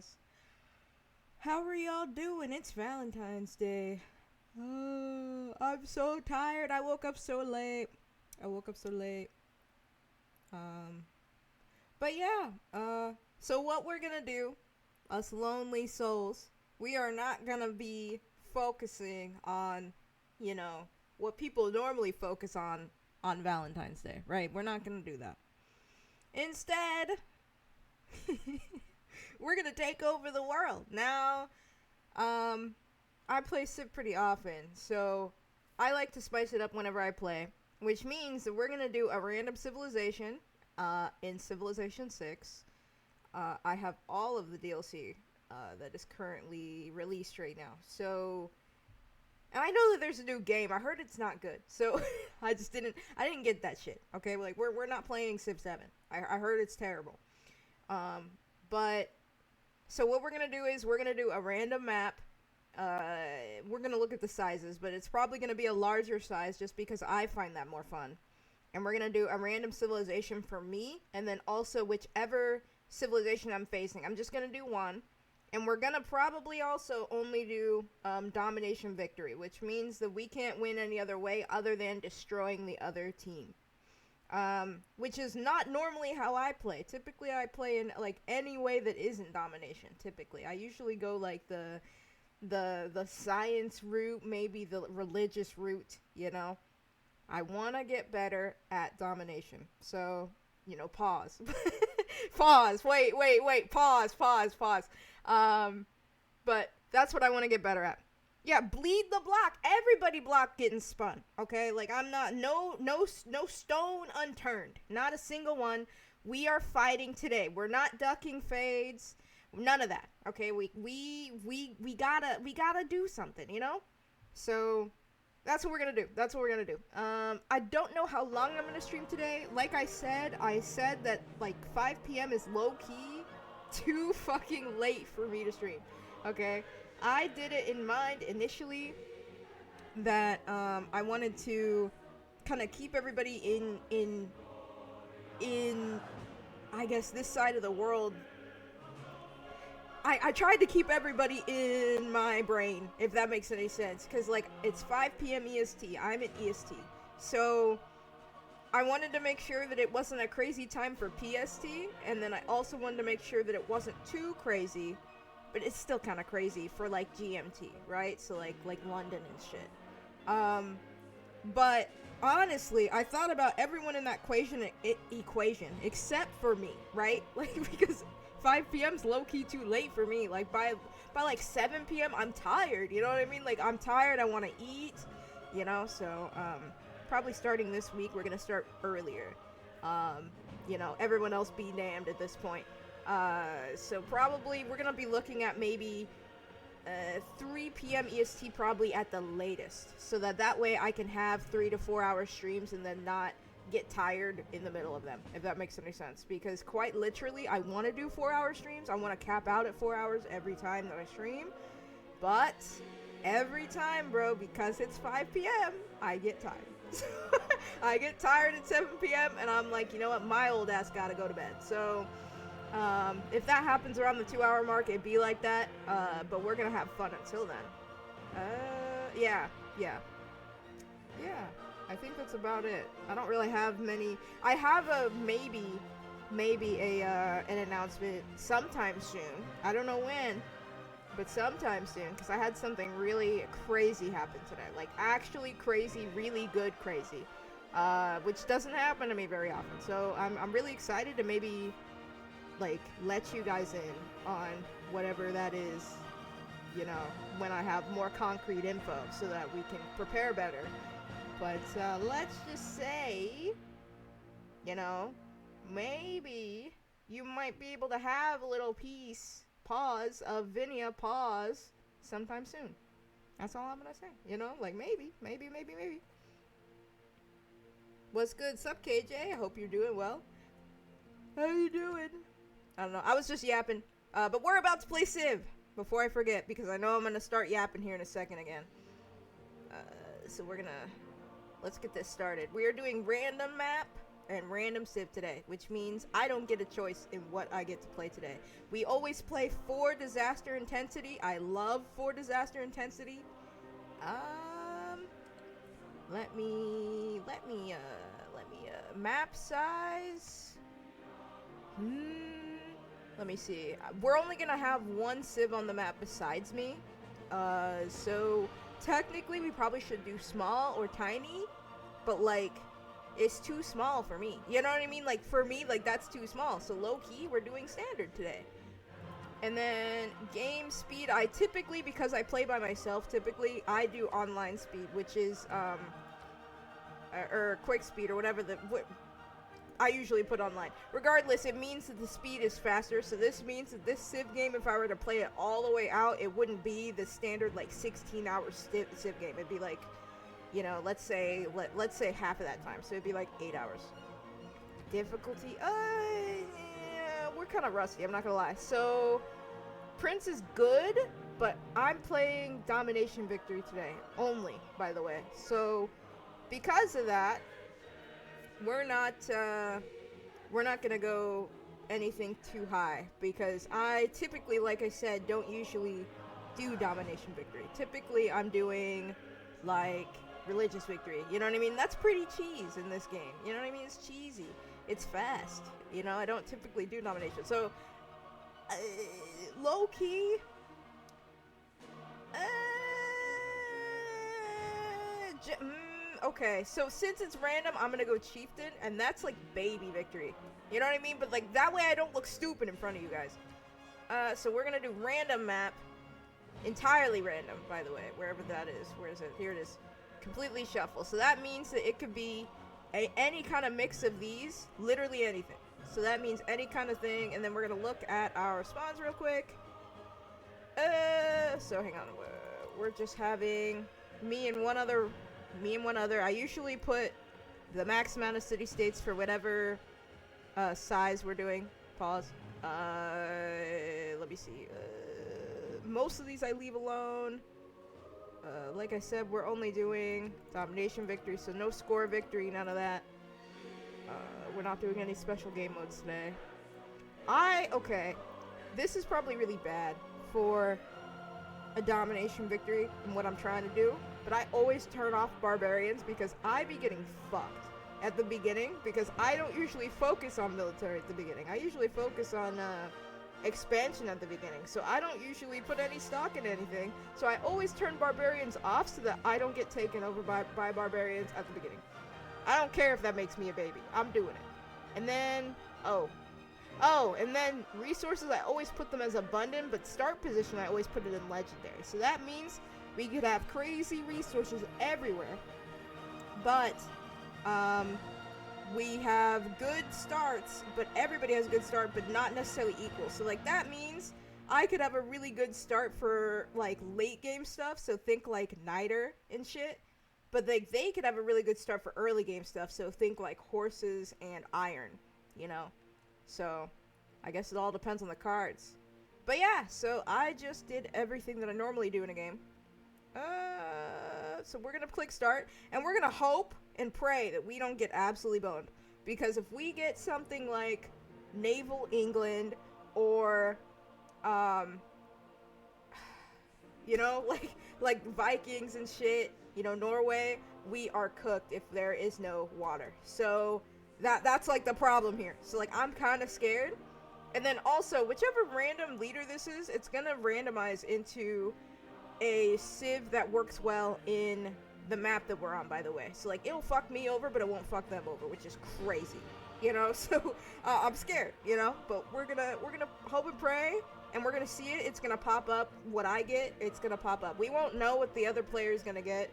guys. How are y'all doing? It's Valentine's Day. I'm so tired. I woke up so late. I woke up so late. Um, but yeah. So what we're gonna do, us lonely souls, we are not gonna be focusing on, you know, what people normally focus on Valentine's Day, right? We're not gonna do that. Instead, we're gonna take over the world. Now, um, I play Civ pretty often, so I like to spice it up whenever I play, which means that we're gonna do a random civilization, in Civilization 6. I have all of the DLC, that is currently released right now, so, and I know that there's a new game. I heard it's not good, so I didn't get that shit. Okay, like we're not playing Civ 7. I heard it's terrible. Um, but so what we're gonna do is we're gonna do a random map. We're gonna look at the sizes, but it's probably gonna be a larger size just because I find that more fun. And we're gonna do a random civilization for me, and then also whichever civilization I'm facing. I'm just gonna do one, and we're gonna probably also only do domination victory, which means that we can't win any other way other than destroying the other team. Which is not normally how I play. Typically, I play in like any way that isn't domination. Typically, I usually go like the science route, maybe the religious route. You know, I want to get better at domination. So, pause, pause. Wait. Pause. But that's what I want to get better at. Yeah, bleed the block. Everybody block getting spun. Okay, like I'm not no stone unturned. Not a single one. We are fighting today. We're not ducking fades. None of that. Okay, we gotta do something. So that's what we're gonna do. I don't know how long I'm gonna stream today. Like I said that like 5 p.m. is low key too fucking late for me to stream. Okay. I did it in mind initially that I wanted to kind of keep everybody in I guess this side of the world. I tried to keep everybody in my brain, if that makes any sense, because like it's 5 p.m. EST. I'm at EST, so I wanted to make sure that it wasn't a crazy time for PST, and then I also wanted to make sure that it wasn't too crazy, but it's still kind of crazy for like GMT, right? So like London and shit. But honestly, I thought about everyone in that equation except for me, right? Like because 5 p.m.'s low key too late for me. Like by like 7 p.m. I'm tired. You know what I mean? Like I'm tired. I want to eat. So probably starting this week we're gonna start earlier. Everyone else be damned at this point. So probably we're gonna be looking at maybe 3 p.m. EST probably at the latest, so that way I can have 3 to 4 hour streams and then not get tired in the middle of them, if that makes any sense. Because quite literally, I want to do 4-hour streams. I want to cap out at 4 hours every time that I stream, but every time, bro, because it's 5 p.m., I get tired. I get tired at 7 p.m. and I'm like, you know what, my old ass gotta go to bed. So if that happens around the 2-hour mark, it'd be like that. But we're gonna have fun until then. Yeah. I think that's about it. I don't really have many. I have a maybe an announcement sometime soon. I don't know when, but sometime soon, because I had something really crazy happen today. Like actually crazy, really good crazy, which doesn't happen to me very often. So I'm really excited to maybe like let you guys in on whatever that is, when I have more concrete info so that we can prepare better. But let's just say, maybe you might be able to have a little pause of Vinia pause sometime soon. That's all I'm gonna say. Like maybe. What's good, sup KJ? I hope you're doing well. How you doing? I don't know. I was just yapping. But we're about to play Civ before I forget, because I know I'm gonna start yapping here in a second again. So let's get this started. We are doing random map, and random civ today, which means I don't get a choice in what I get to play today. We always play 4 disaster intensity. I love 4 disaster intensity. Let me map size. Let me see. We're only gonna have 1 civ on the map besides me. So technically we probably should do small or tiny, but like it's too small for me. You know what I mean? Like for me, like that's too small. So low key, we're doing standard today. And then game speed, I typically, because I play by myself, typically I do online speed, which is or quick speed or whatever I usually put online. Regardless, it means that the speed is faster. So this means that this civ game, if I were to play it all the way out, it wouldn't be the standard like 16-hour civ game. It'd be like, you know, let's say half of that time. So it'd be like 8 hours. Difficulty, yeah, we're kind of rusty, I'm not gonna lie. So Prince is good, but I'm playing Domination Victory today only, by the way. So because of that, we're not gonna go anything too high, because I typically, like I said, don't usually do Domination Victory. Typically I'm doing like Religious Victory, you know what I mean? That's pretty cheese in this game, you know what I mean? It's cheesy, it's fast, you know. I don't typically do Domination, so low key, okay, so since it's random, I'm gonna go Chieftain, and that's like baby victory. You know what I mean? But like that way I don't look stupid in front of you guys. So we're gonna do random map. Entirely random, by the way, wherever that is. Where is it? Here it is. Completely shuffle. So that means that it could be any kind of mix of these. Literally anything. So that means any kind of thing. And then we're gonna look at our spawns real quick. So hang on. We're just having me and one other. I usually put the max amount of city-states for whatever size we're doing. Pause. Let me see. Most of these I leave alone. Like I said, we're only doing Domination Victory, so no score victory, none of that. We're not doing any special game modes today. Okay, this is probably really bad for a Domination Victory and what I'm trying to do, but I always turn off Barbarians because I be getting fucked at the beginning, because I don't usually focus on military at the beginning. I usually focus on expansion at the beginning, so I don't usually put any stock in anything, so I always turn Barbarians off so that I don't get taken over by Barbarians at the beginning. I don't care if that makes me a baby, I'm doing it. And then and then resources, I always put them as abundant, but start position I always put it in legendary, so that means we could have crazy resources everywhere, but we have good starts, but everybody has a good start, but not necessarily equal. So like that means I could have a really good start for like late game stuff, so think like Niter and shit, but like they could have a really good start for early game stuff, so think like horses and iron, you know. So I guess it all depends on the cards. But yeah, so I just did everything that I normally do in a game. So we're gonna click start, and we're gonna hope and pray that we don't get absolutely boned, because if we get something like Naval England or you know, like Vikings and shit, you know, Norway, we are cooked if there is no water. So that's like the problem here. So like I'm kind of scared. And then also, whichever random leader this is, it's gonna randomize into a civ that works well in the map that we're on, by the way. So like it'll fuck me over, but it won't fuck them over, which is crazy, you know. So I'm scared, you know, but we're gonna hope and pray, and we're gonna see it. It's gonna pop up what I get. It's gonna pop up. We won't know what the other player is gonna get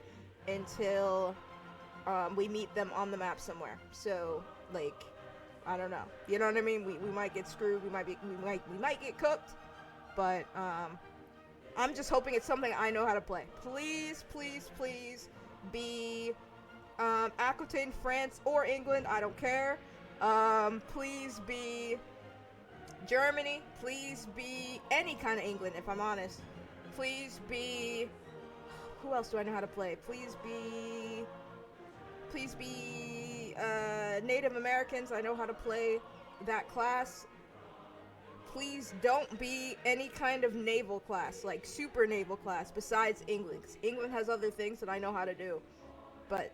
until we meet them on the map somewhere. So like I don't know, you know what I mean? We might get screwed. We might get cooked, but I'm just hoping it's something I know how to play. Please, please, please be Aquitaine, France, or England. I don't care. Please be Germany. Please be any kind of England, if I'm honest. Please be... Who else do I know how to play? Please be Native Americans. I know how to play that class. Please don't be any kind of naval class, like super naval class, besides England. 'Cause England has other things that I know how to do. But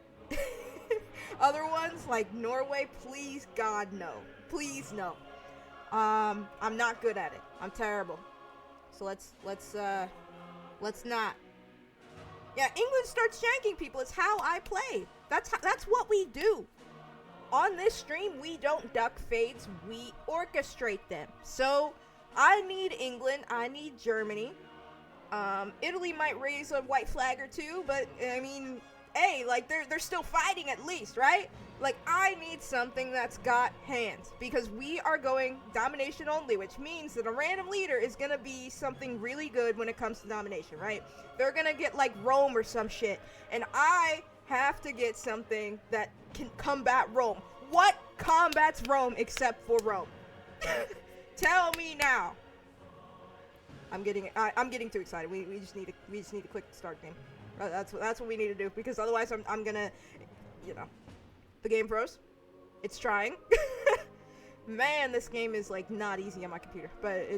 other ones, like Norway, please, God, no. Please, no. I'm not good at it. I'm terrible. So let's not. Yeah, England starts shanking people. It's how I play. That's what we do. On this stream, we don't duck fades, we orchestrate them. So, I need England, I need Germany. Italy might raise a white flag or two, but, I mean, hey, like, they're still fighting at least, right? Like, I need something that's got hands, because we are going domination only, which means that a random leader is gonna be something really good when it comes to domination, right? They're gonna get, like, Rome or some shit, and I have to get something that can combat Rome. What combats Rome except for Rome? Tell me now. I'm getting too excited. We just need a quick start game. That's what we need to do, because otherwise I'm gonna, you know, the game froze. It's trying. Man, this game is like not easy on my computer, but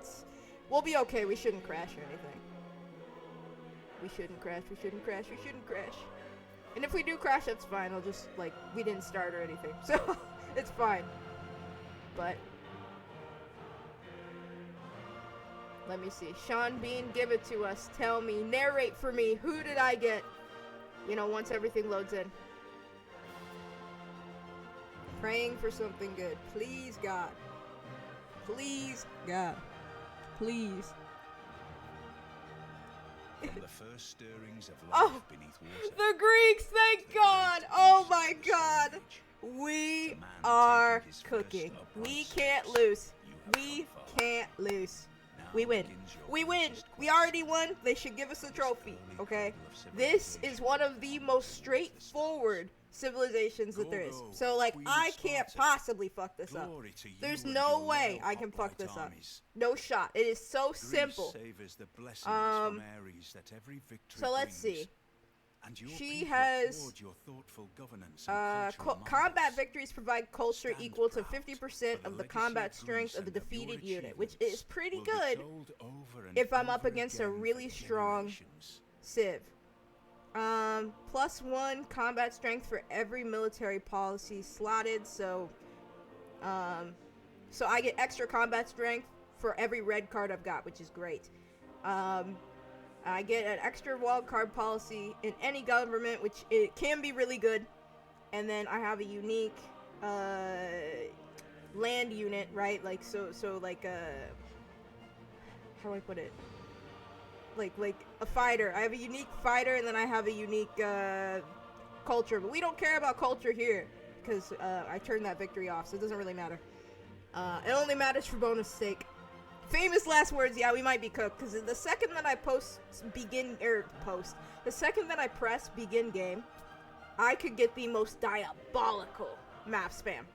we'll be okay. We shouldn't crash or anything. We shouldn't crash. We shouldn't crash. We shouldn't crash. And if we do crash, that's fine. I'll just, like, we didn't start or anything. So, it's fine. But, let me see. Sean Bean, give it to us. Tell me. Narrate for me. Who did I get? You know, once everything loads in. Praying for something good. Please, God. Please, God. Please. From the first stirrings of life beneath water, the Greeks, thank God! Oh my God! We are cooking. We can't lose. We can't lose. We win. We win. We already won. They should give us a trophy, okay? This is one of the most straightforward civilizations that there is. So, like, I can't possibly fuck this up. There's no way I can fuck this up. No shot. It is so simple. So let's see. She has combat victories provide culture equal to 50% of the combat strength of the defeated unit, which is pretty good if I'm up against a really strong civ. +1 combat strength for every military policy slotted, so I get extra combat strength for every red card I've got, which is great. I get an extra wild card policy in any government, which it can be really good. And then I have a unique land unit, right? Like so like how do I put it? Like a fighter. I have a unique fighter, and then I have a unique culture. But we don't care about culture here, because I turned that victory off, so it doesn't really matter. It only matters for bonus sake. Famous last words, yeah, we might be cooked, because the second that I the second that I press begin game, I could get the most diabolical map spawn.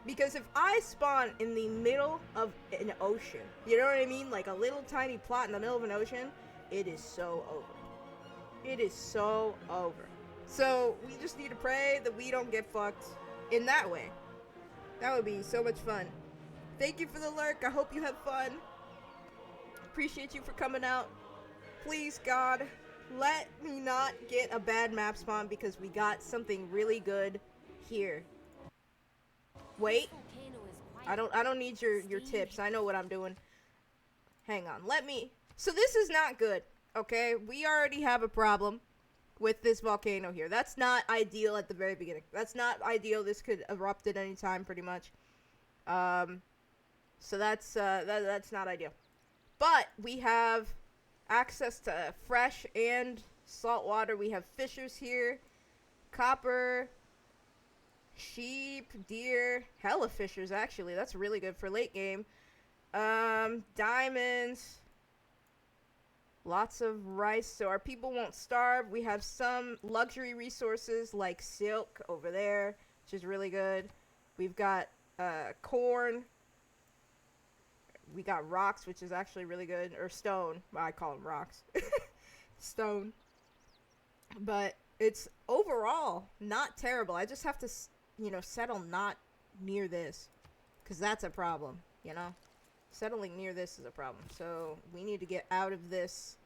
Because if I spawn in the middle of an ocean, you know what I mean? Like a little tiny plot in the middle of an ocean, it is so over. It is so over. So, we just need to pray that we don't get fucked in that way. That would be so much fun. Thank you for the lurk. I hope you have fun. Appreciate you for coming out. Please, God, let me not get a bad map spawn, because we got something really good here. Wait. I don't need your tips. I know what I'm doing. Hang on. So this is not good. Okay? We already have a problem with this volcano here. That's not ideal at the very beginning. That's not ideal. This could erupt at any time, pretty much. So that's not ideal. But we have access to fresh and salt water. We have fishers here, copper, sheep, deer, hella fishers actually. That's really good for late game. Diamonds. Lots of rice, so our people won't starve. We have some luxury resources like silk over there, which is really good. We've got corn. We got rocks, which is actually really good. Or stone. Well, I call them rocks. Stone. But it's overall not terrible. I just have to, settle not near this. Because that's a problem, Settling near this is a problem. So we need to get out of this.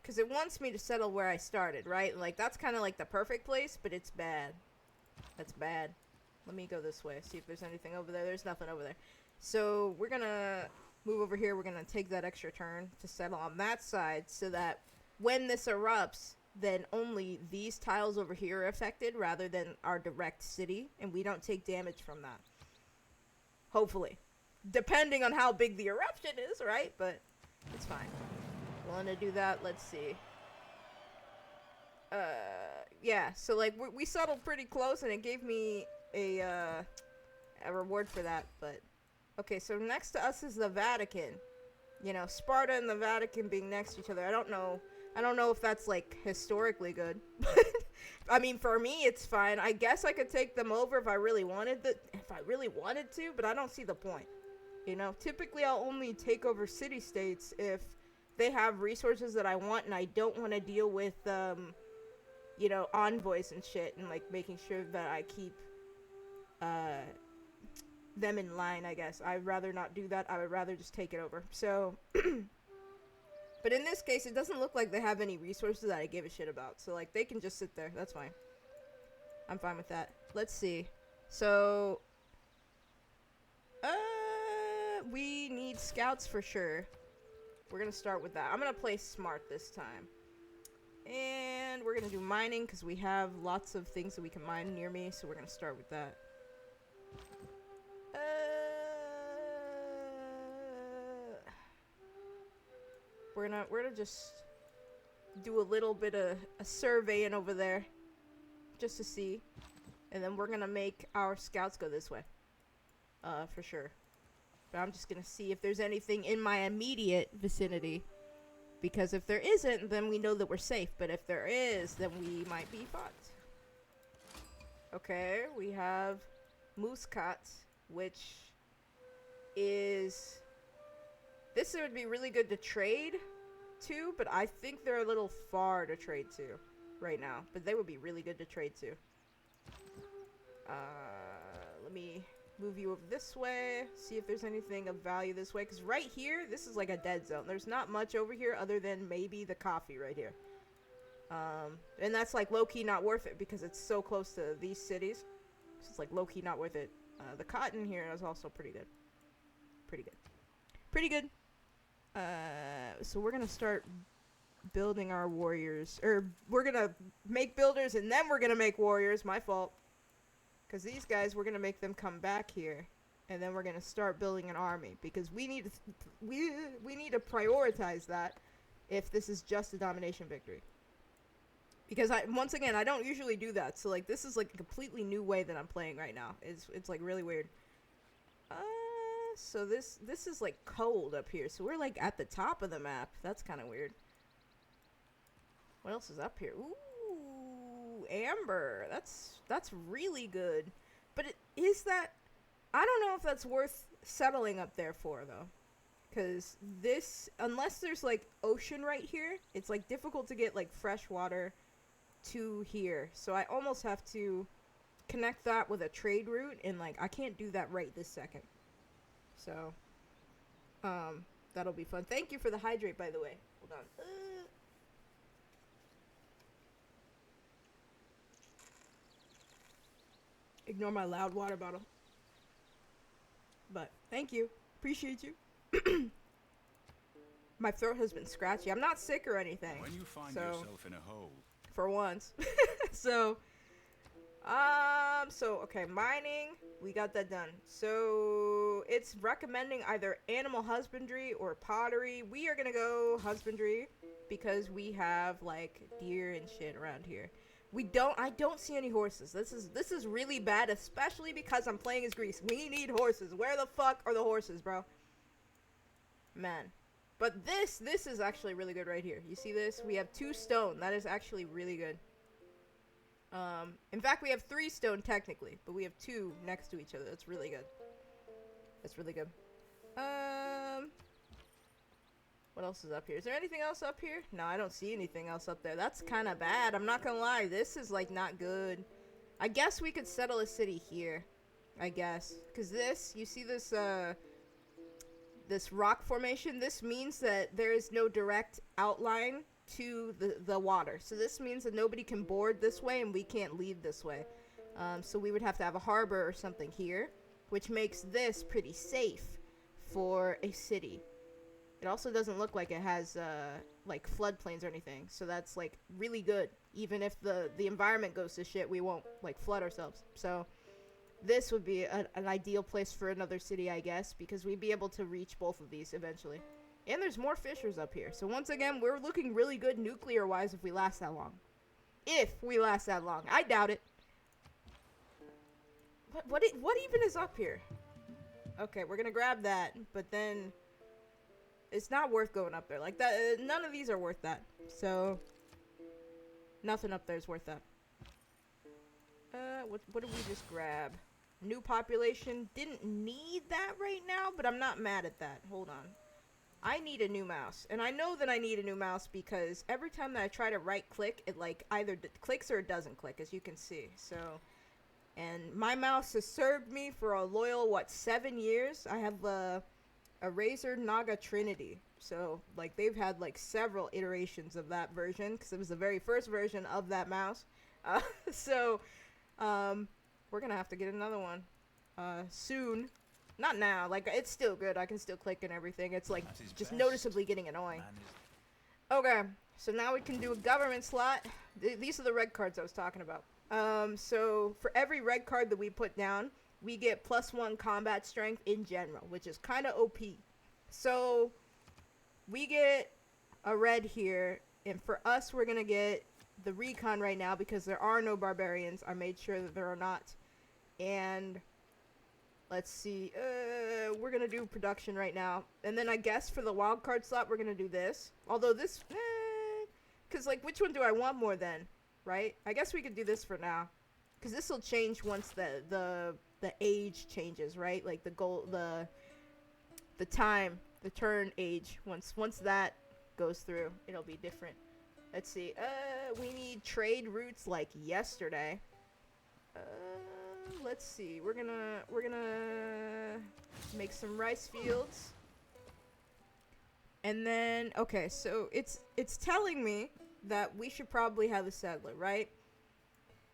Because it wants me to settle where I started, right? Like, that's kind of like the perfect place, but it's bad. That's bad. Let me go this way, see if there's anything over there. There's nothing over there. So we're going to move over here. We're going to take that extra turn to settle on that side so that when this erupts, then only these tiles over here are affected rather than our direct city, and we don't take damage from that. Hopefully. Depending on how big the eruption is, right? But it's fine. Want to do that? Let's see. Yeah, so like we settled pretty close, and it gave me a reward for that. But okay, so next to us is the Vatican. Sparta and the Vatican being next to each other. I don't know if that's like historically good. I mean, for me, it's fine. I guess I could take them over if I really wanted to, but I don't see the point. Typically I'll only take over city-states if they have resources that I want, and I don't want to deal with, envoys and shit, and, like, making sure that I keep, them in line, I guess. I'd rather not do that. I would rather just take it over. So, but in this case, it doesn't look like they have any resources that I give a shit about. So, like, they can just sit there. That's fine. I'm fine with that. Let's see. So, we need scouts for sure. We're going to start with that. I'm going to play smart this time. And we're going to do mining because we have lots of things that we can mine near me. So we're going to start with that. We're gonna just do a little bit of a surveying over there. Just to see. And then we're going to make our scouts go this way. For sure. But I'm just going to see if there's anything in my immediate vicinity. Because if there isn't, then we know that we're safe. But if there is, then we might be fucked. Okay, we have Muscat, which is... This would be really good to trade to, but I think they're a little far to trade to right now. But they would be really good to trade to. Let me move you over this way, see if there's anything of value this way, because right here, this is like a dead zone. There's not much over here other than maybe the coffee right here. And that's like low-key not worth it because it's so close to these cities. So it's like low-key not worth it. The cotton here is also pretty good. Pretty good. So we're gonna start building our warriors, or we're gonna make builders and then we're gonna make warriors. My fault. Because these guys, we're going to make them come back here. And then we're going to start building an army. Because we need to prioritize that if this is just a domination victory. Because, once again, I don't usually do that. So, like, this is, like, a completely new way that I'm playing right now. It's like, really weird. So this is, like, cold up here. So we're, like, at the top of the map. That's kind of weird. What else is up here? Ooh. Amber, that's really good, but is that, I don't know if that's worth settling up there for though, because this, unless there's like ocean right here, it's like difficult to get like fresh water to here, so I almost have to connect that with a trade route, and like I can't do that right this second. So that'll be fun. Thank you for the hydrate, by the way. Hold on. Ignore my loud water bottle. But thank you. Appreciate you. My throat has been scratchy. I'm not sick or anything. When you find yourself in a hole. For once. So okay, mining, we got that done. So it's recommending either animal husbandry or pottery. We are gonna go husbandry because we have like deer and shit around here. I don't see any horses. This is really bad, especially because I'm playing as Greece. We need horses. Where the fuck are the horses, bro? Man. But this is actually really good right here. You see this? We have 2 stone. That is actually really good. In fact, we have 3 stone technically, but we have 2 next to each other. That's really good. That's really good. What What else is up here? Is there anything else up here? No, I don't see anything else up there. That's kind of bad. I'm not gonna lie. This is, like, not good. I guess we could settle a city here. I guess. Because this, you see this, this rock formation? This means that there is no direct outline to the water. So this means that nobody can board this way and we can't leave this way. So we would have to have a harbor or something here, which makes this pretty safe for a city. It also doesn't look like it has, like, floodplains or anything. So that's, like, really good. Even if the environment goes to shit, we won't, like, flood ourselves. So this would be an ideal place for another city, I guess, because we'd be able to reach both of these eventually. And there's more fissures up here. So once again, we're looking really good nuclear-wise if we last that long. If we last that long. I doubt it. What even is up here? Okay, we're gonna grab that, but then it's not worth going up there. Like, that, none of these are worth that. So, nothing up there is worth that. What did we just grab? New population. Didn't need that right now, but I'm not mad at that. Hold on. I need a new mouse. And I know that I need a new mouse because every time that I try to right-click, it, like, either clicks or it doesn't click, as you can see. So, and my mouse has served me for a loyal, 7 years? I have a Razer Naga Trinity. So, like, they've had, like, several iterations of that version because it was the very first version of that mouse. We're gonna have to get another one soon. Not now. Like, it's still good. I can still click and everything. It's, like, just noticeably getting annoying. Okay, so now we can do a government slot. These are the red cards I was talking about. So for every red card that we put down, we get +1 combat strength in general, which is kind of OP. So we get a red here, and for us, we're gonna get the recon right now because there are no barbarians. I made sure that there are not. And let's see, we're gonna do production right now. And then I guess for the wild card slot, we're gonna do this. Although this, because, like, which one do I want more then? Right? I guess we could do this for now. Because this will change once the age changes, right? Like, the turn age. Once that goes through, it'll be different. Let's see. We need trade routes like yesterday. Let's see. We're gonna make some rice fields. And then, okay, so it's telling me that we should probably have a settler, right?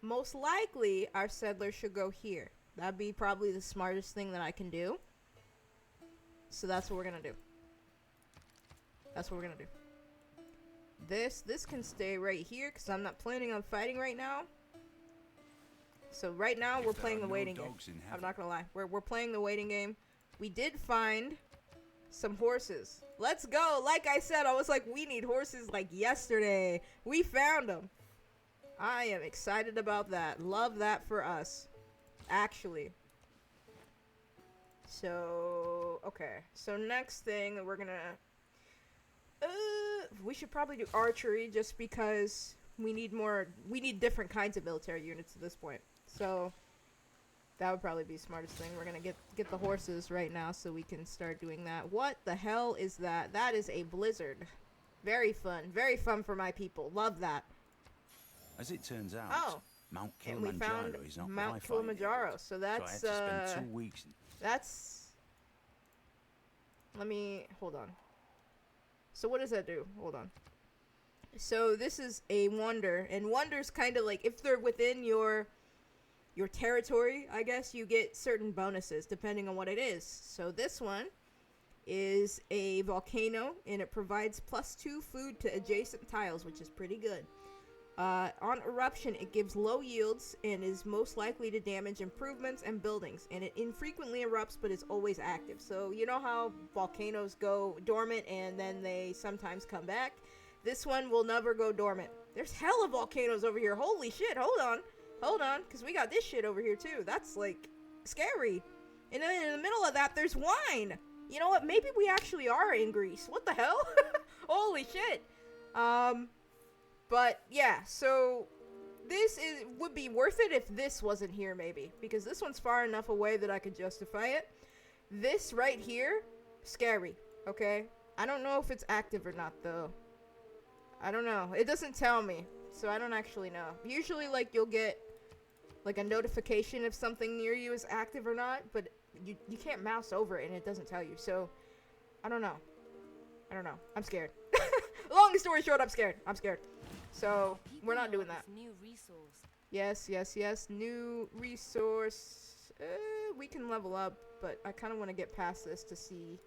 Most likely, our settler should go here. That'd be probably the smartest thing that I can do. So that's what we're gonna do. That's what we're gonna do. This can stay right here because I'm not planning on fighting right now. So right now we're playing the waiting game. I'm not gonna lie. We're playing the waiting game. We did find some horses. Let's go. Like I said, I was like, we need horses like yesterday. We found them. I am excited about that. Love that for us. Actually. So, okay. So next thing we're gonna... we should probably do archery just because we need different kinds of military units at this point. So that would probably be the smartest thing. We're gonna get the horses right now so we can start doing that. What the hell is that? That is a blizzard. Very fun. Very fun for my people. Love that. As it turns out, Mount Kilimanjaro is not Mount Kilimanjaro. So that's so I had to spend 2 weeks. That's... Let me... Hold on. So what does that do? Hold on. So this is a wonder. And wonders kind of like... If they're within your territory, I guess, you get certain bonuses depending on what it is. So this one is a volcano, and it provides +2 food to adjacent tiles, which is pretty good. On eruption, it gives low yields and is most likely to damage improvements and buildings. And it infrequently erupts, but is always active. So you know how volcanoes go dormant and then they sometimes come back? This one will never go dormant. There's hella volcanoes over here. Holy shit, hold on, because we got this shit over here too. That's, like, scary. And then in the middle of that, there's wine. You know what? Maybe we actually are in Greece. What the hell? Holy shit. But yeah, so this would be worth it if this wasn't here, maybe, because this one's far enough away that I could justify it. This right here, scary, okay? I don't know if it's active or not, though. I don't know. It doesn't tell me, so I don't actually know. Usually, like, you'll get, like, a notification if something near you is active or not, but you can't mouse over it and it doesn't tell you, so I don't know. I'm scared. Long story short, I'm scared. So, we're not doing that. New resource. Yes. New resource. We can level up, but I kind of want to get past this to see.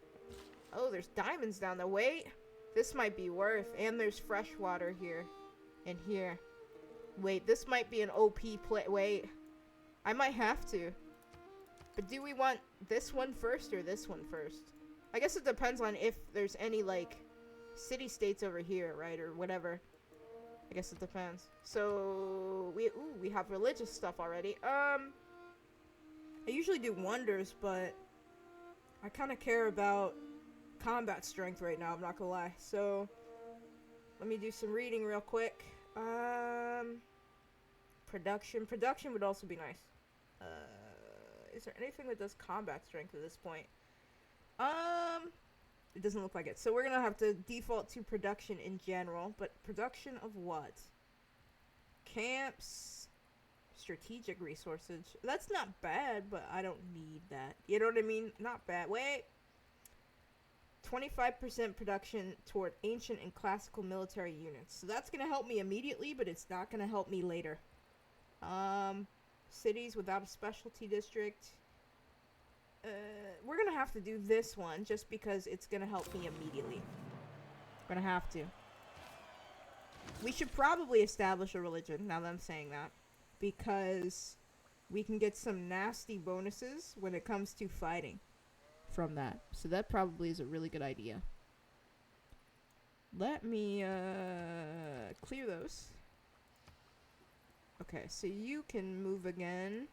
Oh, there's diamonds down there. Wait. This might be worth. And there's fresh water here. And here. Wait, this might be an OP play. Wait. I might have to. But do we want this one first or this one first? I guess it depends on if there's any, like, city-states over here, right? Or whatever. I guess it depends. So, we have religious stuff already. I usually do wonders, but I kind of care about combat strength right now, I'm not gonna lie. So, let me do some reading real quick. Production would also be nice. Is there anything that does combat strength at this point? It doesn't look like it. So we're gonna have to default to production in general, but production of what? Camps, strategic resources. That's not bad, but I don't need that. You know what I mean? Not bad. Wait. 25% production toward ancient and classical military units. So that's gonna help me immediately, but it's not gonna help me later. Cities without a specialty district. We're gonna have to do this one just because it's gonna help me immediately. We're gonna have to. We should probably establish a religion, now that I'm saying that, because we can get some nasty bonuses when it comes to fighting from that. So that probably is a really good idea. Let me clear those. Okay, so you can move again.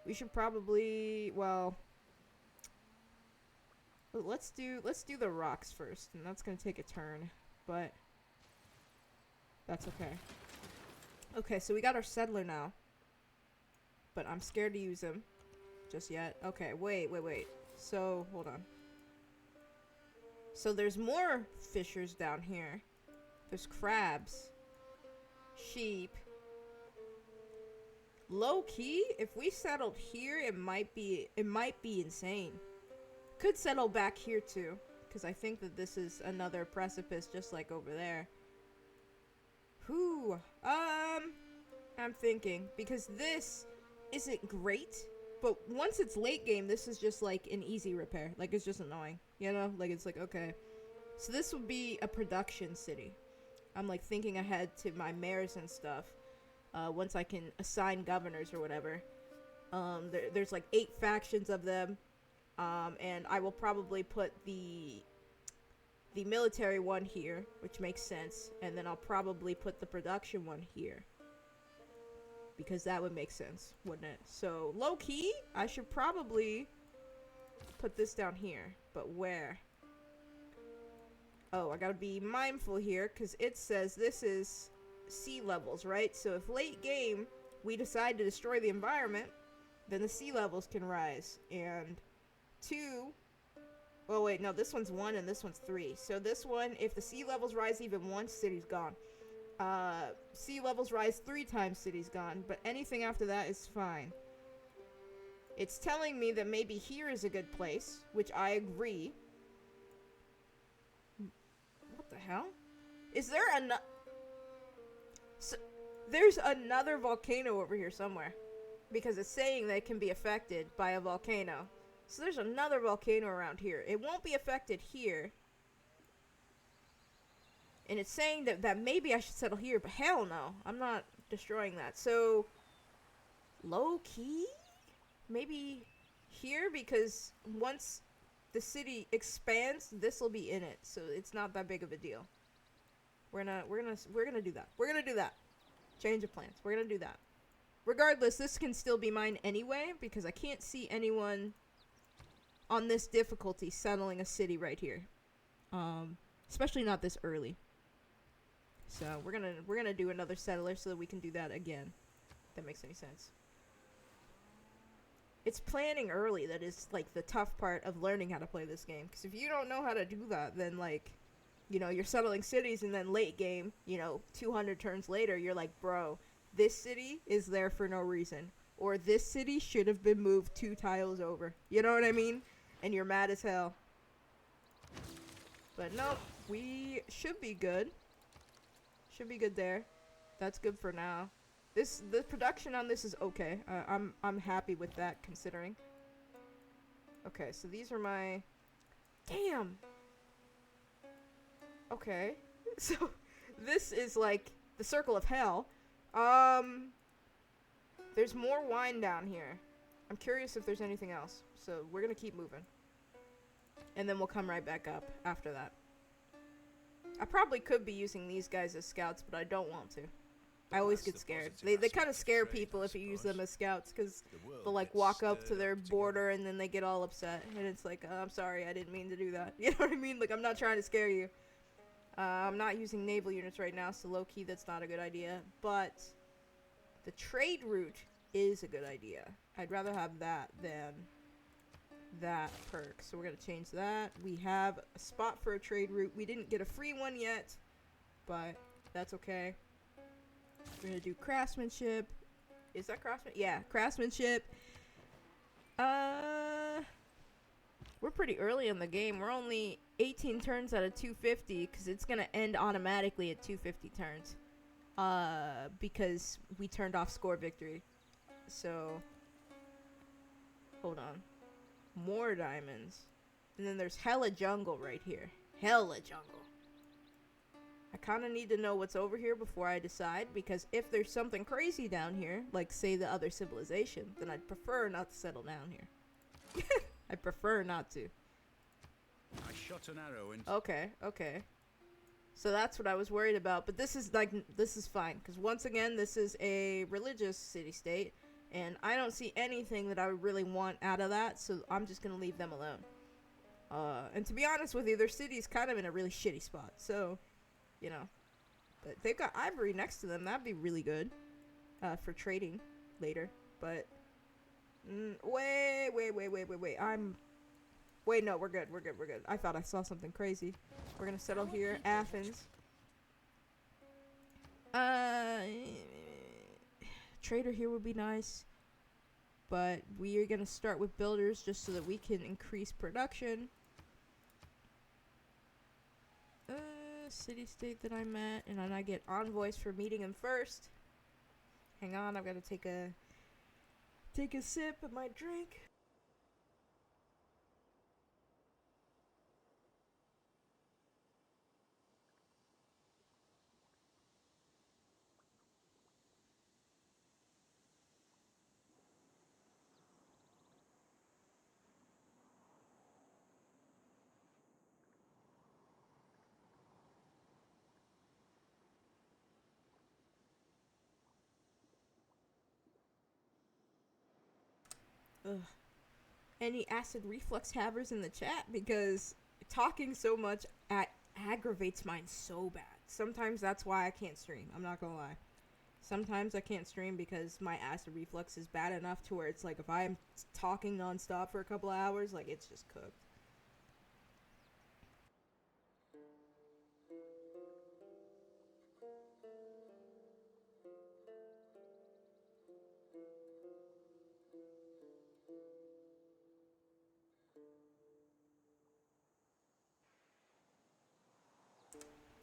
We should probably, well, let's do the rocks first, and that's gonna take a turn, but that's okay. Okay, so we got our settler now, but I'm scared to use him just yet. Okay, wait. So, hold on. So there's more fishers down here. There's crabs, sheep. Low key, if we settled here, it might be insane. Could settle back here too, because I think that this is another precipice just like over there. Whew. I'm thinking, because this isn't great, but once it's late game, this is just like an easy repair. Like, it's just annoying, you know? Like, it's like, okay. So this would be a production city. I'm like thinking ahead to my mayors and stuff. Once I can assign governors or whatever. There's like 8 factions of them. And I will probably put the military one here, which makes sense. And then I'll probably put the production one here. Because that would make sense, wouldn't it? So, low-key, I should probably put this down here. But where? Oh, I gotta be mindful here, because it says this is sea levels, right? So if late game we decide to destroy the environment, then the sea levels can rise. And 2... Oh, wait, no, this one's 1 and this one's 3. So this one, if the sea levels rise even once, city's gone. Sea levels rise 3 times, city's gone, but anything after that is fine. It's telling me that maybe here is a good place, which I agree. What the hell? Is there there's another volcano over here somewhere, because it's saying that it can be affected by a volcano. So there's another volcano around here. It won't be affected here. And it's saying that maybe I should settle here, but hell no. I'm not destroying that. So, low-key? Maybe here, because once the city expands, this will be in it. So it's not that big of a deal. We're gonna do that. We're gonna do that. Change of plans. We're gonna do that. Regardless, this can still be mine anyway, because I can't see anyone on this difficulty settling a city right here. Especially not this early. So we're gonna do another settler so that we can do that again. If that makes any sense. it's planning early that is like the tough part of learning how to play this game. Because if you don't know how to do that, then like, you know, you're settling cities, and then late game, you know, 200 turns later, you're like, bro, this city is there for no reason, or this city should have been moved 2 tiles over. You know what I mean? And you're mad as hell. But nope, we should be good. Should be good there. That's good for now. The production on this is okay. I'm happy with that, considering. Okay, so these are my... Damn! Okay. So, this is like the circle of hell. There's more wine down here. I'm curious if there's anything else. So, we're gonna keep moving. And then we'll come right back up after that. I probably could be using these guys as scouts, but I don't want to. I always get scared. They kind of scare people if you use them as scouts, because they'll like walk up to their border and then they get all upset. And it's like, I'm sorry, I didn't mean to do that. You know what I mean? Like, I'm not trying to scare you. I'm not using naval units right now, so low-key that's not a good idea. But the trade route is a good idea. I'd rather have that than that perk. So we're going to change that. We have a spot for a trade route. We didn't get a free one yet, but that's okay. We're gonna do craftsmanship. Is that craftsmanship? Yeah, craftsmanship. We're pretty early in the game. We're only 18 turns out of 250, because it's gonna end automatically at 250 turns. Because we turned off score victory. So, hold on. More diamonds. And then there's hella jungle right here. Hella jungle. I kind of need to know what's over here before I decide, because if there's something crazy down here, like say the other civilization, then I'd prefer not to settle down here. I prefer not to. I shot an arrow into... Okay. So that's what I was worried about, but this is fine, because once again, this is a religious city-state, and I don't see anything that I would really want out of that, so I'm just gonna leave them alone. And to be honest with you, their city's kind of in a really shitty spot, so... You know, but they've got ivory next to them. That'd be really good for trading later. But wait. Wait, no, we're good. I thought I saw something crazy. We're gonna settle here, Athens. Trader here would be nice, but we are gonna start with builders just so that we can increase production. City-state that I'm at, and then I get envoys for meeting him first. Hang on, I've got to take a sip of my drink. Ugh. Any acid reflux havers in the chat, because talking so much aggravates mine so bad. Sometimes that's why I can't stream. I'm not gonna lie. Sometimes I can't stream because my acid reflux is bad enough to where it's like if I'm talking nonstop for a couple of hours, like it's just cooked.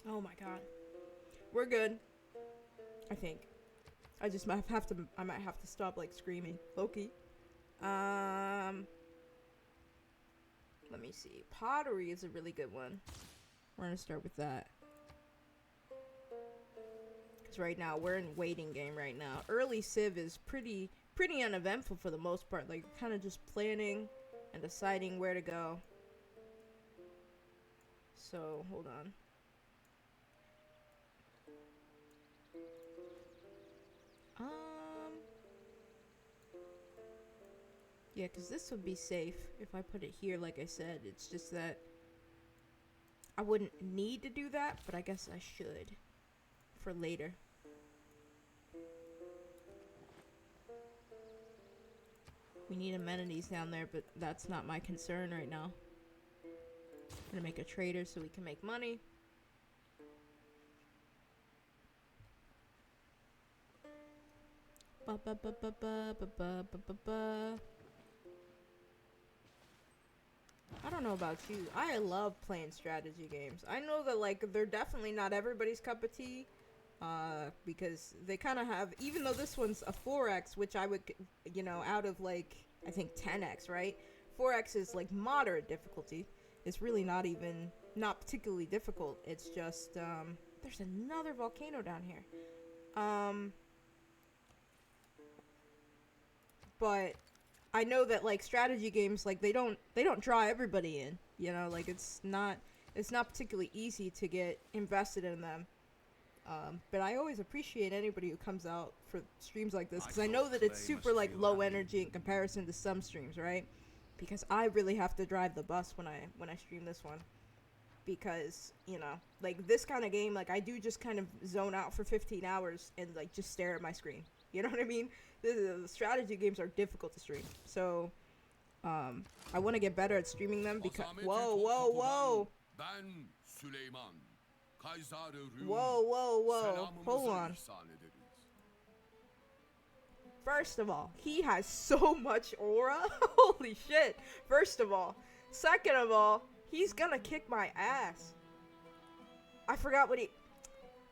Oh my god. We're good. I think. I might have to stop like screaming. Loki. Let me see. Pottery is a really good one. We're gonna start with that. Because right now we're in waiting game right now. Early Civ is pretty uneventful for the most part. Like kind of just planning and deciding where to go. So hold on. Yeah, because this would be safe if I put it here, like I said. It's just that I wouldn't need to do that, but I guess I should for later. We need amenities down there, but that's not my concern right now. I'm gonna make a trader so we can make money. Ba ba ba ba ba ba ba ba ba. I don't know about you. I love playing strategy games. I know that like they're definitely not everybody's cup of tea, because they kind of have. Even though this one's a 4x, which I would, out of like I think 10x, right? 4x is like moderate difficulty. It's really not particularly difficult. It's just there's another volcano down here. But I know that like strategy games, like they don't draw everybody in, like it's not particularly easy to get invested in them. But I always appreciate anybody who comes out for streams like this, because I know that it's super like low energy in comparison to some streams, right? Because I really have to drive the bus when I stream this one, because like this kind of game, like I do just kind of zone out for 15 hours and like just stare at my screen. You know what I mean? The strategy games are difficult to stream, so I want to get better at streaming them because whoa, hold on. First of all, he has so much aura. Holy shit. First of all. Second of all, he's gonna kick my ass. I forgot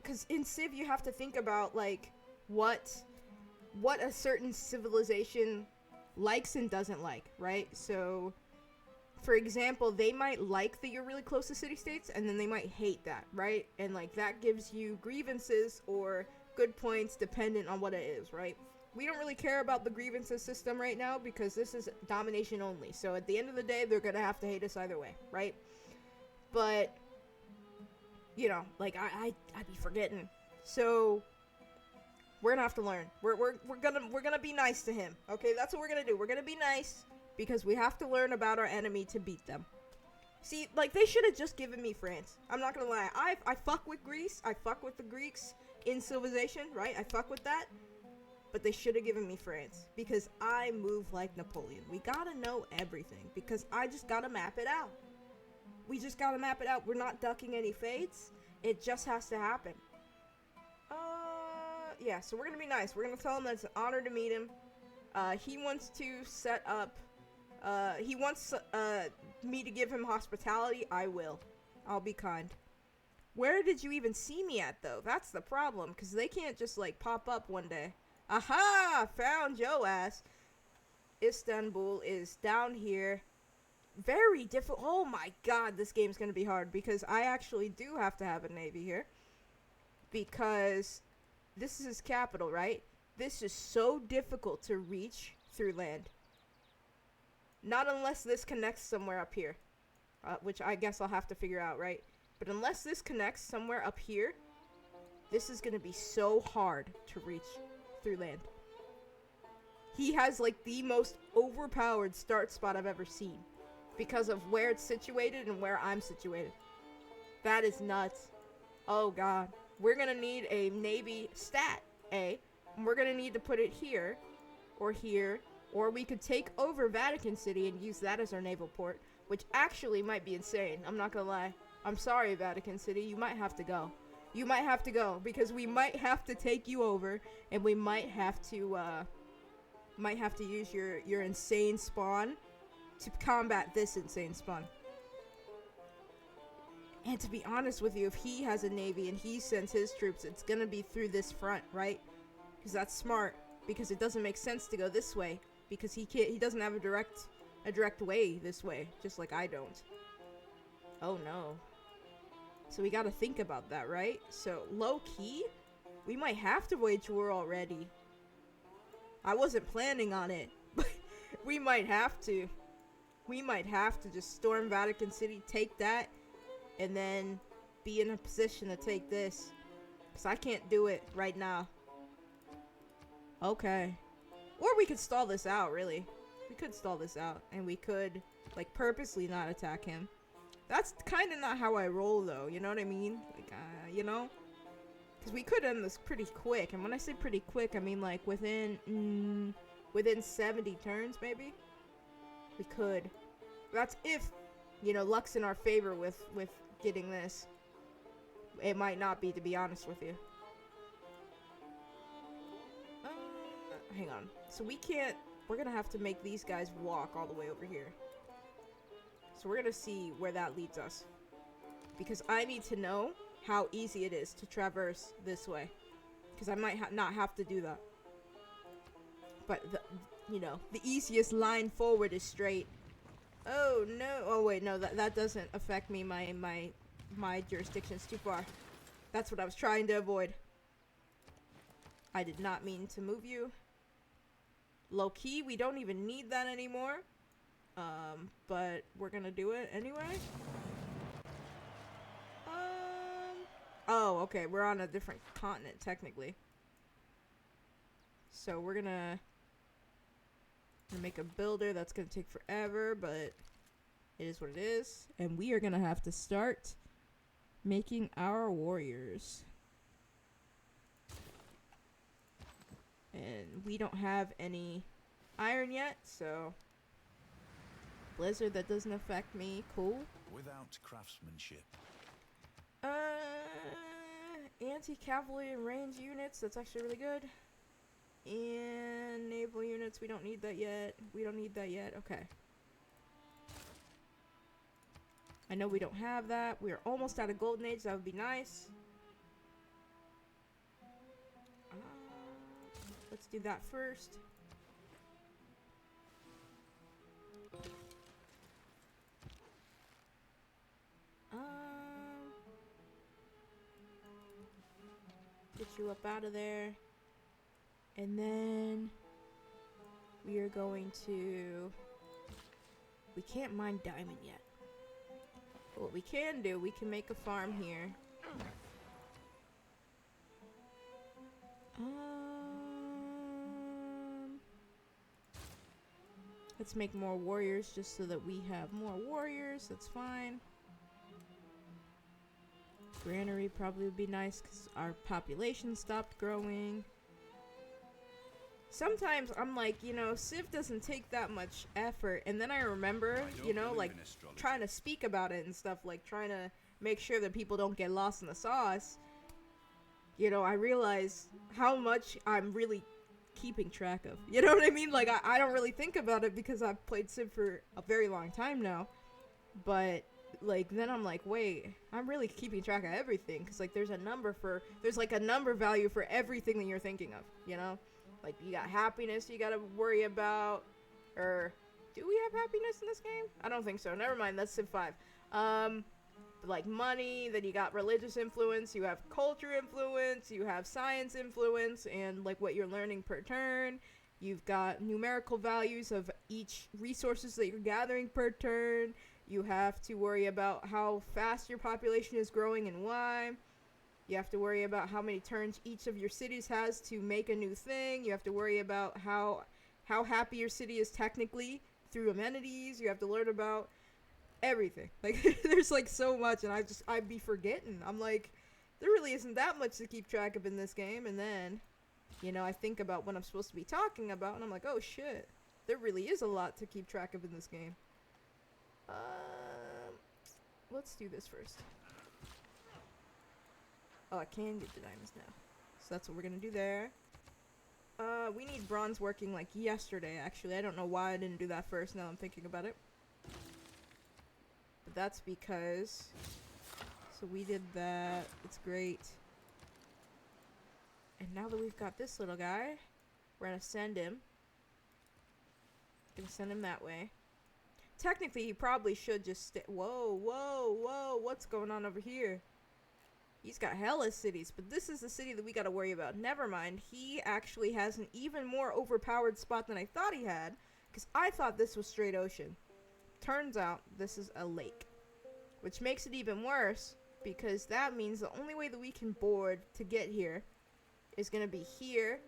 because in Civ you have to think about like what a certain civilization likes and doesn't like, right? So, for example, they might like that you're really close to city-states, and then they might hate that, right? And, like, that gives you grievances or good points dependent on what it is, right? We don't really care about the grievances system right now because this is domination only. So, at the end of the day, they're gonna have to hate us either way, right? But, like, I'd be forgetting. So we're gonna have to learn. We're gonna be nice to him. Okay, that's what we're gonna do. We're gonna be nice because we have to learn about our enemy to beat them. See, like they should have just given me France. I'm not gonna lie. I fuck with Greece. I fuck with the Greeks in Civilization, right? I fuck with that. But they should have given me France because I move like Napoleon. We gotta know everything because I just gotta map it out. We just gotta map it out. We're not ducking any fates. It just has to happen. Yeah, so we're gonna be nice. We're gonna tell him that it's an honor to meet him. He wants to set up, he wants me to give him hospitality. I will. I'll be kind. Where did you even see me at, though? That's the problem, because they can't just, like, pop up one day. Aha! Found yo ass. Istanbul is down here. Very difficult. Oh my god, this game's gonna be hard, because I actually do have to have a navy here. Because this is his capital, right? This is so difficult to reach through land. Not unless this connects somewhere up here. Which I guess I'll have to figure out, right? But unless this connects somewhere up here, this is going to be so hard to reach through land. He has, like, the most overpowered start spot I've ever seen. Because of where it's situated and where I'm situated. That is nuts. Oh, God. We're going to need a navy stat A. And we're going to need to put it here. Or here. Or we could take over Vatican City and use that as our naval port. Which actually might be insane. I'm not going to lie. I'm sorry, Vatican City. You might have to go. You might have to go. Because we might have to take you over. And we might have to use your insane spawn to combat this insane spawn. And to be honest with you, if he has a navy and he sends his troops, it's gonna be through this front, right? Because that's smart. Because it doesn't make sense to go this way. Because he doesn't have a direct way this way, just like I don't. Oh no. So we gotta think about that, right? So low key, we might have to wage war already. I wasn't planning on it, but we might have to. We might have to just storm Vatican City, take that, and then be in a position to take this. Because I can't do it right now. Okay. Or we could stall this out, really. We could stall this out. And we could, like, purposely not attack him. That's kind of not how I roll, though. You know what I mean? Like, you know? Because we could end this pretty quick. And when I say pretty quick, I mean, like, within within 70 turns, maybe? We could. That's if, you know, luck's in our favor with getting this. It might not be, to be honest with you. Hang on. So we can't... We're gonna have to make these guys walk all the way over here. So we're gonna see where that leads us. Because I need to know how easy it is to traverse this way. Because I might not have to do that. But, you know, the easiest line forward is straight. Oh, no. Oh, wait, no. That doesn't affect me. My jurisdiction's too far. That's what I was trying to avoid. I did not mean to move you. Low key, we don't even need that anymore. But we're gonna do it anyway. Oh, okay. We're on a different continent, technically. So we're gonna make a builder. That's gonna take forever, but it is what it is. And we are gonna have to start making our warriors. And we don't have any iron yet, so blizzard, that doesn't affect me. Cool. Without craftsmanship. Anti-cavalry and range units, that's actually really good. And naval units, we don't need that yet. We don't need that yet. Okay. I know we don't have that. We're almost out of golden age. That would be nice. Let's do that first. Get you up out of there. And then we are going to... We can't mine diamond yet. But what we can do, we can make a farm here. Let's make more warriors just so that we have more warriors. That's fine. Granary probably would be nice because our population stopped growing. Sometimes I'm like, you know, Civ doesn't take that much effort. And then I remember, you know, like trying to speak about it and stuff, like trying to make sure that people don't get lost in the sauce. You know, I realize how much I'm really keeping track of. You know what I mean? Like, I don't really think about it because I've played Civ for a very long time now. But, like, then I'm like, wait, I'm really keeping track of everything. Because, like, there's like a number value for everything that you're thinking of, you know? Like, you got happiness you gotta worry about. Or, do we have happiness in this game? I don't think so. Never mind, that's Civ 5. Like money, then you got religious influence, you have culture influence, you have science influence, and like what you're learning per turn. You've got numerical values of each resources that you're gathering per turn. You have to worry about how fast your population is growing and why. You have to worry about how many turns each of your cities has to make a new thing. You have to worry about how happy your city is technically through amenities. You have to learn about everything. Like, there's like so much, and I'd be forgetting. I'm like, there really isn't that much to keep track of in this game. And then, you know, I think about what I'm supposed to be talking about, and I'm like, oh shit, there really is a lot to keep track of in this game. Let's do this first. Oh, I can get the diamonds now, so that's what we're gonna do there. We need bronze working like yesterday, actually. I don't know why I didn't do that first, now I'm thinking about it. But that's because... So we did that. It's great. And now that we've got this little guy, we're gonna send him. Gonna send him that way. Technically, he probably should just stay... Whoa, whoa, whoa. What's going on over here? He's got hella cities, but this is the city that we gotta worry about. Never mind. He actually has an even more overpowered spot than I thought he had, because I thought this was straight ocean. Turns out this is a lake, which makes it even worse because that means the only way that we can board to get here is going to be here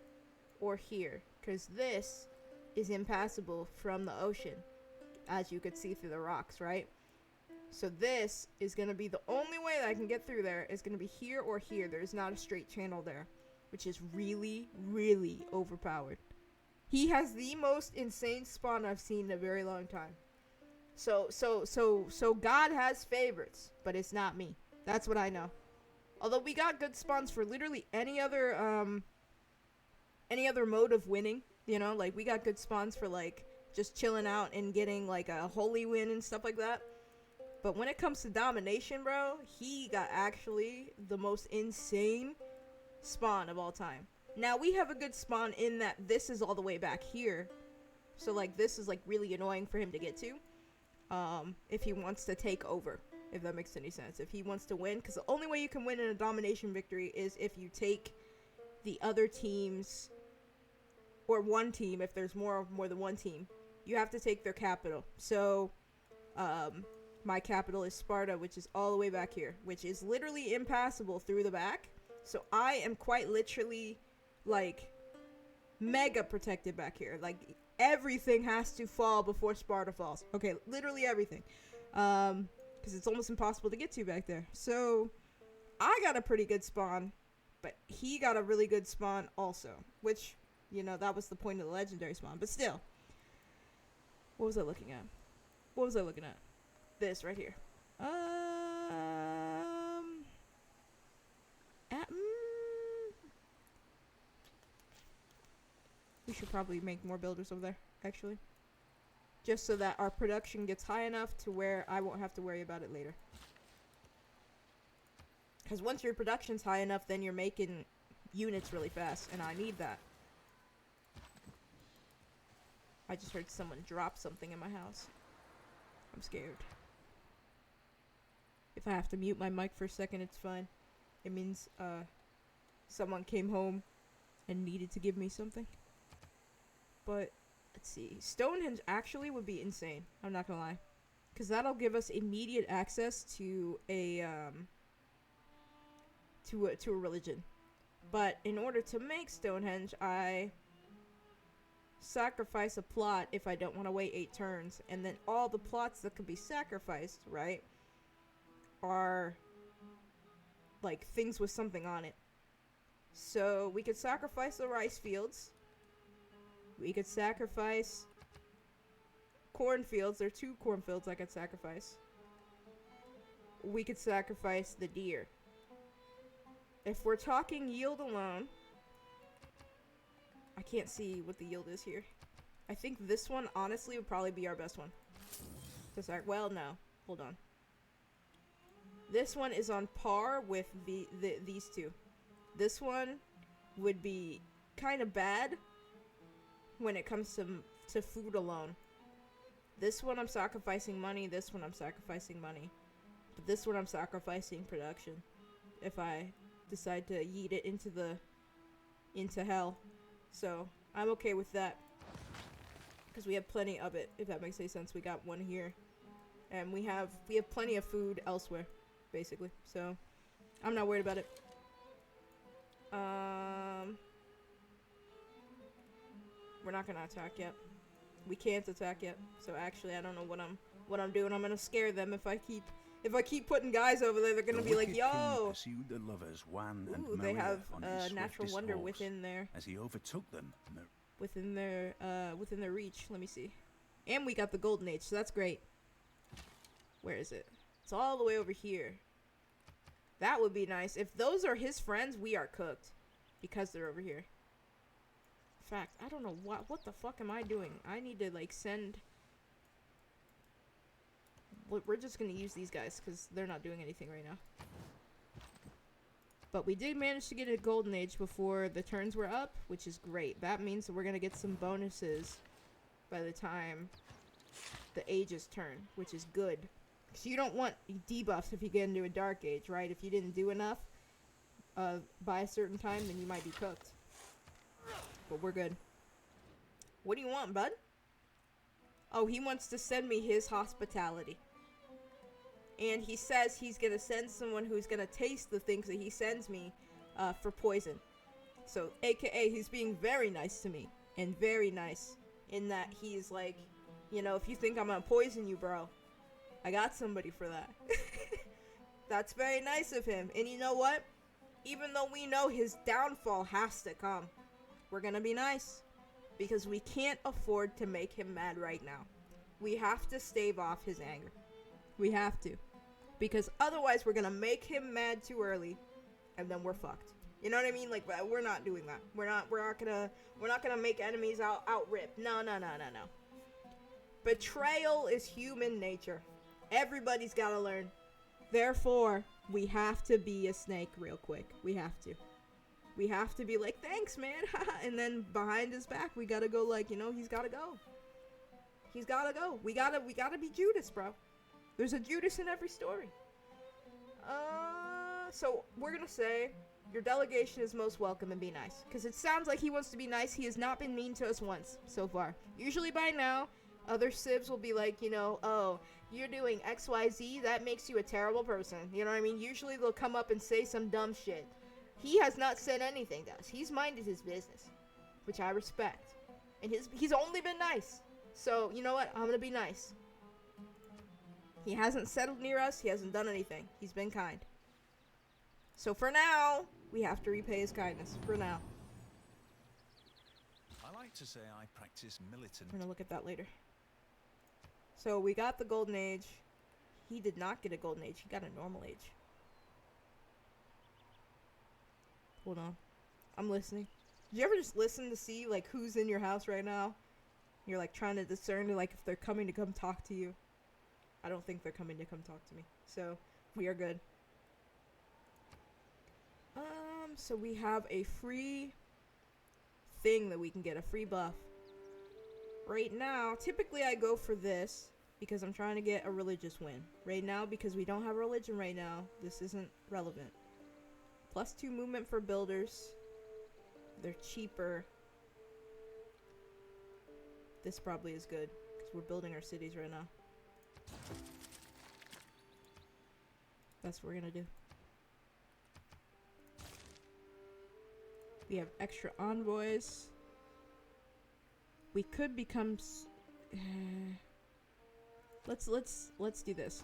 or here, because this is impassable from the ocean, as you could see through the rocks, right? So this is going to be the only way that I can get through there is going to be here or here. There's not a straight channel there, which is really, really overpowered. He has the most insane spawn I've seen in a very long time. So God has favorites, but it's not me. That's what I know. Although we got good spawns for literally any other mode of winning, you know, like we got good spawns for like just chilling out and getting like a holy win and stuff like that. But when it comes to domination, bro, he got actually the most insane spawn of all time. Now we have a good spawn in that this is all the way back here. So like this is like really annoying for him to get to. If he wants to take over, if that makes any sense. If he wants to win, because the only way you can win in a domination victory is if you take the other team's, or one team, if there's more than one team, you have to take their capital. So, my capital is Sparta, which is all the way back here, which is literally impassable through the back. So I am quite literally, like, mega protected back here. Like, everything has to fall before Sparta falls. Okay, literally everything. Because it's almost impossible to get to back there. So, I got a pretty good spawn, but he got a really good spawn also. Which, you know, that was the point of the legendary spawn. But still. What was I looking at? This right here. We should probably make more builders over there, actually. Just so that our production gets high enough to where I won't have to worry about it later. Because once your production's high enough, then you're making units really fast, and I need that. I just heard someone drop something in my house. I'm scared. If I have to mute my mic for a second, it's fine. It means, someone came home and needed to give me something. But, let's see. Stonehenge actually would be insane. I'm not gonna lie. Because that'll give us immediate access to a religion. But in order to make Stonehenge, I sacrifice a plot if I don't want to wait 8 turns. And then all the plots that could be sacrificed, right, are like things with something on it. So we could sacrifice the rice fields. We could sacrifice cornfields. There are 2 cornfields I could sacrifice. We could sacrifice the deer. If we're talking yield alone, I can't see what the yield is here. I think this one, honestly, would probably be our best one. Well, no. Hold on. This one is on par with these 2. This one would be kind of bad when it comes to food alone. This one I'm sacrificing money. This one I'm sacrificing money. But this one I'm sacrificing production. If I decide to yeet it into hell. So I'm okay with that. Because we have plenty of it, if that makes any sense. We got one here. And we have plenty of food elsewhere, basically. So I'm not worried about it. We're not gonna attack yet. We can't attack yet. So actually I don't know what I'm doing. I'm gonna scare them if I keep putting guys over there. They're gonna be like, yo. Pursued the lovers, Juan and Ooh, they Maria have on his natural swiftest wonder horse. within their As he overtook them, within their reach. Let me see. And we got the golden age, so that's great. Where is it? It's all the way over here. That would be nice. If those are his friends, we are cooked. Because they're over here. In fact, I don't know what the fuck am I doing? I need to like send. We're just gonna use these guys because they're not doing anything right now. But we did manage to get a golden age before the turns were up, which is great. That means that we're gonna get some bonuses by the time the ages turn, which is good. Because you don't want debuffs if you get into a dark age, right? If you didn't do enough by a certain time, then you might be cooked. But we're good. What do you want, bud? Oh, he wants to send me his hospitality. And he says he's gonna send someone who's gonna taste the things that he sends me for poison. So, aka, he's being very nice to me. And very nice. In that he's like, you know, if you think I'm gonna poison you, bro, I got somebody for that. That's very nice of him. And you know what? Even though we know his downfall has to come, we're gonna be nice. because we can't afford to make him mad right now. We have to stave off his anger. We have to. Because otherwise we're gonna make him mad too early, and then we're fucked. You know what I mean? Like, we're not doing that. We're not gonna make enemies out rip. No. Betrayal is human nature. Everybody's gotta learn. Therefore, we have to be a snake real quick. We have to. We have to be like, thanks, man. And then behind his back, we gotta go like, he's gotta go. He's gotta go. We gotta be Judas, bro. There's a Judas in every story. So we're gonna say your delegation is most welcome and be nice. Because it sounds like he wants to be nice. He has not been mean to us once so far. Usually by now, other civs will be like, oh, you're doing XYZ, that makes you a terrible person. You know what I mean? Usually they'll come up and say some dumb shit. He has not said anything to us. He's minded his business, which I respect. And he's only been nice. So, you know what? I'm gonna be nice. He hasn't settled near us. He hasn't done anything. He's been kind. So for now, we have to repay his kindness. For now. I like to say I practice militant. We're gonna look at that later. So we got the golden age. He did not get a golden age. He got a normal age. Hold on. I'm listening. Did you ever just listen to see like who's in your house right now? You're like trying to discern like if they're coming to come talk to you. I don't think they're coming to come talk to me. So we are good. So we have a free thing that we can get, a free buff. Right now, typically I go for this because I'm trying to get a religious win. Right now, because we don't have religion right now, this isn't relevant. +2 movement for builders. They're cheaper. This probably is good because we're building our cities right now. That's what we're gonna do. We have extra envoys. We could become let's do this.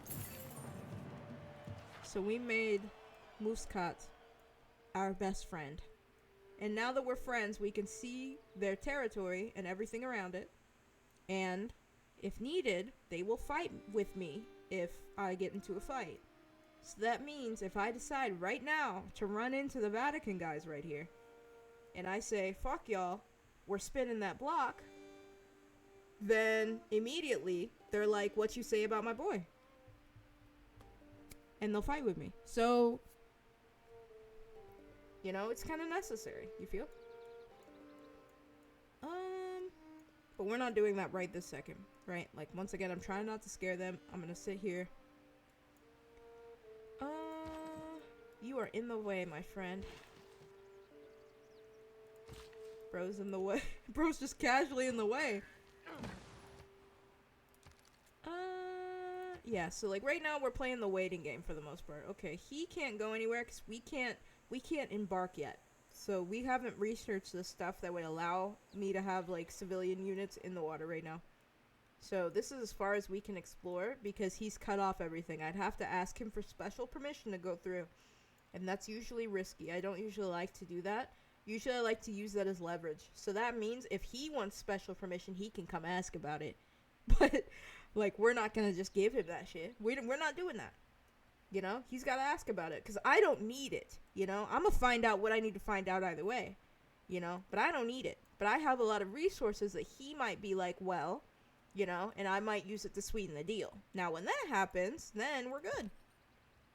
So we made Muscat our best friend. And now that we're friends, we can see their territory and everything around it. And if needed, they will fight with me if I get into a fight. So that means if I decide right now to run into the Vatican guys right here, and I say, fuck y'all, we're spinning that block, then immediately they're like, what you say about my boy? And they'll fight with me. So, it's kind of necessary, you feel? But we're not doing that right this second, right? Like, once again, I'm trying not to scare them. I'm gonna sit here. You are in the way, my friend. Bro's in the way. Bro's just casually in the way. Yeah, so like right now we're playing the waiting game for the most part. Okay, he can't go anywhere because we can't embark yet. So we haven't researched the stuff that would allow me to have like civilian units in the water right now. So this is as far as we can explore because he's cut off everything. I'd have to ask him for special permission to go through. And that's usually risky. I don't usually like to do that. Usually I like to use that as leverage. So that means if he wants special permission, he can come ask about it. But, like, we're not going to just give him that shit. We're not doing that. He's got to ask about it. Because I don't need it. I'm going to find out what I need to find out either way. But I don't need it. But I have a lot of resources that he might be like, well, and I might use it to sweeten the deal. Now, when that happens, then we're good.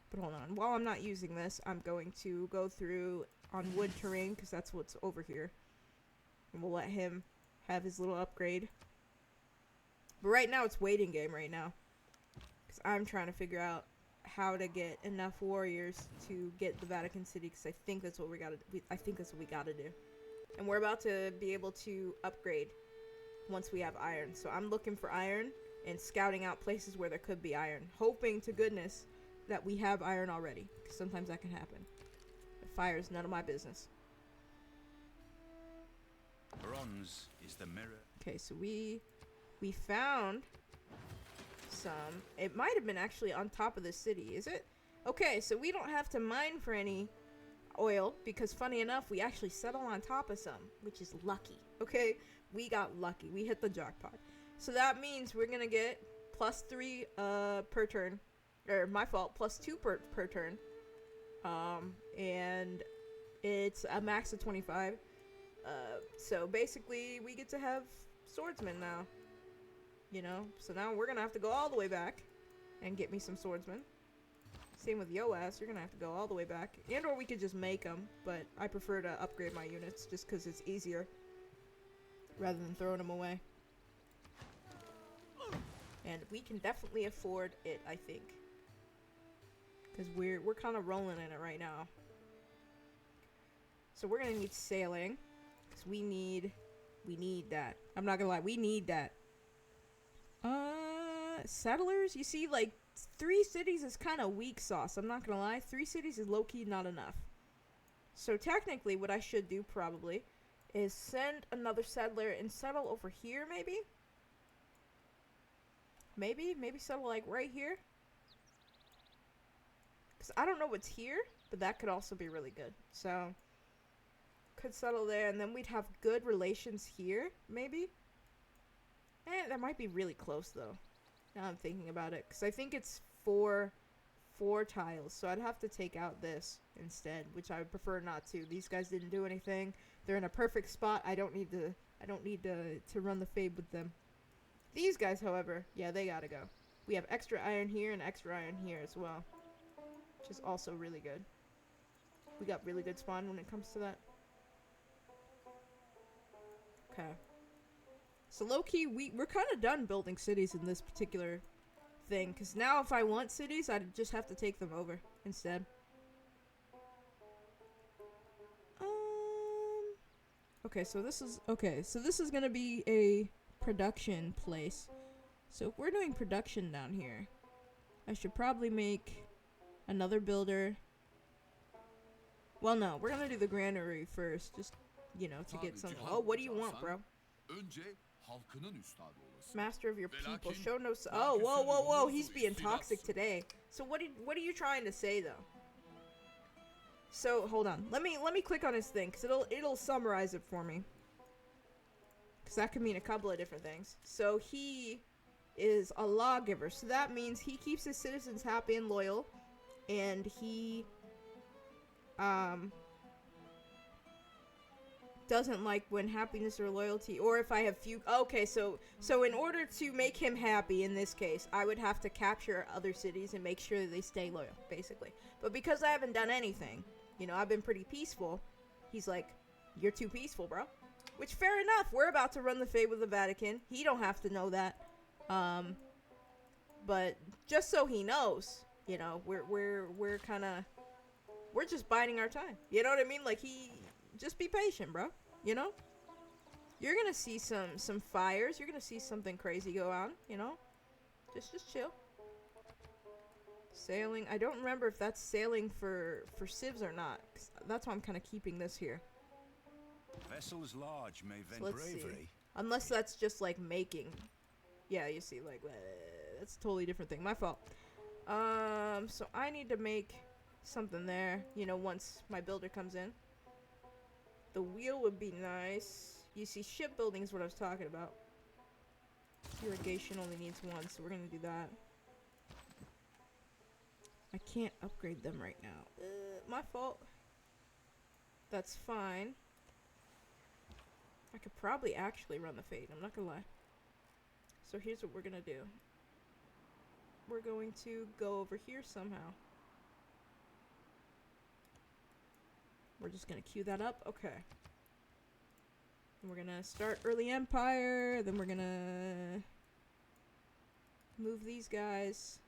But hold on. While I'm not using this, I'm going to go through on wood terrain because that's what's over here. And we'll let him have his little upgrade. But right now, it's waiting game right now. Because I'm trying to figure out how to get enough warriors to get the Vatican City because I think that's what we gotta do. I think that's what we gotta do. And we're about to be able to upgrade once we have iron. So I'm looking for iron and scouting out places where there could be iron. Hoping to goodness that we have iron already. Because sometimes that can happen. The fire is none of my business. Bronze is the mirror. Okay, so we found some. It might have been actually on top of the city, is it? Okay, so we don't have to mine for any oil, because funny enough, we actually settle on top of some, which is lucky. Okay, we got lucky. We hit the jackpot. So that means we're gonna get +3 per turn, or my fault, +2 per turn. And it's a max of 25. So basically, we get to have swordsmen now. You know, so now we're gonna have to go all the way back and get me some swordsmen. Same with Yoas, you're gonna have to go all the way back. And or we could just make them, but I prefer to upgrade my units just because it's easier rather than throwing them away. And we can definitely afford it, I think. Because we're kind of rolling in it right now. So we're gonna need sailing. Because we need that. I'm not gonna lie, we need that. Settlers, you see, like, 3 cities is kind of weak sauce. I'm not gonna lie, 3 cities is low-key not enough. So technically, what I should do probably is send another settler and settle over here, maybe? Maybe settle, like, right here? Because I don't know what's here, but that could also be really good. So, could settle there, and then we'd have good relations here, maybe? That might be really close, though. Now I'm thinking about it. Because I think it's four tiles. So I'd have to take out this instead. Which I would prefer not to. These guys didn't do anything. They're in a perfect spot. I don't need to run the fade with them. These guys, however, yeah, they gotta go. We have extra iron here and extra iron here as well. Which is also really good. We got really good spawn when it comes to that. Okay. So low-key, we're kind of done building cities in this particular thing. Because now if I want cities, I'd just have to take them over instead. Okay, so this is going to be a production place. So if we're doing production down here, I should probably make another builder. Well, no, we're going to do the granary first. Just, you know, to get some... Oh, what do you want, bro? Master of your people, show no. Oh, whoa! He's being toxic today. So what are you trying to say though? So hold on. Let me click on his thing because it'll summarize it for me. Because that could mean a couple of different things. So he is a lawgiver. So that means he keeps his citizens happy and loyal, and he doesn't like when happiness or loyalty, or if I have few. Okay, so in order to make him happy in this case, I would have to capture other cities and make sure that they stay loyal, basically. But because I haven't done anything, you know, I've been pretty peaceful. He's like, you're too peaceful, bro. Which, fair enough. We're about to run the fade with the Vatican. He don't have to know that. But just so he knows, you know, we're kind of, we're just biding our time. You know what I mean? Like just be patient, bro. You know? You're gonna see some fires. You're gonna see something crazy go on, you know? Just chill. Sailing. I don't remember if that's sailing for civs or not. 'Cause that's why I'm kind of keeping this here. Vessels large may vent So let's bravery. see. Unless that's just like making. Yeah, you see, like, that's a totally different thing. My fault. So I need to make something there, you know, once my builder comes in. The wheel would be nice. You see, shipbuilding is what I was talking about. Irrigation only needs one, so we're gonna do that. I can't upgrade them right now. My fault. That's fine. I could probably actually run the fade, I'm not gonna lie. So here's what we're gonna do. We're going to go over here somehow. We're just gonna queue that up. Okay. And we're gonna start early empire. Then we're gonna move these guys.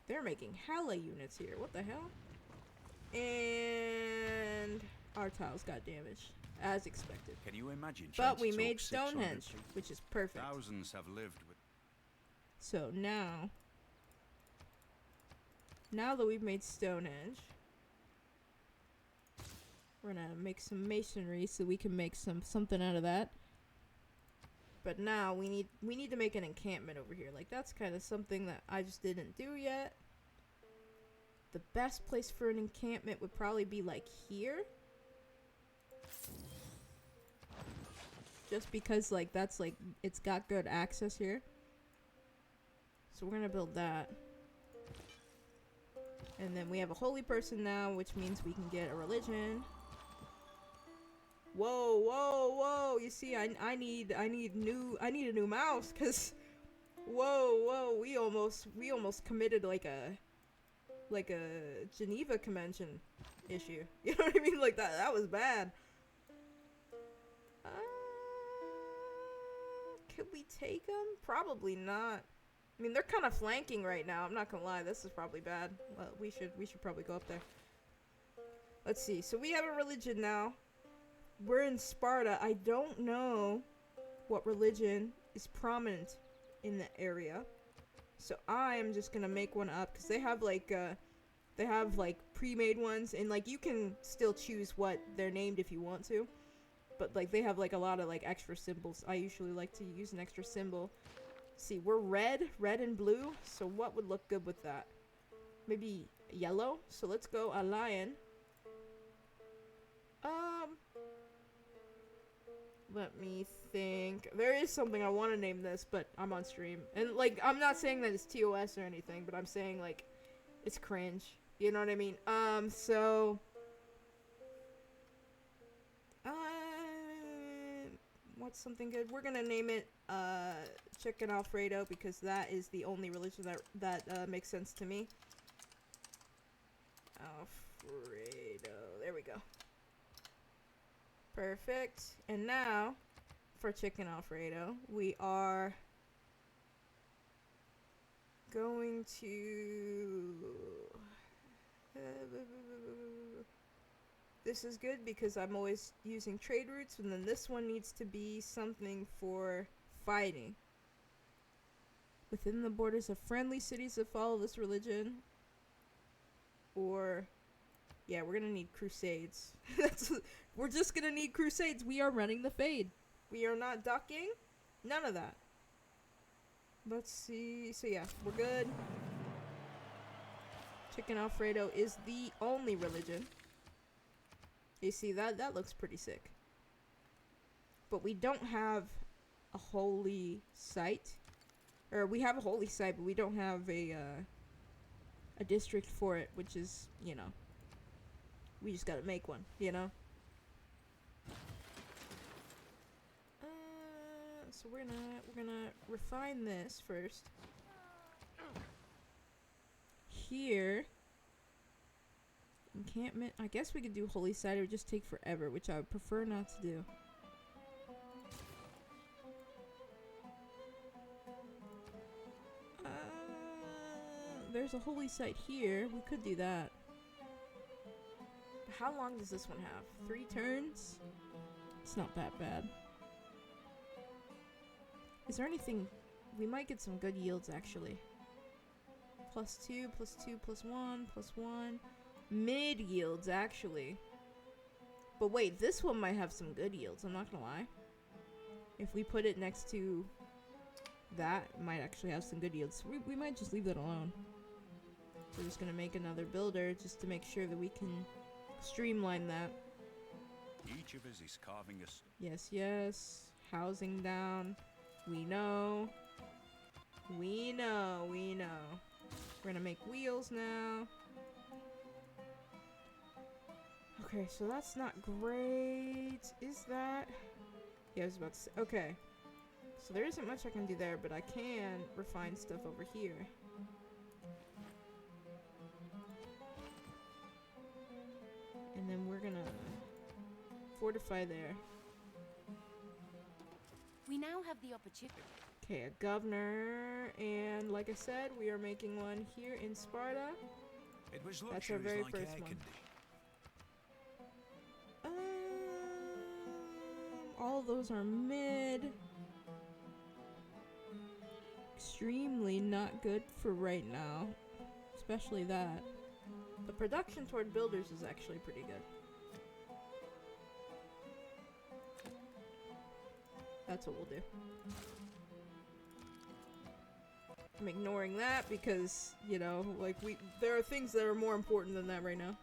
They're making hella units here. What the hell? And our tiles got damaged, as expected. Can you imagine? But we made Stonehenge, which is perfect. Thousands have lived with. So now that we've made Stonehenge, we're gonna make some masonry so we can make something out of that. But now we need to make an encampment over here. Like, that's kind of something that I just didn't do yet. the best place for an encampment would probably be like here. Just because like that's like it's got good access here. So we're gonna build that. And then we have a holy person now, which means we can get a religion. Whoa, whoa, whoa! You see, I need a new mouse, cause whoa, we almost committed like a Geneva Convention issue. You know what I mean? Like that was bad. Could we take them? Probably not. I mean, they're kind of flanking right now. I'm not gonna lie. This is probably bad. Well, we should probably go up there. Let's see. So we have a religion now. We're in Sparta. I don't know what religion is prominent in the area. So I am just gonna make one up because they have like pre-made ones, and like you can still choose what they're named if you want to. But like they have like a lot of like extra symbols. I usually like to use an extra symbol. See, we're red and blue, so what would look good with that? Maybe yellow? So let's go a lion. Let me think. There is something I want to name this, but I'm on stream. And like, I'm not saying that it's TOS or anything, but I'm saying like, it's cringe. You know what I mean? So... what's something good? We're gonna name it Chicken Alfredo because that is the only religion that makes sense to me. Alfredo. There we go. Perfect. And now for Chicken Alfredo, we are going to this is good because I'm always using trade routes, and then this one needs to be something for fighting. Within the borders of friendly cities that follow this religion. Or, yeah, we're gonna need crusades. We're just gonna need crusades. We are running the fade. We are not ducking. None of that. Let's see. So yeah, we're good. Chicken Alfredo is the only religion. You see, that looks pretty sick. But we don't have a holy site. Or we have a holy site, but we don't have a district for it, which is, you know, we just gotta make one, you know? So we're gonna refine this first. Here... encampment. I guess we could do holy site. It would just take forever, which I would prefer not to do. There's a holy site here. We could do that. How long does this one have? 3 turns? It's not that bad. Is there anything... we might get some good yields, actually. +2, +2, +1, +1... mid yields, actually. But wait, this one might have some good yields, I'm not gonna lie. If we put it next to that, it might actually have some good yields. We might just leave that alone. We're just gonna make another builder just to make sure that we can streamline that. Each of us is carving us. Yes, yes. Housing down. We know. We know. We're gonna make wheels now. Okay, so that's not great. Is that... yeah, I was about to say... okay. So there isn't much I can do there, but I can refine stuff over here. And then we're gonna fortify there. We now have the opportunity. Okay, a governor, and like I said, we are making one here in Sparta. It was That's our very like first air one. conditioning. All of those are mid. Extremely not good for right now, especially that. The production toward builders is actually pretty good. That's what we'll do. I'm ignoring that because, you know, like, there are things that are more important than that right now.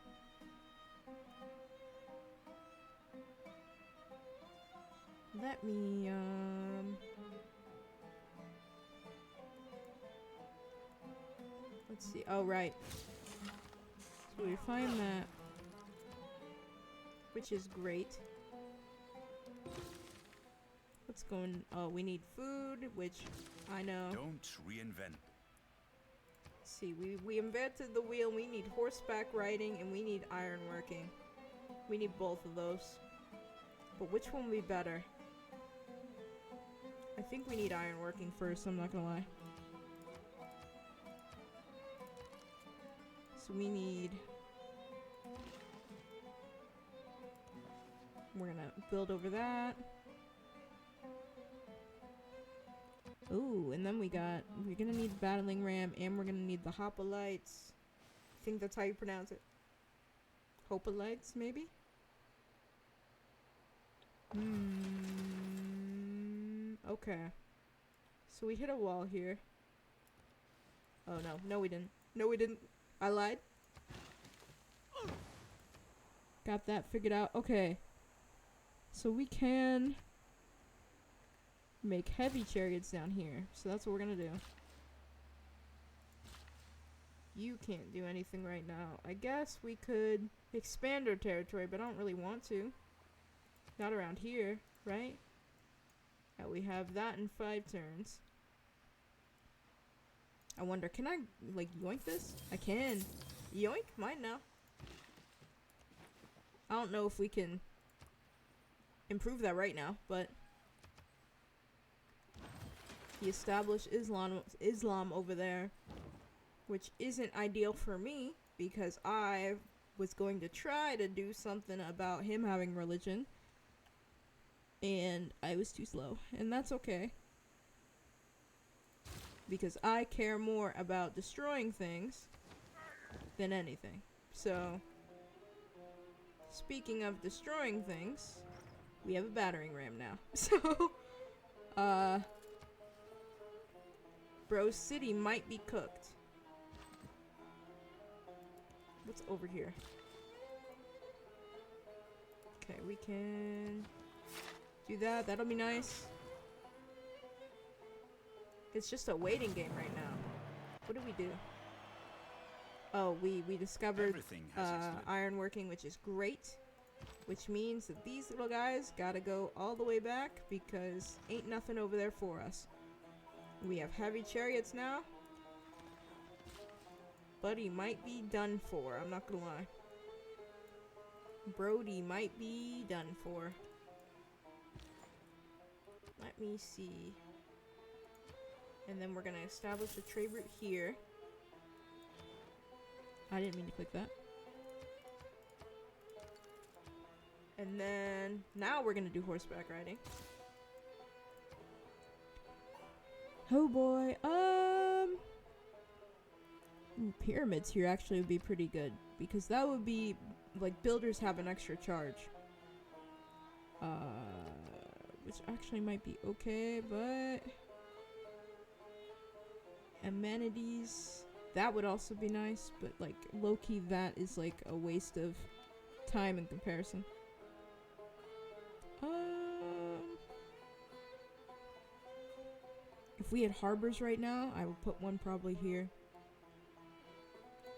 Let me, let's see. Oh, right. So we find that, which is great. What's going? Oh, we need food, which I know. Don't reinvent. See, we invented the wheel. We need horseback riding, and we need ironworking. We need both of those. But which one would be better? I think we need ironworking first. I'm not gonna lie. So we need. We're gonna build over that. Ooh, and then we're gonna need battling ram, and we're gonna need the hoplites. I think that's how you pronounce it. Hoplites, maybe? Okay. So we hit a wall here. Oh no, no we didn't. No we didn't. I lied. Got that figured out. Okay. So we can make heavy chariots down here. So that's what we're gonna do. You can't do anything right now. I guess we could expand our territory, but I don't really want to. Not around here, right? Yeah, we have that in 5 turns. I wonder, can I, like, yoink this? I can. Yoink? Mine now. I don't know if we can improve that right now, but he established Islam over there, which isn't ideal for me because I was going to try to do something about him having religion, and I was too slow, and that's okay because I care more about destroying things than anything. So, speaking of destroying things, we have a battering ram now. So, Bro City might be cooked. What's over here? Okay, we can do that. That'll be nice. It's just a waiting game right now. What do we do? Oh, we discovered ironworking, which is great. Which means that these little guys gotta go all the way back because ain't nothing over there for us. We have heavy chariots now. Buddy might be done for. I'm not gonna lie. Brody might be done for. Let me see. And then we're gonna establish a trade route here. I didn't mean to click that. And then now we're gonna do horseback riding. Oh boy. Pyramids here actually would be pretty good because that would be like builders have an extra charge. Which actually might be okay, but amenities, that would also be nice, but like low-key that is like a waste of time in comparison. If we had harbors right now, I would put one probably here.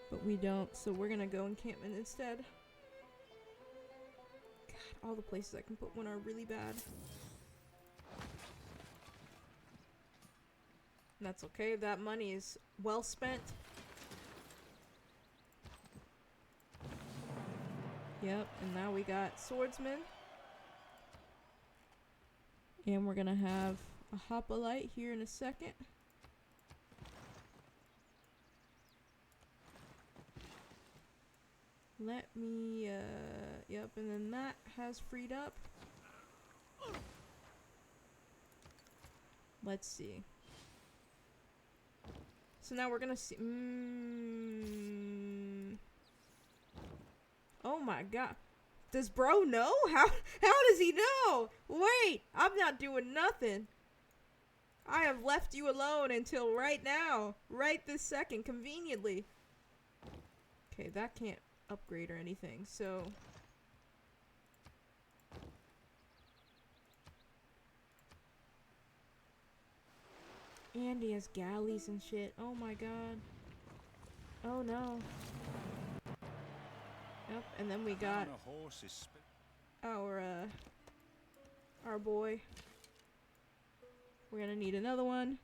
But we don't, so we're gonna go encampment instead. God, all the places I can put one are really bad. And that's okay, that money is well spent. Yep, and now we got swordsmen. And we're gonna have a hoplite here in a second. Let me, yep, and then that has freed up. Let's see. So now we're gonna see, oh my god. Does bro know? How does he know? Wait, I'm not doing nothing. I have left you alone until right now. Right this second, conveniently. Okay, that can't upgrade or anything, so... And he has galleys and shit. Oh my god. Oh no. Yep, and then we got our boy. We're gonna need another one.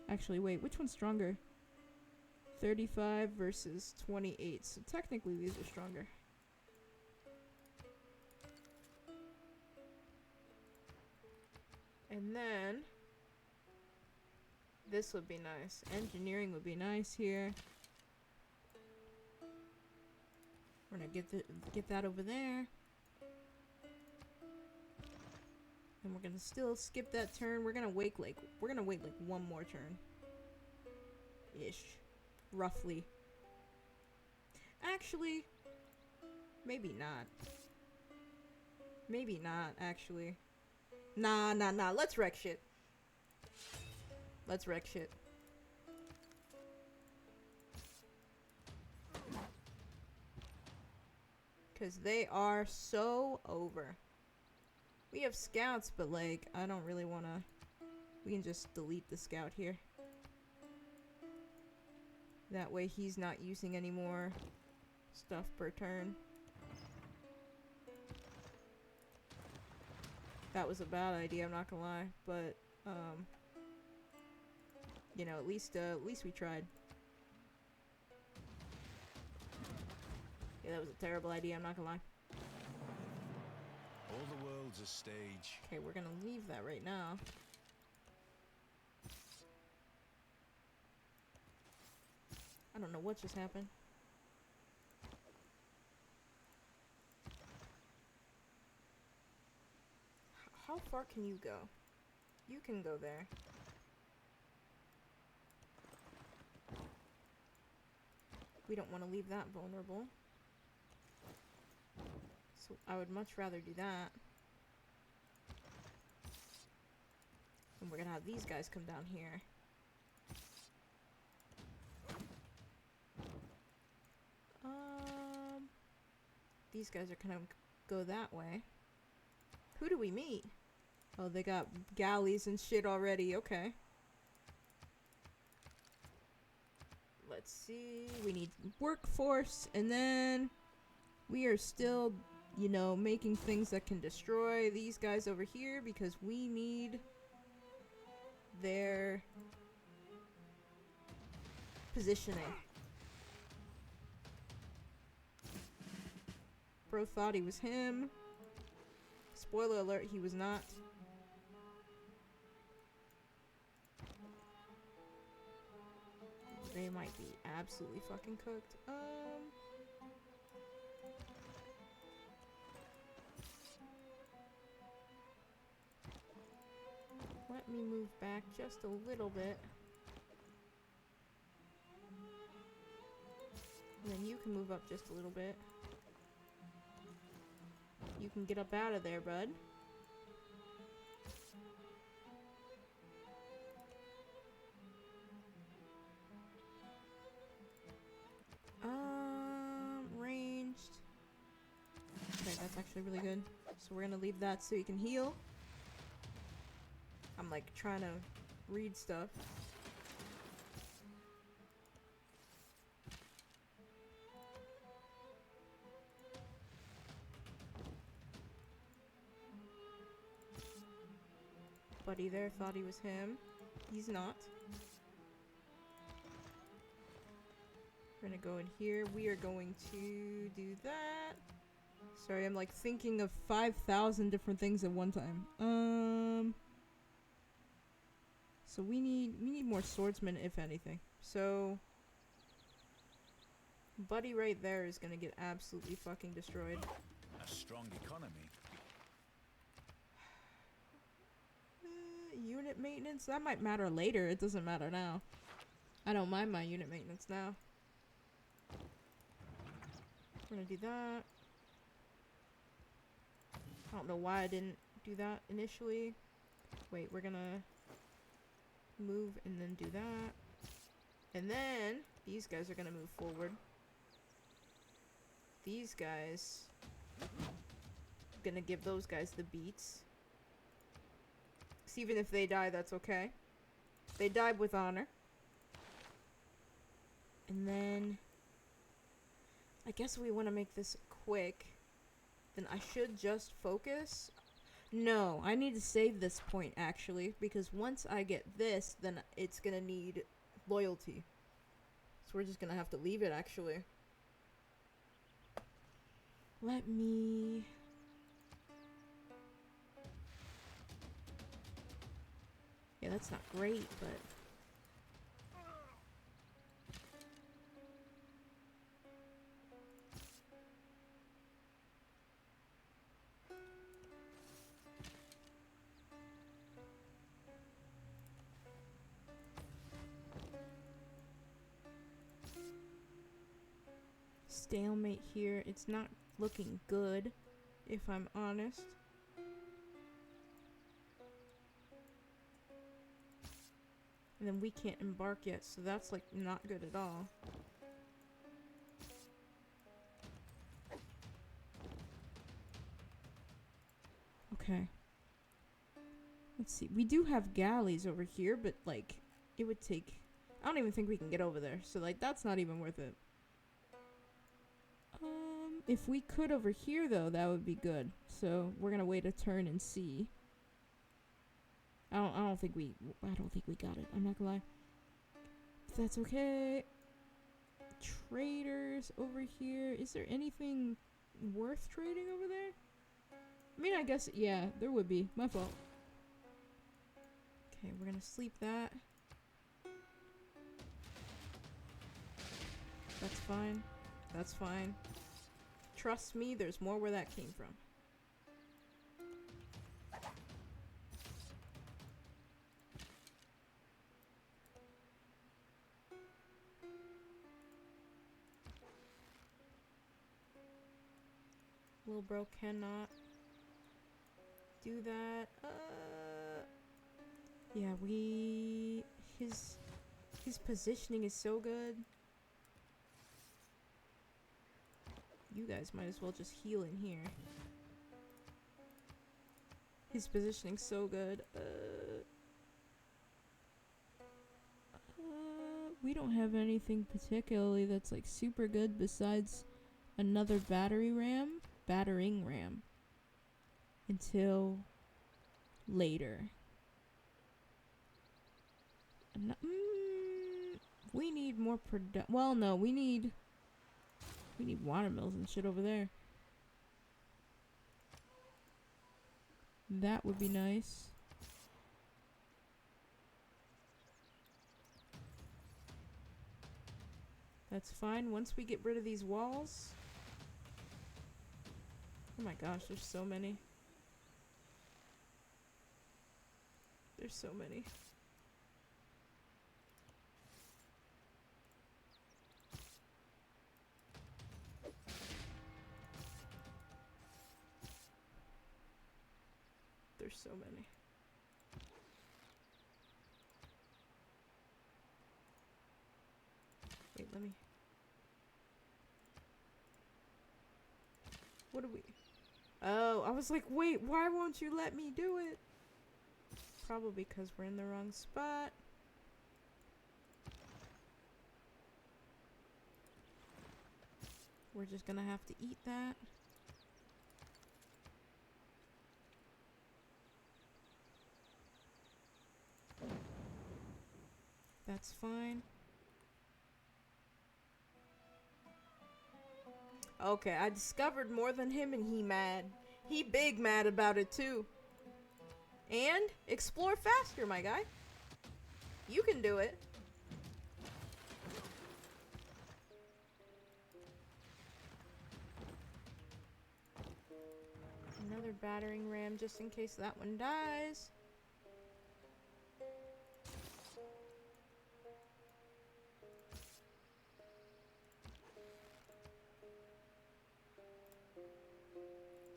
Actually, wait, which one's stronger? 35 versus 28, so technically these are stronger. And then this would be nice. Engineering would be nice here. We're gonna get that over there. And we're gonna still skip that turn. We're gonna wait like one more turn. Ish. Roughly. Actually, maybe not. Maybe not, actually. Nah. Let's wreck shit. Let's wreck shit. Because they are so over. We have scouts, but like, I don't really want to... We can just delete the scout here. That way he's not using any more stuff per turn. That was a bad idea, I'm not gonna lie, but you know, at least we tried. Yeah, that was a terrible idea, I'm not gonna lie. All the world's a stage. Okay, we're gonna leave that right now. I don't know what just happened. How far can you go? You can go there. We don't want to leave that vulnerable. So I would much rather do that. And we're gonna have these guys come down here. These guys are gonna go that way. Who do we meet? Oh, they got galleys and shit already. Okay. Let's see. We need workforce, and then we are still, you know, making things that can destroy these guys over here because we need their positioning. Bro thought he was him. Spoiler alert, he was not. They might be absolutely fucking cooked. Let me move back just a little bit. And then you can move up just a little bit. You can get up out of there, bud. Ranged. Okay, that's actually really good. So we're gonna leave that so you can heal. I'm like trying to read stuff. Buddy there thought he was him. He's not. We're gonna go in here. We are going to do that. Sorry, I'm like thinking of 5,000 different things at one time. So we need more swordsmen, if anything. So Buddy right there is gonna get absolutely fucking destroyed. A strong economy. Unit maintenance? That might matter later. It doesn't matter now. I don't mind my unit maintenance now. We're gonna do that. I don't know why I didn't do that initially. Wait, we're gonna move and then do that. And then these guys are gonna move forward. These guys, gonna give those guys the beats. 'Cause even if they die, that's okay. They died with honor. And then I guess we want to make this quick. Then I should just focus. No, I need to save this point actually, because once I get this, then it's gonna need loyalty. So we're just gonna have to leave it actually. Let me... Yeah, that's not great, but... Stalemate here. It's not looking good, if I'm honest. And then we can't embark yet, so that's like not good at all. Okay. Let's see. We do have galleys over here, but like it would take... I don't even think we can get over there, so like that's not even worth it. If we could over here though, that would be good. So we're gonna wait a turn and see. I don't think we got it. I'm not gonna lie. If that's okay. Traders over here. Is there anything worth trading over there? I mean, I guess, yeah, there would be. My fault. Okay, we're gonna sleep that. That's fine. That's fine. Trust me, there's more where that came from. Little bro cannot do that. Yeah, his positioning is so good. You guys might as well just heal in here. His positioning's so good. We don't have anything particularly that's like super good besides another battering ram until later. We need more well, no, we need watermills and shit over there. That would be nice. That's fine. Once we get rid of these walls. Oh my gosh, there's so many. There's so many. There's so many. Wait, let me... What do we... Oh, I was like, wait, why won't you let me do it? Probably because we're in the wrong spot. We're just gonna have to eat that. That's fine. Okay, I discovered more than him and he mad. He big mad about it too. And explore faster, my guy. You can do it. Another battering ram just in case that one dies.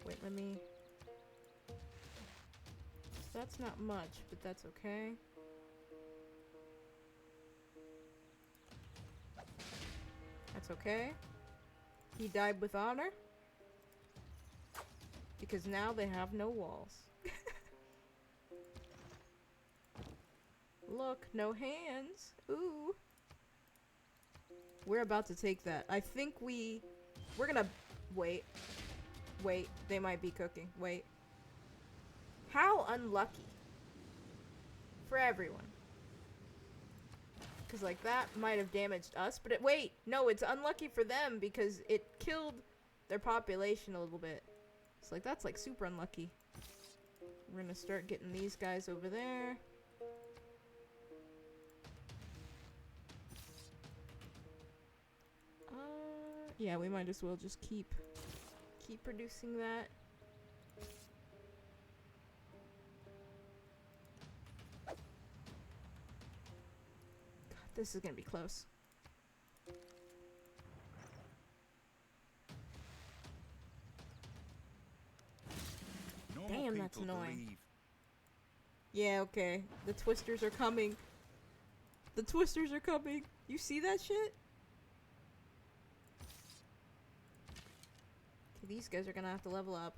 Wait, let me... That's not much, but that's okay. That's okay. He died with honor. Because now they have no walls. Look, no hands. Ooh. We're about to take that. I think we're gonna... Wait. Wait, they might be cooking. Wait. How unlucky. For everyone. Because, like, that might have damaged us. But wait, no, it's unlucky for them because it killed their population a little bit. It's like, that's, like, super unlucky. We're gonna start getting these guys over there. Yeah, we might as well just keep producing that. God, this is gonna be close. Damn, that's annoying. Yeah, okay. The twisters are coming. The twisters are coming. You see that shit? Okay, these guys are gonna have to level up.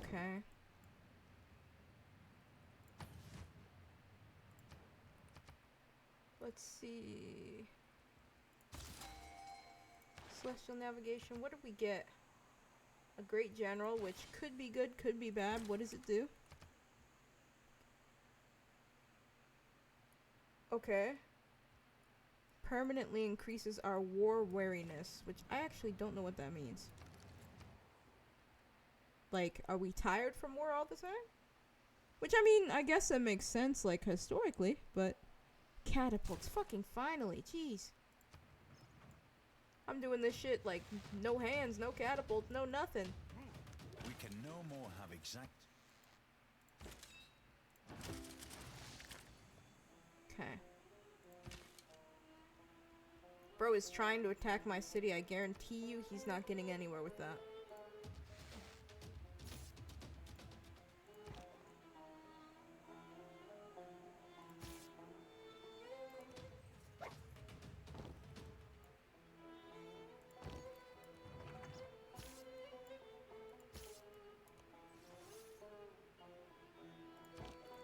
Okay. Let's see. Celestial navigation. What did we get? A great general, which could be good, could be bad. What does it do? Okay. Permanently increases our war wariness, which I actually don't know what that means. Like, are we tired from war all the time? Which, I mean, I guess that makes sense, like, historically, but... Catapults, fucking finally, jeez. I'm doing this shit, like, no hands, no catapults, no nothing. We can no more have exact... Okay. Bro is trying to attack my city, I guarantee you he's not getting anywhere with that.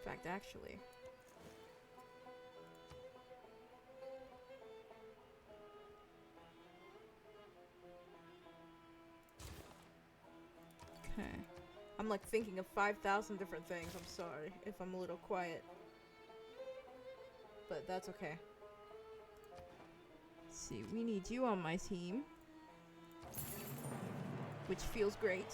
In fact, actually. Okay. I'm like thinking of 5,000 different things. I'm sorry if I'm a little quiet. But that's okay. Let's see, we need you on my team. Which feels great.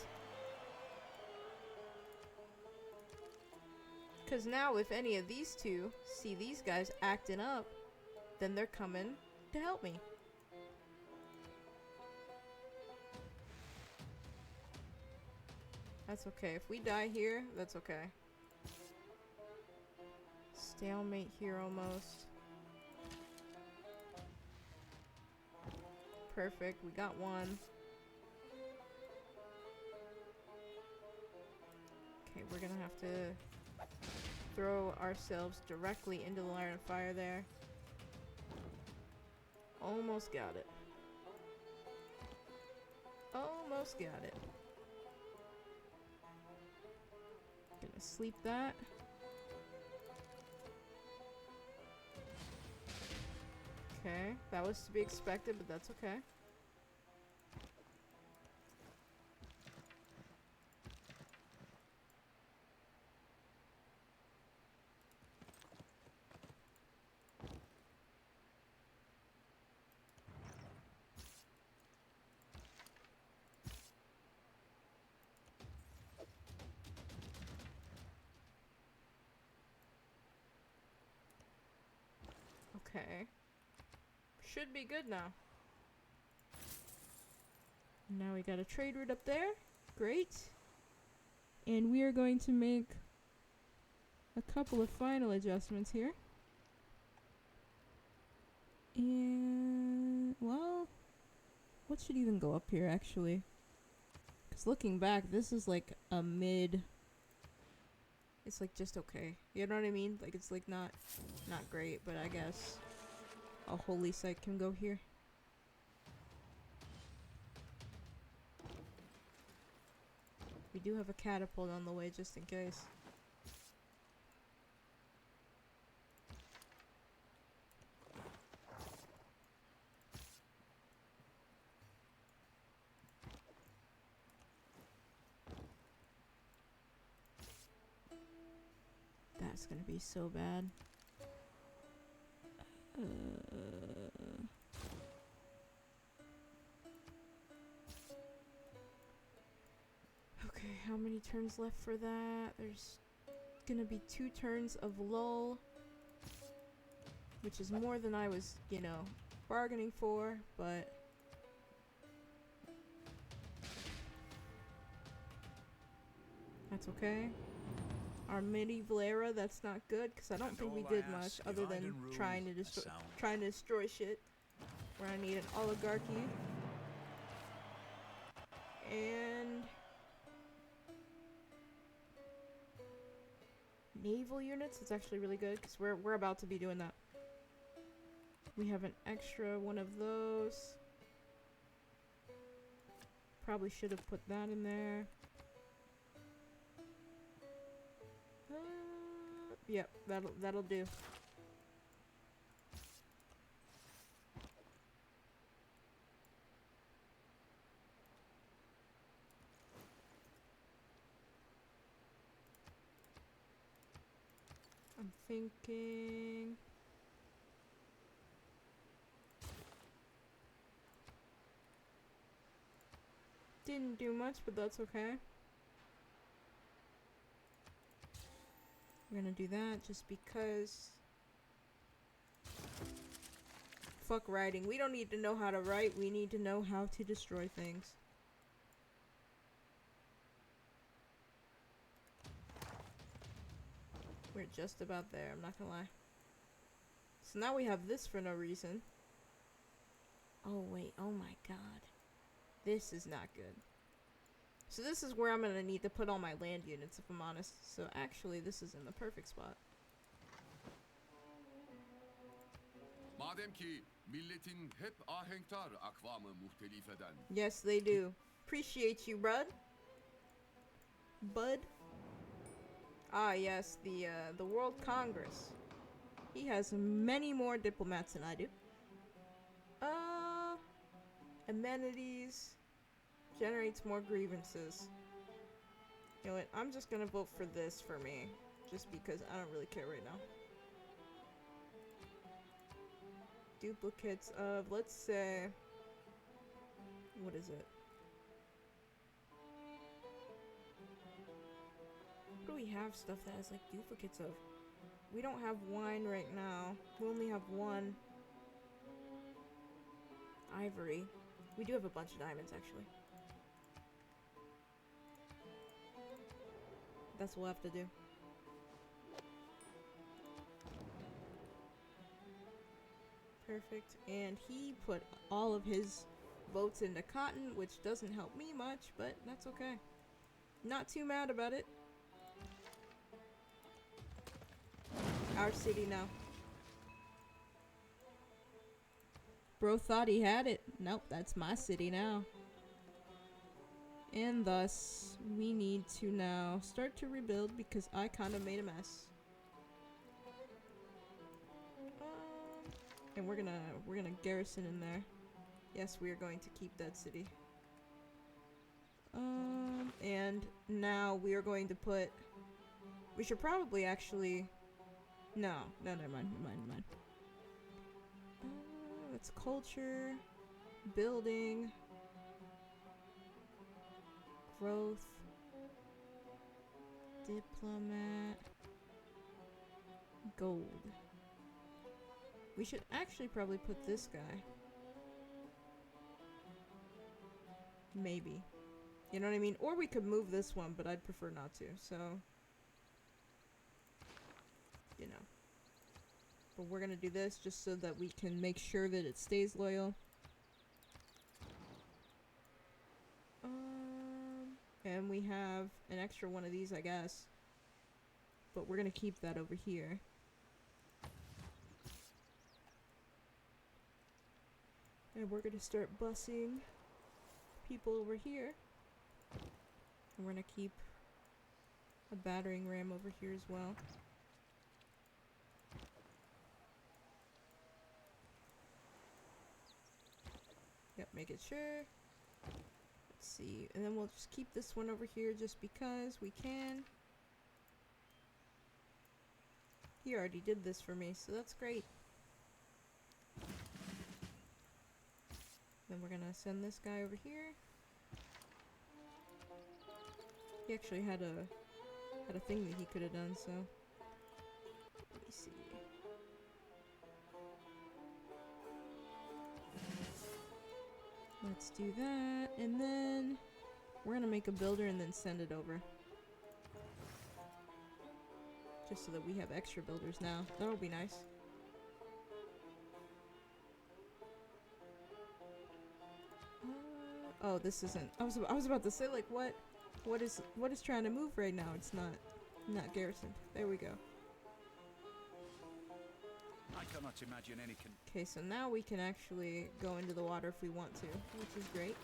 Because now if any of these two see these guys acting up, then they're coming to help me. That's okay. If we die here, that's okay. Stalemate here almost. Perfect. We got one. Okay, we're gonna have to throw ourselves directly into the line of fire there. Almost got it. Almost got it. Gonna sleep that. Okay, that was to be expected, but that's okay. Okay. Should be good now. Now we got a trade route up there. Great. And we are going to make a couple of final adjustments here. And, well, what should even go up here, actually? Because looking back, this is like a mid... It's like just okay. You know what I mean? Like it's like not great, but I guess a holy site can go here. We do have a catapult on the way just in case. That's gonna be so bad. Okay, how many turns left for that? There's gonna be 2 turns of lull, which is more than I was, you know, bargaining for, but that's okay. Our medieval era, that's not good, because I don't think we did much other than trying to destroy shit. Where I need an oligarchy. And naval units, it's actually really good, because we're about to be doing that. We have an extra one of those. Probably should have put that in there. Yep, that'll do. I'm thinking didn't do much, but that's okay. We're gonna do that just because. Fuck writing. We don't need to know how to write. We need to know how to destroy things. We're just about there, I'm not gonna lie. So now we have this for no reason. Oh wait, oh my god. This is not good. So this is where I'm gonna need to put all my land units, if I'm honest. So actually, this is in the perfect spot. Madem ki milletin hep ahenktar akvamı muhtelif eden. Yes, they do. Appreciate you, bud. Bud. Ah, yes, the World Congress. He has many more diplomats than I do. Amenities. Generates more grievances. You know what? I'm just gonna vote for this for me. Just because I don't really care right now. Duplicates of, let's say... What is it? What do we have stuff that has like duplicates of? We don't have wine right now. We only have one. Ivory. We do have a bunch of diamonds actually. That's what we'll have to do. Perfect. And he put all of his votes into cotton, which doesn't help me much, but that's okay. Not too mad about it. Our city now. Bro thought he had it. Nope, that's my city now. And thus, we need to now start to rebuild because I kind of made a mess. And we're gonna garrison in there. Yes, we are going to keep that city. And now we are going to put. We should probably actually. No, never mind. That's culture, building. Growth, diplomat, gold. We should actually probably put this guy. Maybe. You know what I mean? Or we could move this one, but I'd prefer not to, so... You know. But we're gonna do this just so that we can make sure that it stays loyal. And we have an extra one of these, I guess. But we're gonna keep that over here. And we're gonna start busing people over here. And we're gonna keep a battering ram over here as well. Yep, make it sure. Let's see. And then we'll just keep this one over here just because we can. He already did this for me, so that's great. Then we're gonna send this guy over here. He actually had a thing that he could have done, so let me see. Let's do that, and then we're gonna make a builder and then send it over. Just so that we have extra builders now. That'll be nice. Oh, this isn't. I was about to say, like, what is trying to move right now? It's not garrisoned. There we go. I cannot imagine any Okay, so now we can actually go into the water if we want to, which is great.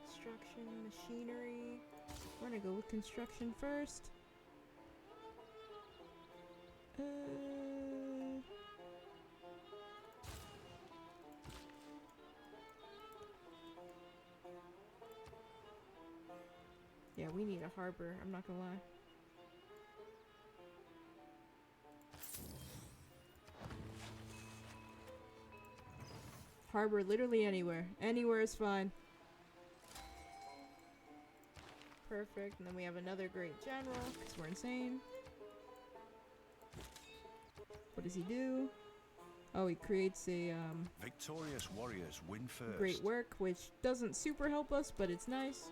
Construction, machinery. We're gonna go with construction first. Yeah, we need a harbor, I'm not gonna lie. Harbor literally anywhere. Anywhere is fine. Perfect. And then we have another great general, because we're insane. What does he do? Oh, he creates a, victorious warriors win first. great work, which doesn't super help us, but it's nice.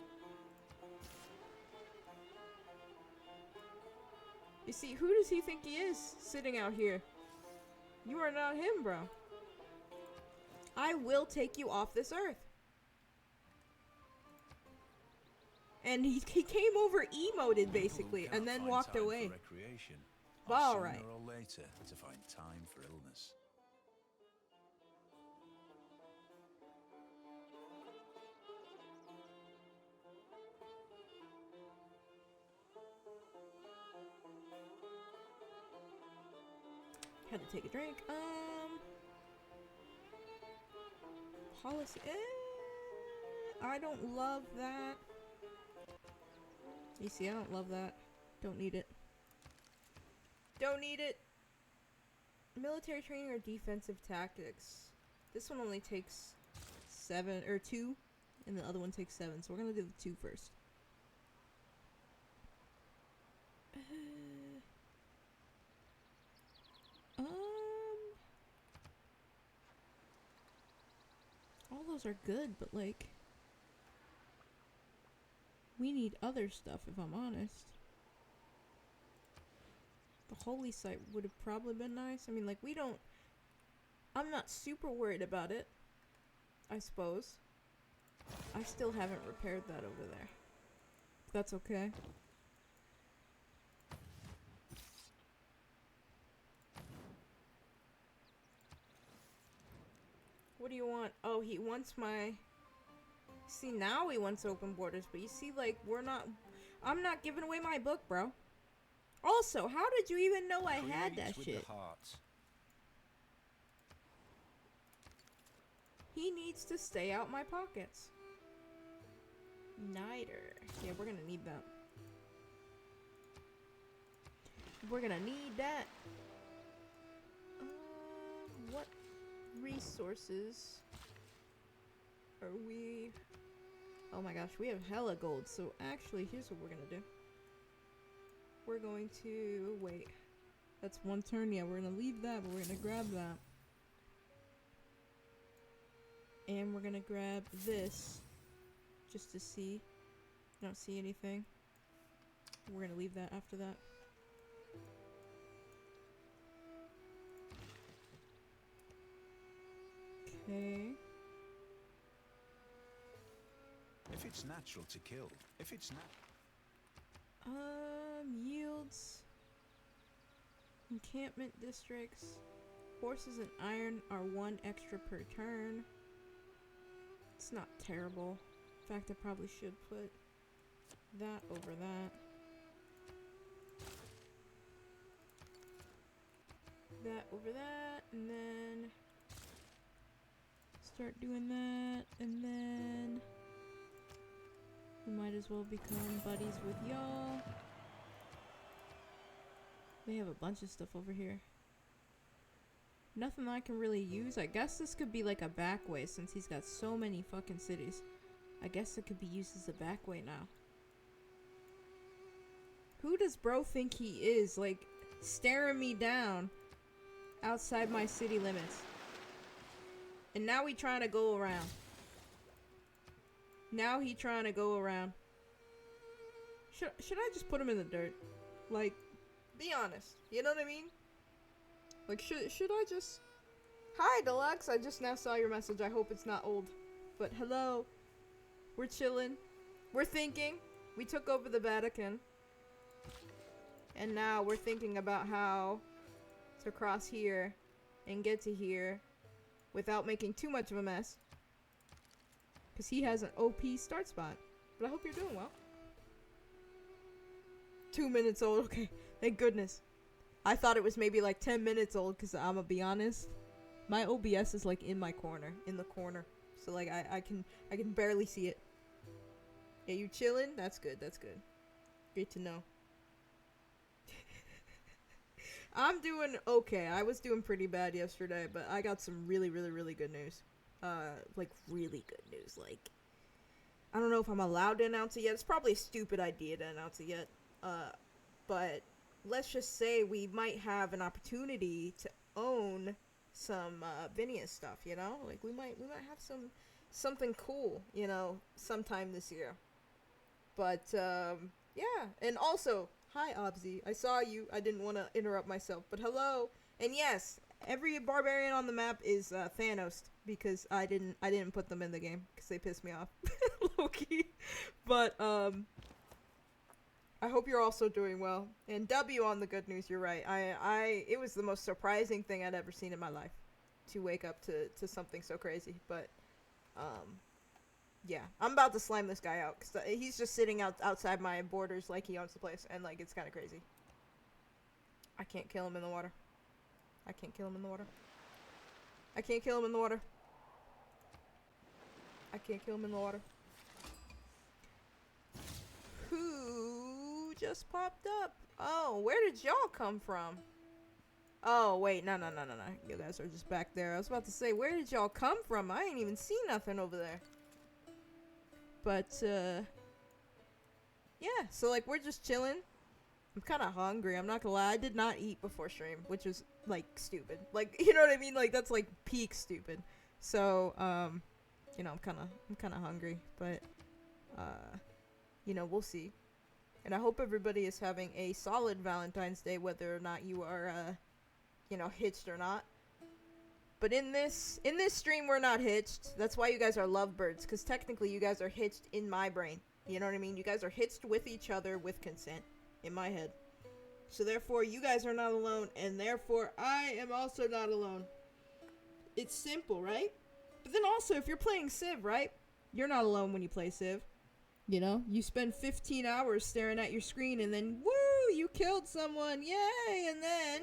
You see, who does he think he is sitting out here? You are not him, bro. I will take you off this earth. And he came over emoted basically and then walked away. All right. Sooner or later to find time for illness. Had to take a drink. Policy. I don't love that. You see, I don't love that. Don't need it. Don't need it. Military training or defensive tactics. This one only takes 7 or 2, and the other one takes 7. So we're gonna do the 2 first. All those are good, but like, we need other stuff if I'm honest. The holy site would have probably been nice. I mean, like, I'm not super worried about it, I suppose. I still haven't repaired that over there. That's okay. What do you want? Oh, he wants my... See, now he wants open borders, but you see, like, I'm not giving away my book, bro. Also, how did you even know I had that shit? He needs to stay out my pockets. Niter. Yeah, we're gonna need that. We're gonna need that. What resources are we... Oh my gosh, we have hella gold. So actually, here's what we're gonna do. We're going to... Wait. That's one turn. Yeah, we're gonna leave that, but we're gonna grab that. And we're gonna grab this just to see. I don't see anything. We're gonna leave that after that. Okay. If it's natural to kill, if it's not. Yields. Encampment districts. Horses and iron are 1 extra per turn. It's not terrible. In fact, I probably should put that over that. That over that, and then start doing that, and then we might as well become buddies with y'all. They have a bunch of stuff over here. Nothing I can really use. I guess this could be like a back way since he's got so many fucking cities. I guess it could be used as a back way now. Who does bro think he is? Like, staring me down outside my city limits. And now he trying to go around. Now he trying to go around. Should I just put him in the dirt? Like, be honest. You know what I mean? Like, should I just... Hi, Deluxe. I just now saw your message. I hope it's not old. But hello. We're chilling. We're thinking. We took over the Vatican. And now we're thinking about how to cross here and get to here without making too much of a mess. Because he has an OP start spot. But I hope you're doing well. 2 minutes old. Okay. Thank goodness. I thought it was maybe like 10 minutes old because I'm gonna be honest. My OBS is like in my corner. In the corner. So like I can barely see it. Yeah, you chilling? That's good. That's good. Great to know. I'm doing okay. I was doing pretty bad yesterday, but I got some really, really, really good news. Like really good news. Like, I don't know if I'm allowed to announce it yet. It's probably a stupid idea to announce it yet. But let's just say we might have an opportunity to own some Vinius stuff, you know? Like we might have something cool, you know, sometime this year. But yeah, and also, hi Obzy. I saw you. I didn't want to interrupt myself, but hello. And yes, every barbarian on the map is Thanos because I didn't put them in the game because they pissed me off. Low-key. But I hope you're also doing well. And W on the good news, you're right. It was the most surprising thing I'd ever seen in my life to wake up to something so crazy. But yeah, I'm about to slime this guy out because he's just sitting outside my borders like he owns the place, and like it's kind of crazy. I can't kill him in the water. I can't kill him in the water. I can't kill him in the water. I can't kill him in the water. Who just popped up? Oh, where did y'all come from? Oh, wait, no. You guys are just back there. I was about to say, where did y'all come from? I ain't even seen nothing over there. But, yeah, so, like, we're just chilling. I'm kind of hungry. I'm not gonna lie. I did not eat before stream, which was, like, stupid. Like, you know what I mean? Like, that's, like, peak stupid. So, you know, I'm kind of hungry. But, you know, we'll see. And I hope everybody is having a solid Valentine's Day, whether or not you are, you know, hitched or not. But in this stream, we're not hitched. That's why you guys are lovebirds, because technically you guys are hitched in my brain. You know what I mean? You guys are hitched with each other with consent in my head. So therefore, you guys are not alone, and therefore, I am also not alone. It's simple, right? But then also, if you're playing Civ, right? You're not alone when you play Civ. You know? You spend 15 hours staring at your screen, and then, woo! You killed someone! Yay! And then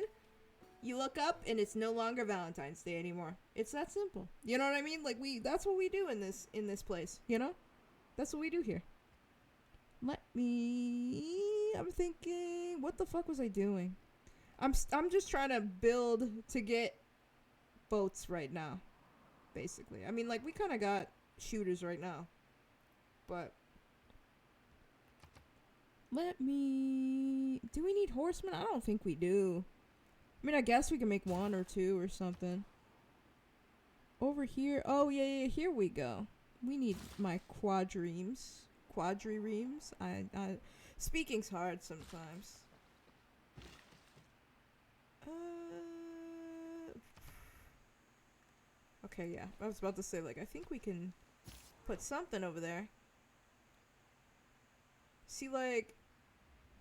you look up and it's no longer Valentine's Day anymore. It's that simple. You know what I mean? Like that's what we do in this place, you know? That's what we do here. I'm thinking, what the fuck was I doing? I'm just trying to build to get boats right now. Basically. I mean, like we kind of got shooters right now. But do we need horsemen? I don't think we do. I mean, I guess we can make 1 or 2 or something. over here. Oh, yeah, here we go. We need my quadriremes. Speaking's hard sometimes. Okay, yeah. I was about to say, like, I think we can put something over there. See, like,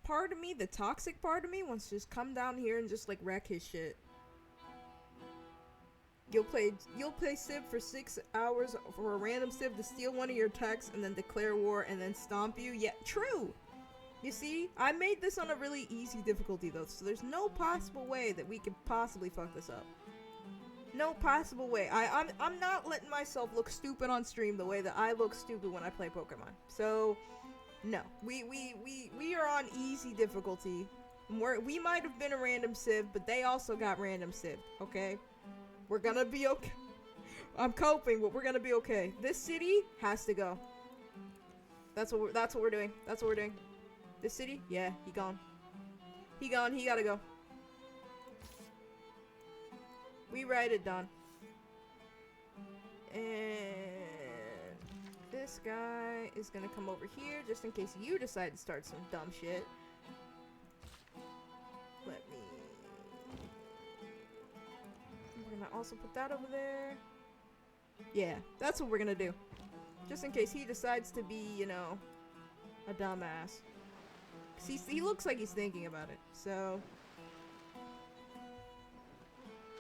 part of me, the toxic part of me, wants to just come down here and just, like, wreck his shit. You'll play Civ for 6 hours for a random Civ to steal one of your techs and then declare war and then stomp you? Yeah, true! You see, I made this on a really easy difficulty though, so there's no possible way that we could possibly fuck this up. No possible way. I'm not letting myself look stupid on stream the way that I look stupid when I play Pokemon. So, no. We are on easy difficulty. We might have been a random Civ, but they also got random Civ, okay? We're gonna be okay. I'm coping, but we're gonna be okay. This city has to go. That's what we're doing. That's what we're doing. This city? Yeah, he gone. He gone. He gotta go. We write it down. And this guy is gonna come over here just in case you decide to start some dumb shit. Let me... We're gonna also put that over there. Yeah, that's what we're gonna do. Just in case he decides to be, you know, a dumbass. 'Cause he looks like he's thinking about it, so...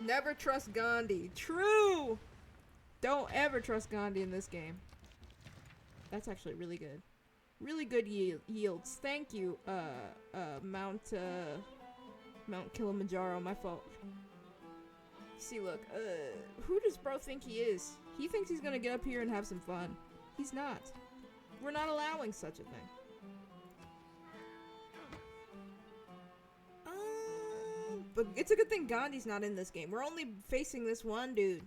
Never trust Gandhi. True! Don't ever trust Gandhi in this game. That's actually really good. Really good yields. Thank you, Mount Kilimanjaro. My fault. See, look, who does bro think he is? He thinks he's gonna get up here and have some fun. He's not. We're not allowing such a thing. But it's a good thing Gandhi's not in this game. We're only facing this one dude.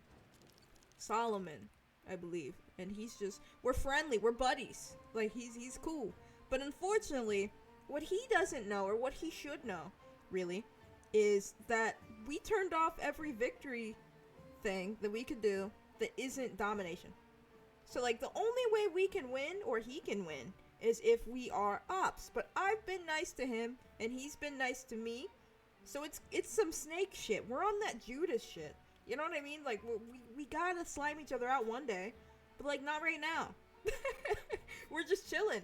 Solomon, I believe. And he's just... We're friendly. We're buddies. Like, he's cool. But unfortunately, what he doesn't know, or what he should know, really, is that we turned off every victory thing that we could do that isn't domination. So, like, the only way we can win, or he can win, is if we are ops. But I've been nice to him, and he's been nice to me. So it's some snake shit. We're on that Judas shit. You know what I mean? Like, we gotta slime each other out one day. But, like, not right now. We're just chilling.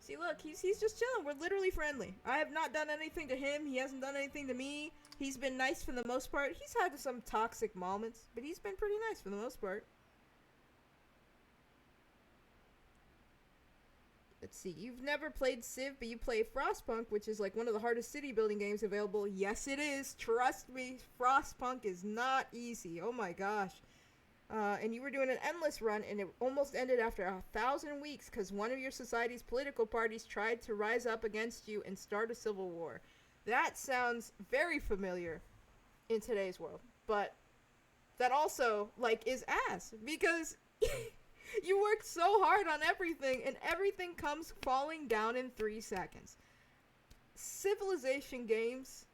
See, look, he's just chilling. We're literally friendly. I have not done anything to him. He hasn't done anything to me. He's been nice for the most part. He's had some toxic moments, but he's been pretty nice for the most part. Let's see, you've never played Civ, but you play Frostpunk, which is like one of the hardest city building games available. Yes, it is. Trust me, Frostpunk is not easy. Oh my gosh. And you were doing an endless run, and it almost ended after 1,000 weeks because one of your society's political parties tried to rise up against you and start a civil war. That sounds very familiar in today's world, but that also, like, is ass, because... You worked so hard on everything, and everything comes falling down in 3 seconds. Civilization games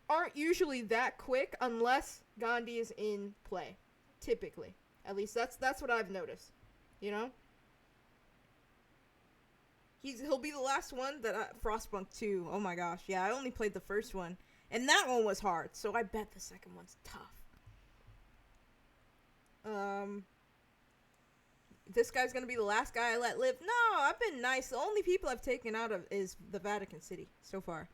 aren't usually that quick unless Gandhi is in play. Typically. At least that's what I've noticed. You know? He'll be the last one that Frostpunk 2. Oh my gosh. Yeah, I only played the first one. And that one was hard, so I bet the second one's tough. This guy's gonna be the last guy I let live. No, I've been nice. The only people I've taken out of is the Vatican City so far.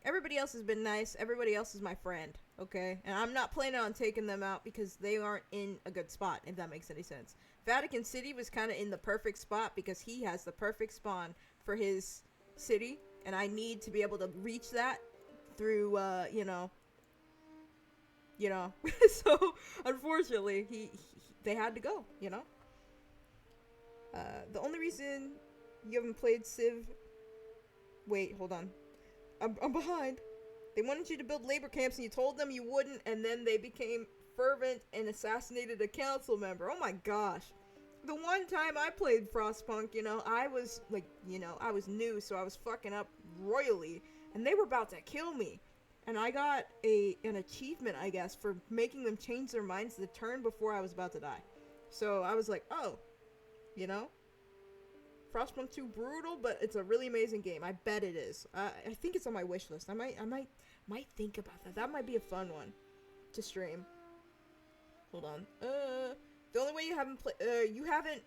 Everybody else has been nice. Everybody else is my friend, okay? And I'm not planning on taking them out because they aren't in a good spot, if that makes any sense. Vatican City was kind of in the perfect spot because he has the perfect spawn for his city, and I need to be able to reach that through, you know. So, unfortunately, they had to go, you know? The only reason you haven't played Civ... Wait, hold on. I'm behind. They wanted you to build labor camps and you told them you wouldn't, and then they became fervent and assassinated a council member. Oh my gosh. The one time I played Frostpunk, you know, I was, like, you know, I was new, so I was fucking up royally, and they were about to kill me. And I got an achievement, I guess, for making them change their minds the turn before I was about to die. So I was like, oh, you know? Frostpunk 2 brutal, but it's a really amazing game. I bet it is. I think it's on my wish list. I might think about that. That might be a fun one to stream. Hold on. The only way you haven't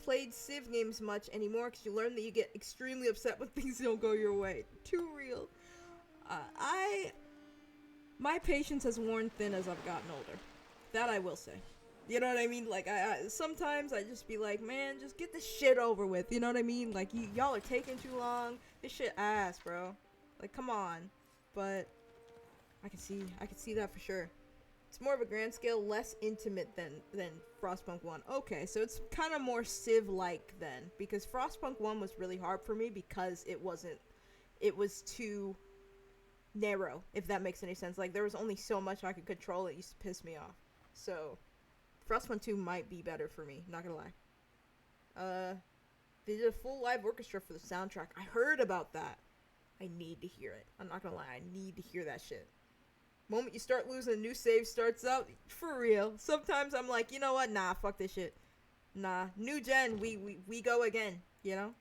played Civ games much anymore because you learn that you get extremely upset when things don't go your way. Too real. My patience has worn thin as I've gotten older. That I will say. You know what I mean? Like, I sometimes I just be like, man, just get this shit over with. You know what I mean? Like, y'all are taking too long. This shit ass, bro. Like, come on. But I can see that for sure. It's more of a grand scale, less intimate than Frostpunk 1. Okay, so it's kind of more Civ-like then, because Frostpunk 1 was really hard for me because it was too narrow, if that makes any sense. Like, there was only so much I could control. It used to piss me off. So Frostpunk 2 might be better for me, not gonna lie. They did a full live orchestra for the soundtrack. I heard about that. I need to hear it. I'm not gonna lie, I need to hear that shit. Moment you start losing, a new save starts up. For real. Sometimes I'm like, you know what? Nah, fuck this shit. Nah, new gen, we go again, you know?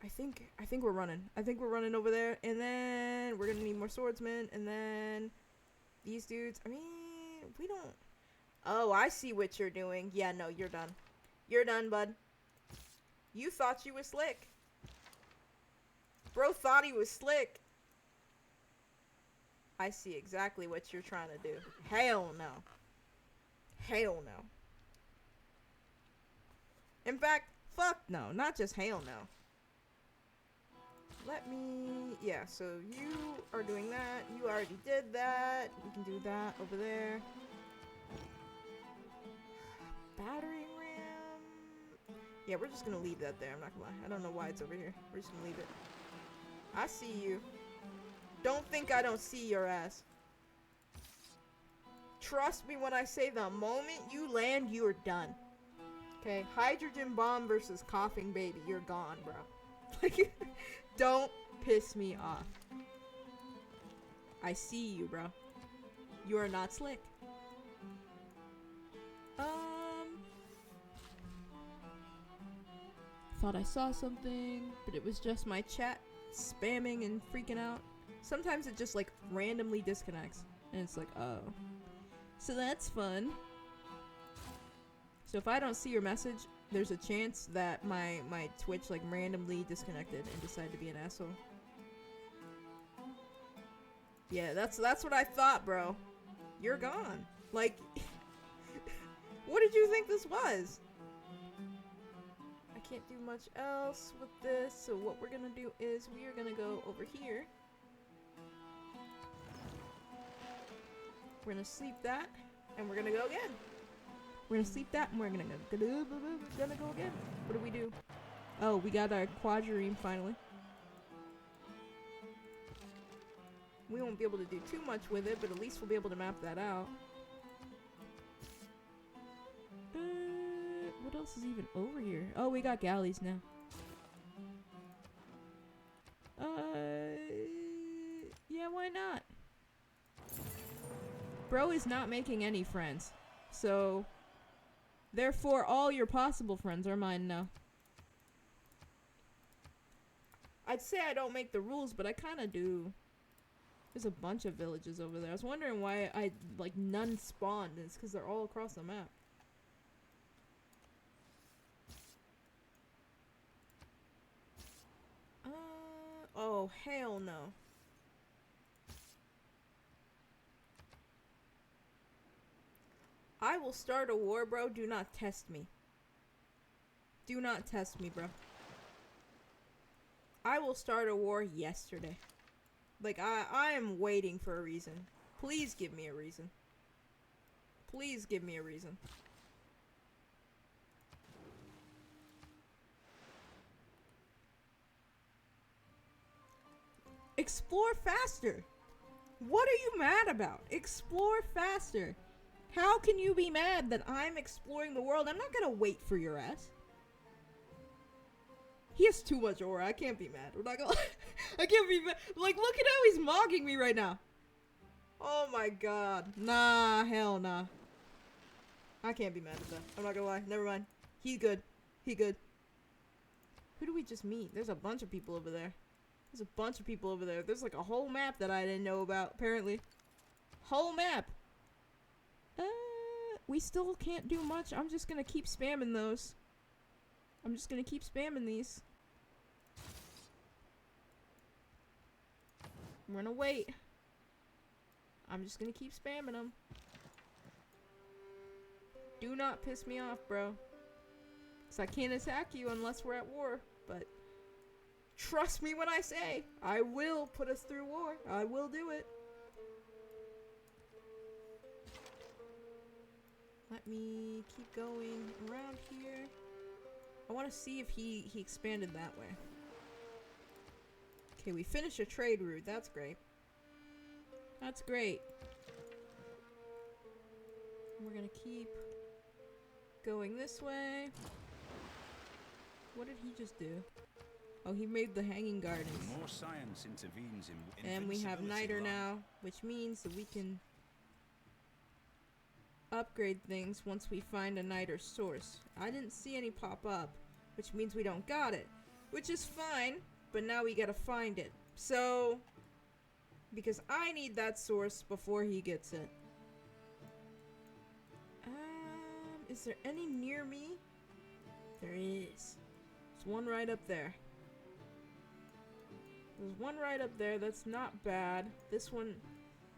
I think we're running. I think we're running over there, and then we're gonna need more swordsmen, and then these dudes. I mean, we don't. Oh, I see what you're doing. Yeah, no, you're done. You're done, bud. You thought you was slick. Bro thought he was slick. I see exactly what you're trying to do. Hell no. Hell no. In fact, fuck no. Not just hell no. Let me... Yeah, so you are doing that. You already did that. We can do that over there. Battering ram. Yeah, we're just gonna leave that there. I'm not gonna lie. I don't know why it's over here. We're just gonna leave it. I see you. Don't think I don't see your ass. Trust me when I say the moment you land, you're done. Okay? Hydrogen bomb versus coughing baby. You're gone, bro. Like, don't piss me off. I see you, bro. You are not slick. Thought I saw something, but it was just my chat spamming and freaking out. Sometimes it just, like, randomly disconnects. And it's like, oh. So that's fun. So if I don't see your message, there's a chance that my Twitch, like, randomly disconnected and decided to be an asshole. Yeah, that's what I thought, bro. You're gone. Like, what did you think this was? I can't do much else with this, so what we're gonna do is we are gonna go over here. We're gonna sleep that, and we're gonna go again. We're gonna sleep that, and we're gonna go again. What do we do? Oh, we got our quadrireme finally. We won't be able to do too much with it, but at least we'll be able to map that out. What else is even over here? Oh, we got galleys now. Yeah, why not? Bro is not making any friends. So, therefore, all your possible friends are mine now. I'd say I don't make the rules, but I kind of do. There's a bunch of villages over there. I was wondering why none spawned. It's because they're all across the map. Oh, hell no. I will start a war, bro. Do not test me. Do not test me, bro. I will start a war yesterday. Like, I am waiting for a reason. Please give me a reason. Please give me a reason. Explore faster. What are you mad about? Explore faster. How can you be mad that I'm exploring the world? I'm not gonna wait for your ass. He has too much aura. I can't be mad. We're not gonna I can't be like, look at how he's mocking me right now. Oh my god. Nah, hell nah. I can't be mad at that. I'm not gonna lie. Never mind. He good. He good. Who do we just meet? There's a bunch of people over there. There's a bunch of people over there. There's like a whole map that I didn't know about, apparently. Whole map. We still can't do much. I'm just gonna keep spamming those. I'm just gonna keep spamming these. I'm gonna wait. I'm just gonna keep spamming them. Do not piss me off, bro. Cause I can't attack you unless we're at war. But trust me when I say, I will put us through war. I will do it. Let me keep going around here. I want to see if he expanded that way. Okay, we finished a trade route. That's great. That's great. We're gonna keep going this way. What did he just do? Oh, he made the hanging gardens. More science intervenes in and we have invincibility niter line. now, which means that we can upgrade things once we find a niter source. I didn't see any pop up, which means we don't got it, which is fine, but now we gotta find it. So, because I need that source before he gets it. Is there any near me? There is. There's one right up there. There's one right up there. That's not bad. This one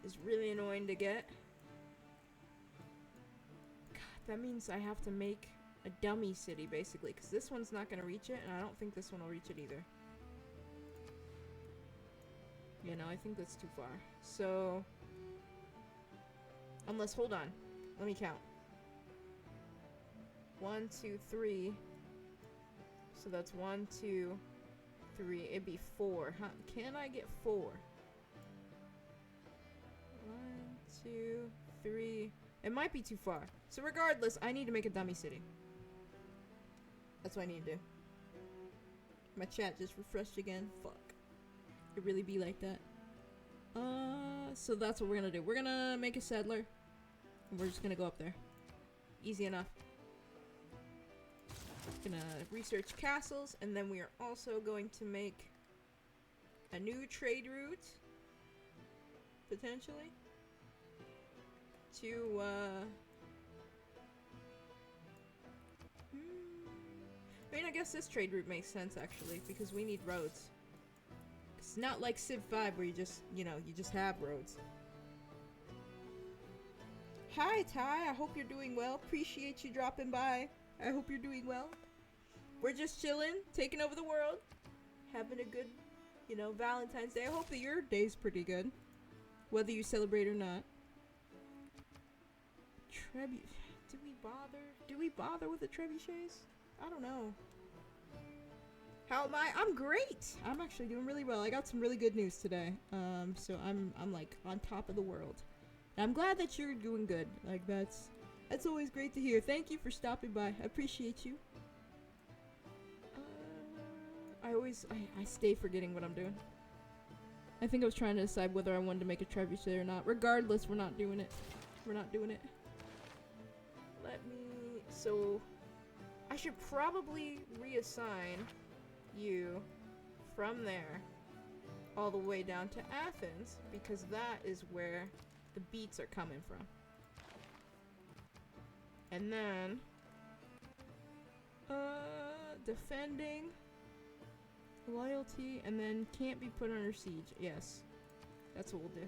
is really annoying to get. God, that means I have to make a dummy city, basically, because this one's not going to reach it, and I don't think this one will reach it either. Yeah, no, I think that's too far. So, unless, hold on. Let me count. 1, 2, 3. So that's 1, 2, 3. It'd be 4. Huh? Can I get 4? 1, 2, 3. It might be too far. So regardless, I need to make a dummy city. That's what I need to do. My chat just refreshed again. Fuck. It really be like that. So that's what we're gonna do. We're gonna make a settler. And we're just gonna go up there. Easy enough. Gonna research castles, and then we are also going to make a new trade route. Potentially. To, I mean, I guess this trade route makes sense, actually, because we need roads. It's not like Civ 5 where you just, you know, you just have roads. Hi, Ty. I hope you're doing well. Appreciate you dropping by. I hope you're doing well. We're just chilling, taking over the world, having a good, you know, Valentine's Day. I hope that your day's pretty good, whether you celebrate or not. Do we bother? Do we bother with the trebuchets? I don't know. How am I? I'm great. I'm actually doing really well. I got some really good news today. So I'm like on top of the world. And I'm glad that you're doing good. Like that's always great to hear. Thank you for stopping by. I appreciate you. I stay forgetting what I'm doing. I think I was trying to decide whether I wanted to make a trebuchet or not. Regardless, we're not doing it. We're not doing it. So I should probably reassign you from there all the way down to Athens, because that is where the beats are coming from. And then defending, loyalty, and then can't be put under siege. Yes, that's what we'll do.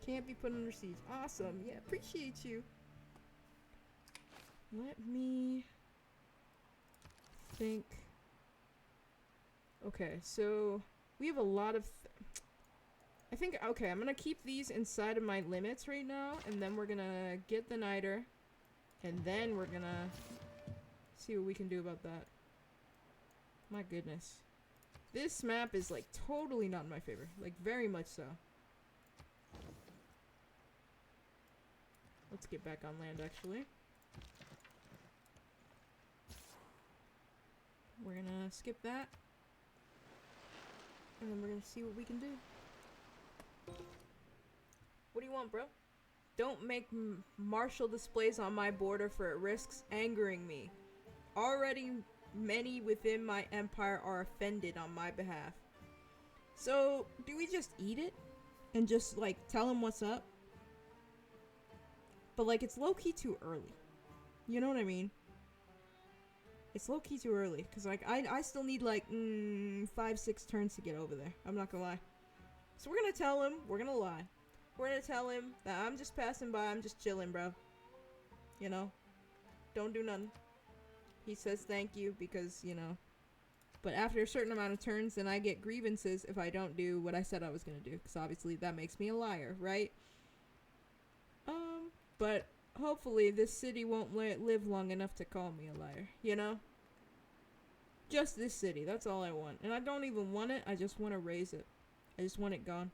Can't be put under siege. Awesome. Yeah, appreciate you. Let me think. Okay, so we have a lot of I think, okay, I'm gonna keep these inside of my limits right now, and then we're gonna get the niter, and then we're gonna see what we can do about that. My goodness. This map is like totally not in my favor, like very much so. Let's get back on land, actually. We're gonna skip that. And then we're gonna see what we can do. What do you want, bro? Don't make martial displays on my border, for it risks angering me. Already many within my empire are offended on my behalf. So, do we just eat it? And just, like, tell him what's up? But, like, it's low-key too early. You know what I mean? It's low-key too early. Because, like, I still need, like, 5-6 turns to get over there. I'm not gonna lie. So we're gonna tell him. We're gonna lie. We're gonna tell him that I'm just passing by. I'm just chilling, bro. You know? Don't do nothing. He says thank you because, you know. But after a certain amount of turns, then I get grievances if I don't do what I said I was gonna do. Because obviously that makes me a liar, right? But hopefully this city won't live long enough to call me a liar, you know? Just this city, that's all I want. And I don't even want it, I just want to raise it. I just want it gone.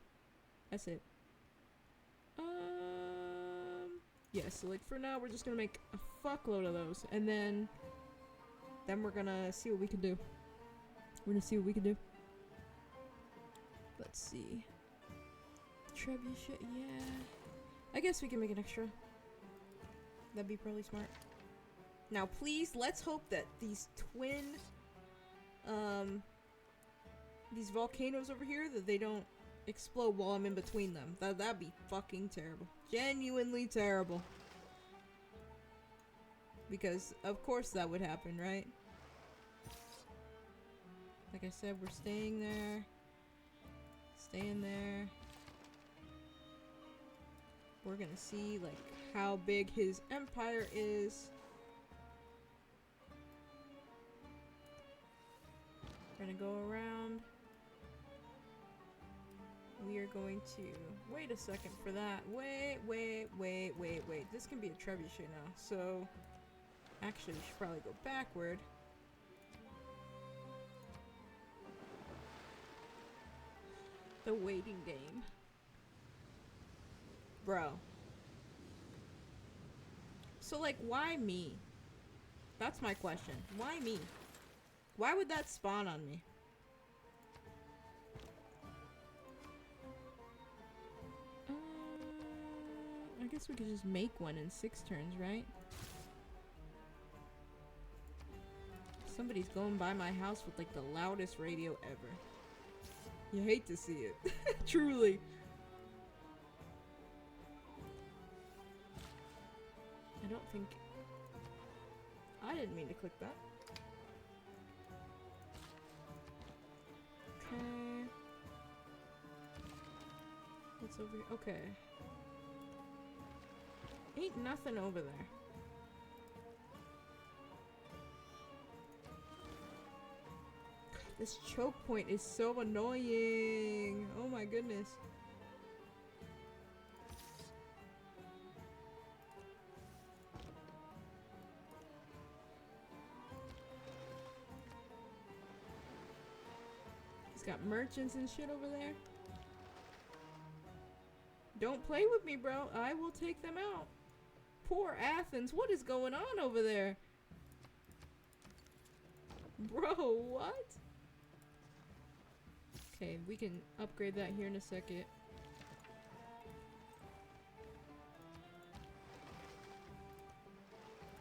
That's it. Yeah, so like for now we're just gonna make a fuckload of those. And then we're gonna see what we can do. We're gonna see what we can do. Let's see. Trebuchet, yeah. I guess we can make an extra. That'd be probably smart. Now, please, let's hope that these twin, these volcanoes over here, that they don't explode while I'm in between them. That'd be fucking terrible. Genuinely terrible. Because, of course that would happen, right? Like I said, we're staying there. Staying there. We're gonna see, like, how big his empire is. We're gonna go around. We are going to... Wait a second for that. Wait. This can be a trebuchet now. So, actually, we should probably go backward. The waiting game. Bro. So, like, why me? That's my question. Why me? Why would that spawn on me? I guess we could just make one in 6 turns, right? Somebody's going by my house with, like, the loudest radio ever. You hate to see it. Truly. I don't think... I didn't mean to click that. Okay. What's over here? Okay. Ain't nothing over there. This choke point is so annoying. Oh my goodness. He's got merchants and shit over there. Don't play with me, bro. I will take them out. Poor Athens. What is going on over there? Bro, what? Okay, we can upgrade that here in a second.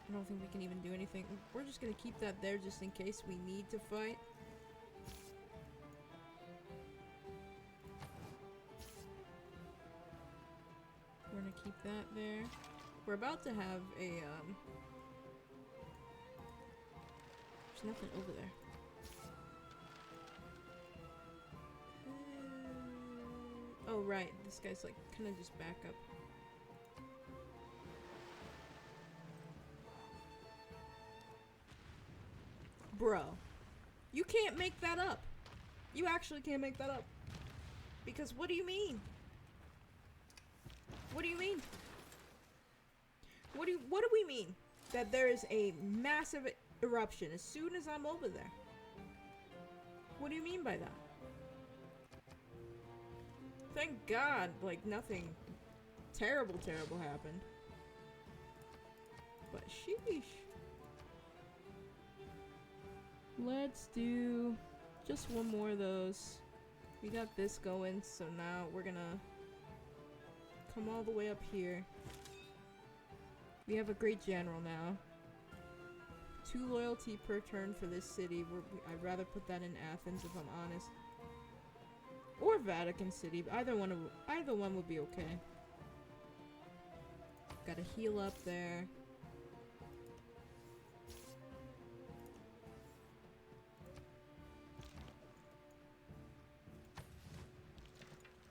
I don't think we can even do anything. We're just gonna keep that there just in case we need to fight. We're gonna keep that there. We're about to have a, there's nothing over there. Oh, right. This guy's, like, kind of just back up. Bro. You can't make that up. You actually can't make that up. Because what do you mean? What do you mean? What do we mean? That there is a massive eruption as soon as I'm over there. What do you mean by that? Thank God, like, nothing terrible happened. But sheesh. Let's do just one more of those. We got this going, so now we're gonna come all the way up here. We have a great general now. 2 loyalty per turn for this city. I'd rather put that in Athens if I'm honest. Or Vatican City. Either one would be okay. Gotta heal up there.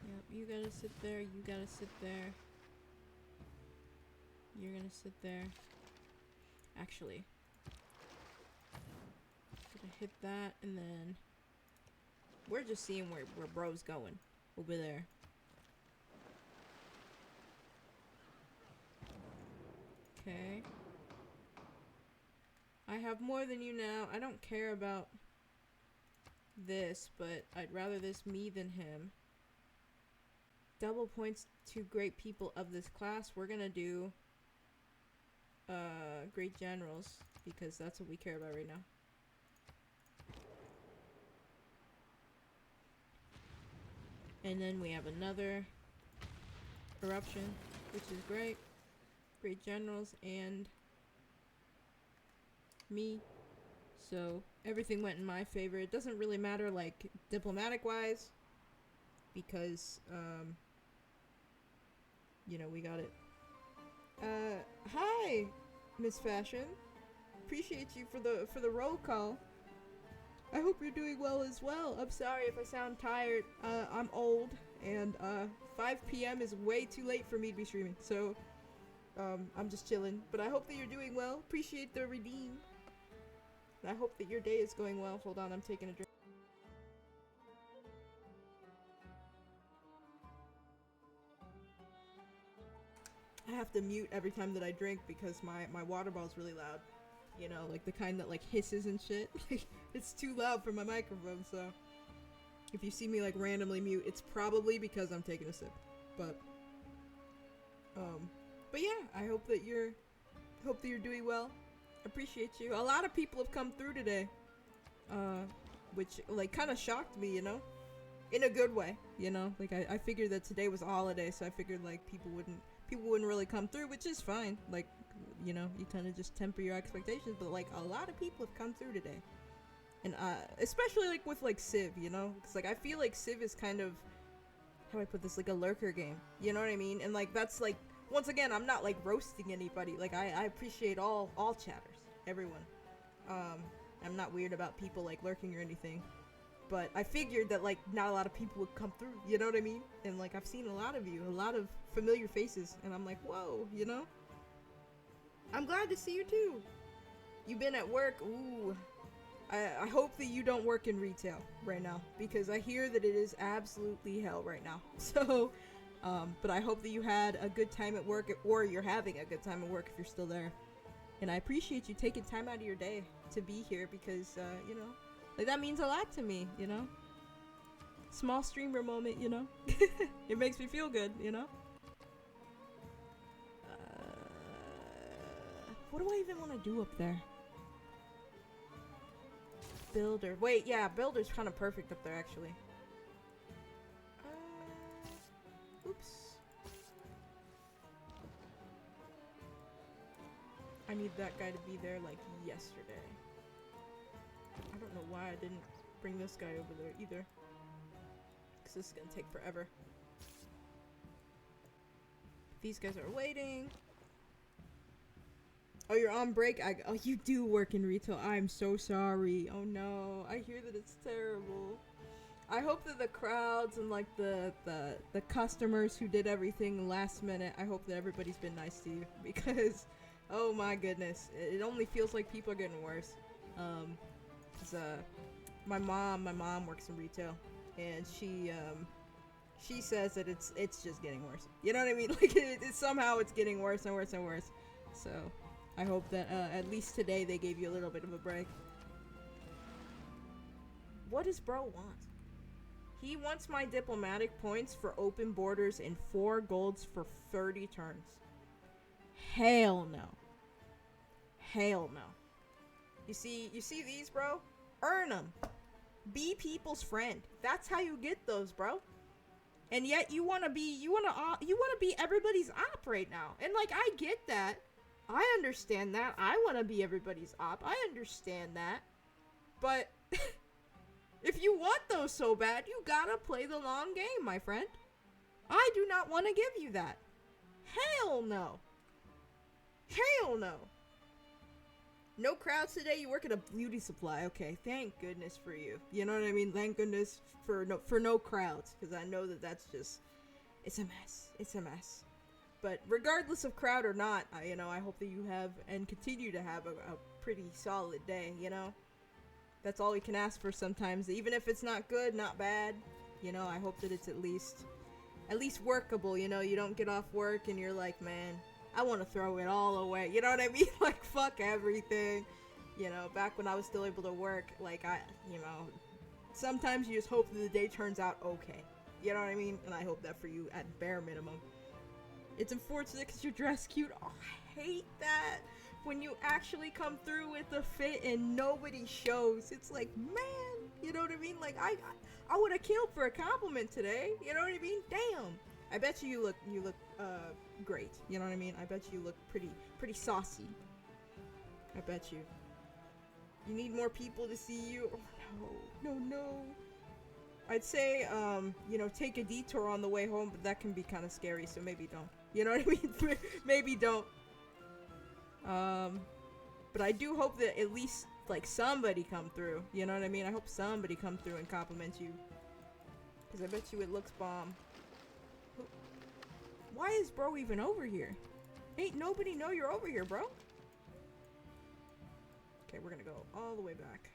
Yep, you gotta sit there, you gotta sit there. You're gonna sit there. Actually, gonna hit that, and then we're just seeing where bro's going over there. Okay. I have more than you now. I don't care about this, but I'd rather this me than him. Double points to great people of this class. We're gonna do great generals, because that's what we care about right now. And then we have another eruption, which is great. Great generals and me. So everything went in my favor. It doesn't really matter, like, diplomatic wise, because you know, we got it. Hi, Miss Fashion. Appreciate you for the roll call. I hope you're doing well as well. I'm sorry if I sound tired. I'm old, and 5 p.m. is way too late for me to be streaming. So I'm just chilling. But I hope that you're doing well. Appreciate the redeem. And I hope that your day is going well. Hold on, I'm taking a drink. I have to mute every time that I drink because my water bottle is really loud. You know, like the kind that like hisses and shit. It's too loud for my microphone, so if you see me like randomly mute, it's probably because I'm taking a sip. But yeah, I hope that you're doing well. Appreciate you. A lot of people have come through today, which like kind of shocked me, you know, in a good way. You know, like I figured that today was a holiday, so I figured like people wouldn't really come through, which is fine. Like, you know, you kind of just temper your expectations, but like a lot of people have come through today, and especially like with like Civ, you know, because like I feel like Civ is kind of, how do I put this, like a lurker game, you know what I mean? And like that's like, once again, I'm not like roasting anybody. Like I appreciate all chatters, everyone. I'm not weird about people like lurking or anything, but I figured that like not a lot of people would come through, you know what I mean? And like I've seen a lot of you, a lot of familiar faces, and I'm like, whoa, you know? I'm glad to see you too. You've been at work. Ooh. I hope that you don't work in retail right now, because I hear that it is absolutely hell right now. So, but I hope that you had a good time at work, or you're having a good time at work if you're still there. And I appreciate you taking time out of your day to be here, because, you know, like that means a lot to me, you know? Small streamer moment, you know? It makes me feel good, you know? What do I even want to do up there? Builder. Wait, yeah, builder's kind of perfect up there, actually. Oops. I need that guy to be there, like, yesterday. I don't know why I didn't bring this guy over there, either. Because this is going to take forever. These guys are waiting. Oh, you're on break? Oh, you do work in retail. I'm so sorry. Oh no, I hear that it's terrible. I hope that the crowds and like the customers who did everything last minute, I hope that everybody's been nice to you, because oh my goodness, it only feels like people are getting worse. My mom works in retail, and she says that it's just getting worse. You know what I mean? Like somehow it's getting worse and worse and worse. So I hope that at least today they gave you a little bit of a break. What does bro want? He wants my diplomatic points for open borders and 4 golds for 30 turns. Hell no. Hell no. You see these, bro? Earn them. Be people's friend. That's how you get those, bro. And yet you want to be everybody's op right now. And like, I get that. I understand that. I want to be everybody's op. I understand that. But if you want those so bad, you gotta play the long game, my friend. I do not want to give you that. Hell no. Hell no. No crowds today. You work at a beauty supply. Okay, thank goodness for you. You know what I mean? Thank goodness for no crowds, because I know that that's just, it's a mess. It's a mess. But regardless of crowd or not, I hope that you have and continue to have a pretty solid day. That's all we can ask for sometimes. Even if it's not good, not bad. I hope that it's at least workable. You don't get off work and you're like, man, I want to throw it all away. You know what I mean? Like, fuck everything. Back when I was still able to work, like, sometimes you just hope that the day turns out okay. You know what I mean? And I hope that for you at bare minimum. It's unfortunate because you're dressed cute. Oh, I hate that. When you actually come through with a fit and nobody shows. It's like, man, you know what I mean? Like, I would have killed for a compliment today. You know what I mean? Damn. I bet you look great. You know what I mean? I bet you look pretty saucy. I bet you. You need more people to see you. Oh, no. I'd say, take a detour on the way home, but that can be kind of scary, so maybe don't. You know what I mean? Maybe don't. But I do hope that at least, like, somebody come through. You know what I mean? I hope somebody come through and compliment you. Because I bet you it looks bomb. Why is bro even over here? Ain't nobody know you're over here, bro. Okay, we're gonna go all the way back.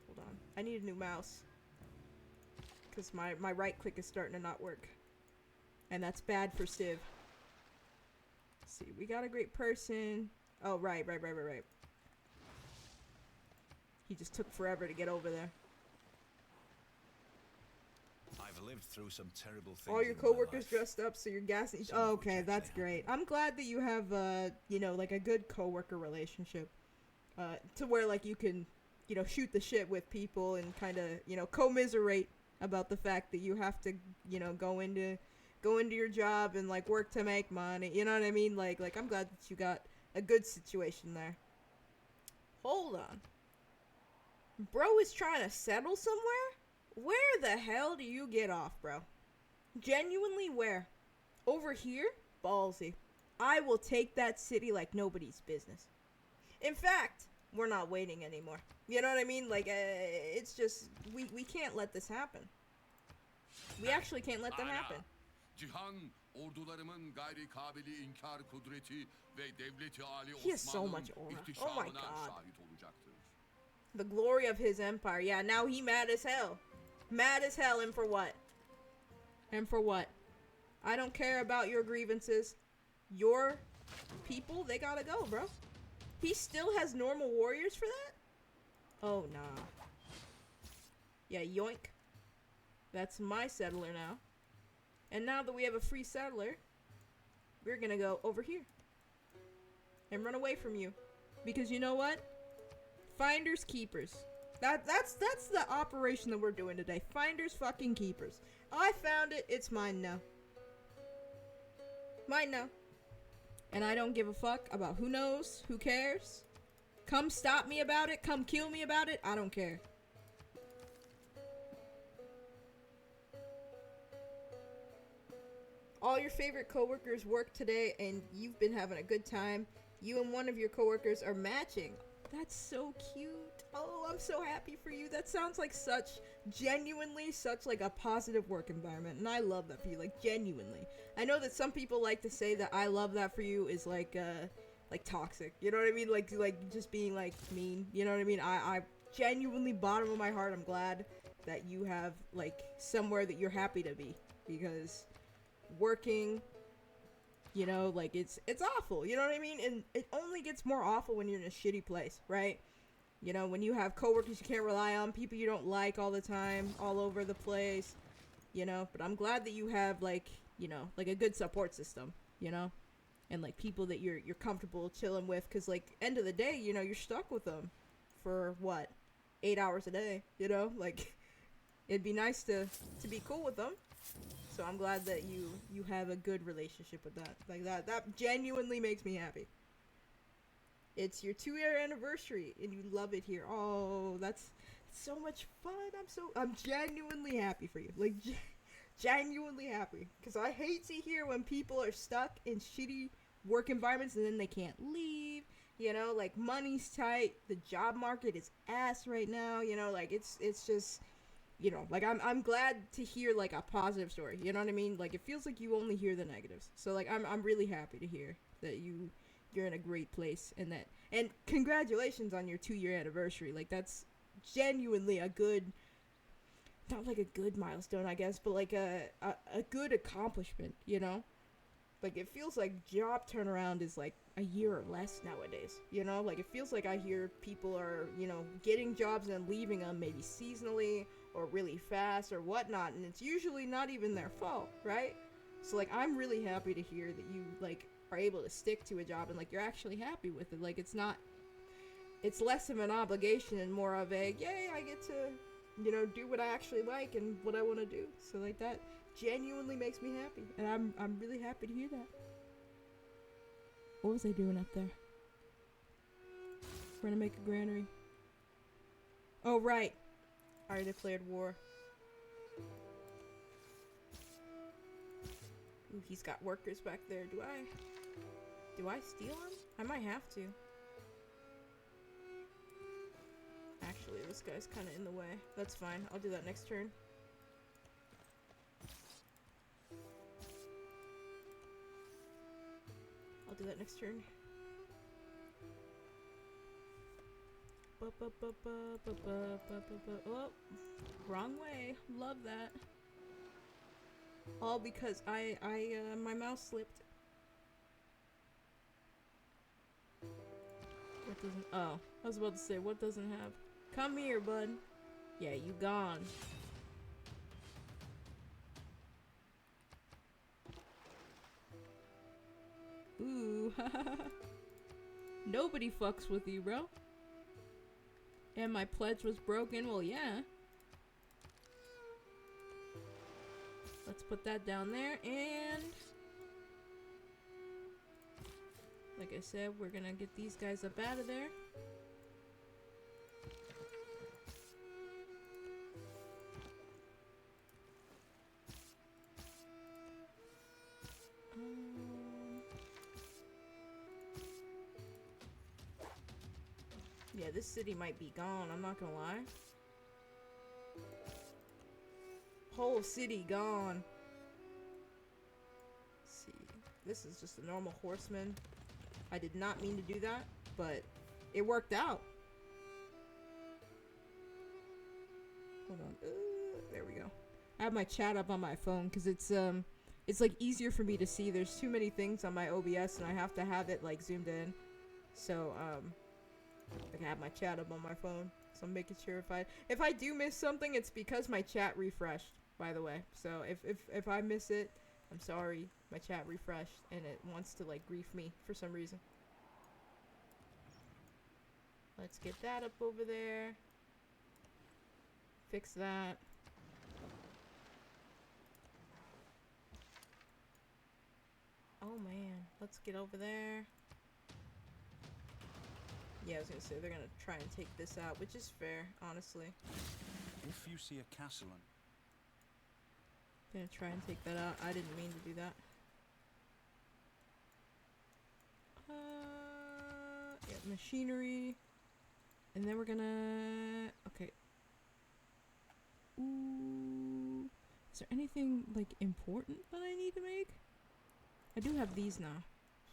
Hold on. I need a new mouse. Because my right click is starting to not work. And that's bad for Civ. Let's see, we got a great person. Oh, right. He just took forever to get over there. I've lived through some terrible things. All your coworkers dressed up, so you're gassing. Oh, okay, that's great. I'm glad that you have, like a good coworker relationship, to where like you can, shoot the shit with people and kind of, commiserate about the fact that you have to, go into your job and like work to make money. You know what I mean? Like I'm glad that you got a good situation there. Hold on. Bro is trying to settle somewhere? Where the hell do you get off, bro? Genuinely, where? Over here? Ballsy. I will take that city like nobody's business. In fact, we're not waiting anymore. You know what I mean? Like, it's just, we can't let this happen. We actually can't let that happen. Cihan, ordularımın gayri kabili inkar kudreti ve devleti Ali He has so Osman'ın much aura. Oh my ihtişamına god. şahit olacaktır. The glory of his empire. Yeah, now he mad as hell. Mad as hell, and for what? And for what? I don't care about your grievances. Your people, they gotta go, bro. He still has normal warriors for that? Oh, nah. Yeah, yoink. That's my settler now. And now that we have a free settler, we're gonna go over here. And run away from you. Because you know what? Finders keepers. That's the operation that we're doing today. Finders fucking keepers. I found it. It's mine now. Mine now. And I don't give a fuck about who knows, who cares. Come stop me about it. Come kill me about it. I don't care. All your favorite coworkers work today and you've been having a good time. You and one of your coworkers are matching. That's so cute. Oh, I'm so happy for you. That sounds like genuinely such like a positive work environment. And I love that for you, like genuinely. I know that some people like to say that I love that for you is like toxic. You know what I mean? Like just being like mean. You know what I mean? I genuinely, bottom of my heart, I'm glad that you have like somewhere that you're happy to be. Because working, like it's awful, you know what I mean? And it only gets more awful when you're in a shitty place, right? When you have coworkers you can't rely on, people you don't like all the time, all over the place, but I'm glad that you have like a good support system, and like people that you're comfortable chilling with, because like end of the day, you're stuck with them for what, 8 hours a day, you know? Like, it'd be nice to be cool with them. So I'm glad that you have a good relationship with that. Like, that genuinely makes me happy. It's your 2-year anniversary and you love it here. Oh, that's so much fun. I'm genuinely happy for you. Like, genuinely happy. Because I hate to hear when people are stuck in shitty work environments and then they can't leave. You know, like, money's tight. The job market is ass right now. You know, like, it's just, you know, like, I'm glad to hear, like, a positive story. You know what I mean? Like, it feels like you only hear the negatives. So, like, I'm really happy to hear that you're in a great place, and congratulations on your 2-year anniversary. Like, that's genuinely a good, not like a good milestone, I guess, but like a good accomplishment, you know? Like, it feels like job turnaround is like a year or less nowadays, you know? Like, it feels like I hear people are, you know, getting jobs and leaving them maybe seasonally or really fast or whatnot, and it's usually not even their fault, right? So, like, I'm really happy to hear that you, like, are able to stick to a job and, like, you're actually happy with it. Like, it's less of an obligation and more of a, yay, I get to, you know, do what I actually like and what I want to do. So, like, that genuinely makes me happy, and I'm really happy to hear that. What was I doing up there? We're gonna make a granary. Oh, right. I already declared war. Ooh, he's got workers back there. Do I steal him? I might have to. Actually, this guy's kind of in the way. That's fine. I'll do that next turn. I'll do that next turn. Oh, wrong way. Love that. All because my mouse slipped. What doesn't? Oh, I was about to say, what doesn't have? Come here, bud. Yeah, you gone. Ooh, nobody fucks with you, bro. And my pledge was broken. Well, yeah. Let's put that down there, and like I said, we're gonna get these guys up out of there. Yeah, this city might be gone, I'm not gonna lie. Whole city gone. Let's see. This is just a normal horseman. I did not mean to do that, but it worked out. Hold on. There we go. I have my chat up on my phone because it's like easier for me to see. There's too many things on my OBS and I have to have it like zoomed in. So I can have my chat up on my phone. So I'm making sure if I do miss something, it's because my chat refreshed, by the way. So if I miss it, I'm sorry. My chat refreshed and it wants to like grief me for some reason. Let's get that up over there. Fix that. Oh man, let's get over there. Yeah, I was gonna say they're gonna try and take this out, which is fair, honestly. If you see a castle and Gonna try and take that out. I didn't mean to do that. Yeah, machinery. And then we're gonna... Okay. Ooh. Is there anything, like, important that I need to make? I do have these now.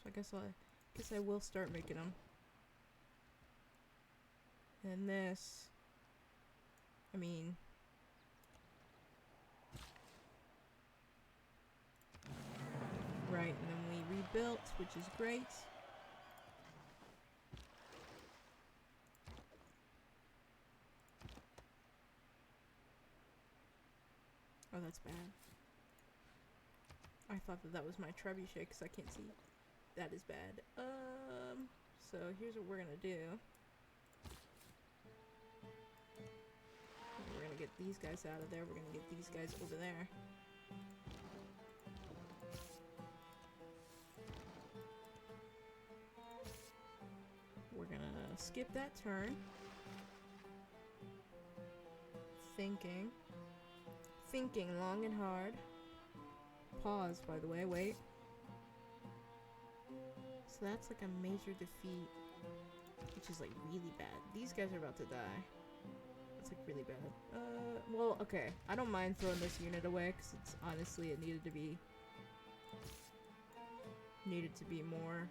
So I guess I will start making them. And this... I mean... Right, and then we rebuilt, which is great. Oh, that's bad. I thought that was my trebuchet because I can't see. That is bad. So here's what we're gonna do. gonna get these guys out of there. We're gonna get these guys over there. We're gonna skip that turn. Thinking. Thinking long and hard. Pause, by the way, wait. So that's like a major defeat, which is like really bad. These guys are about to die. That's like really bad. Well, okay. I don't mind throwing this unit away because it's honestly, it needed to be more.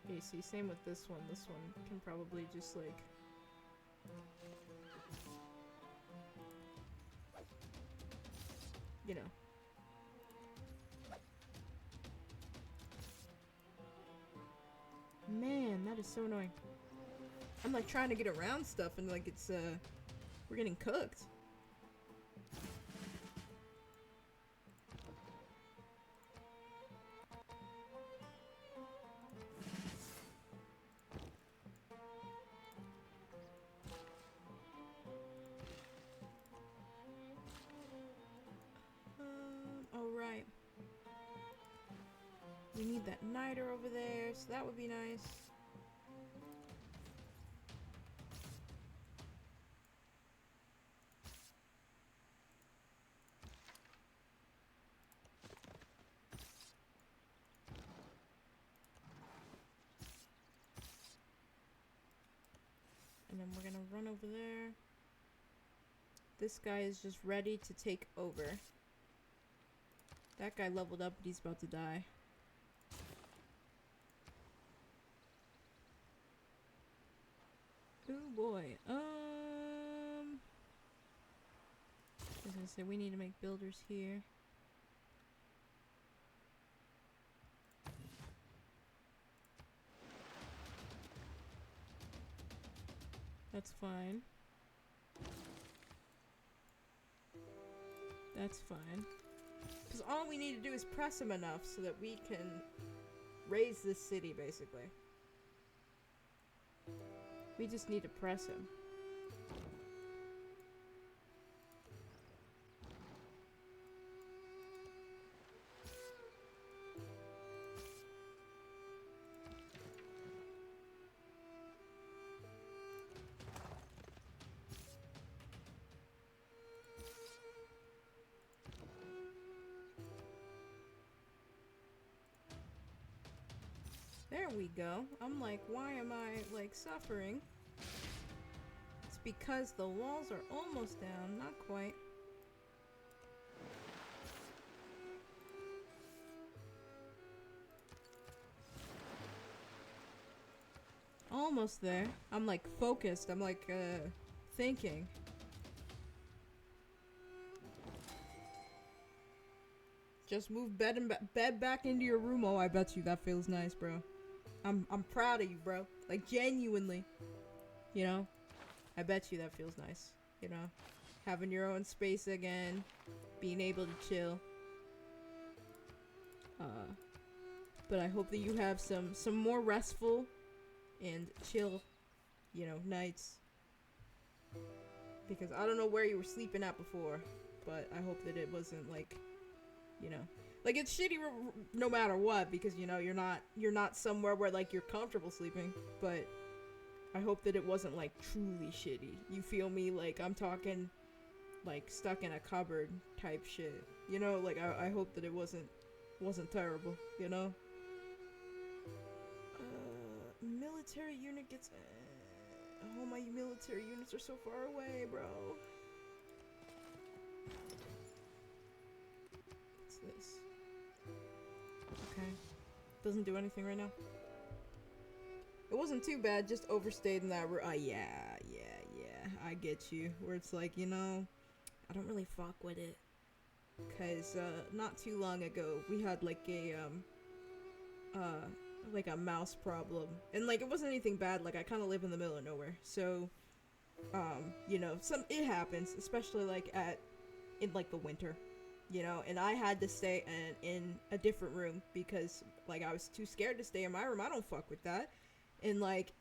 Okay, see, same with this one. This one can probably just like... you know. Man, that is so annoying. I'm like trying to get around stuff and like it's we're getting cooked. Alright. We need that niter over there, so that would be nice. And then we're gonna run over there. This guy is just ready to take over. That guy leveled up, but he's about to die. Oh boy. I was gonna say we need to make builders here. That's fine. That's fine. Because all we need to do is press him enough so that we can raise this city, basically. We just need to press him. There we go. I'm like, why am I, like, suffering? It's because the walls are almost down. Not quite. Almost there. I'm, like, focused. I'm, like, thinking. Just move bed back into your room. Oh, I bet you that feels nice, bro. I'm proud of you, bro. Like, genuinely. You know? I bet you that feels nice. You know? Having your own space again. Being able to chill. But I hope that you have some more restful and chill, you know, nights. Because I don't know where you were sleeping at before. But I hope that it wasn't, like, you know. Like, it's shitty no matter what, because, you know, you're not somewhere where, like, you're comfortable sleeping, but I hope that it wasn't, like, truly shitty. You feel me? Like, I'm talking, like, stuck in a cupboard type shit. You know, like, I hope that it wasn't terrible, you know? Military unit gets... oh, my military units are so far away, bro. What's this? Okay. Doesn't do anything right now. It wasn't too bad, just overstayed in that yeah, I get you. Where it's like, you know, I don't really fuck with it. Cause, not too long ago, we had, like, a mouse problem. And, like, it wasn't anything bad, like, I kinda live in the middle of nowhere. So, you know, it happens, especially, like, in, like, the winter. you know, and I had to stay in a different room because, like, I was too scared to stay in my room. I don't fuck with that. And, like,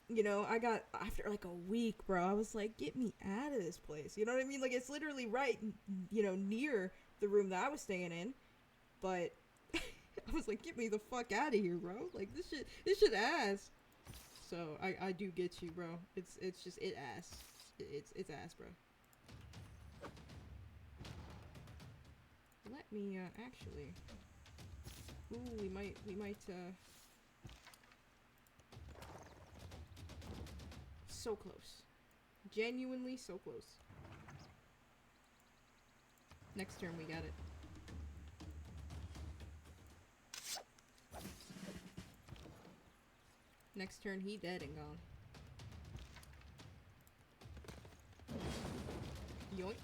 you know, I got, after, like, a week, bro, I was like, get me out of this place. You know what I mean? Like, it's literally right, you know, near the room that I was staying in. But I was like, get me the fuck out of here, bro. Like, this shit ass. So, I do get you, bro. It's just, it ass. It's ass, bro. Let me, actually. Ooh, we might, so close. Genuinely so close. Next turn we got it. Next turn he dead and gone. Yoink.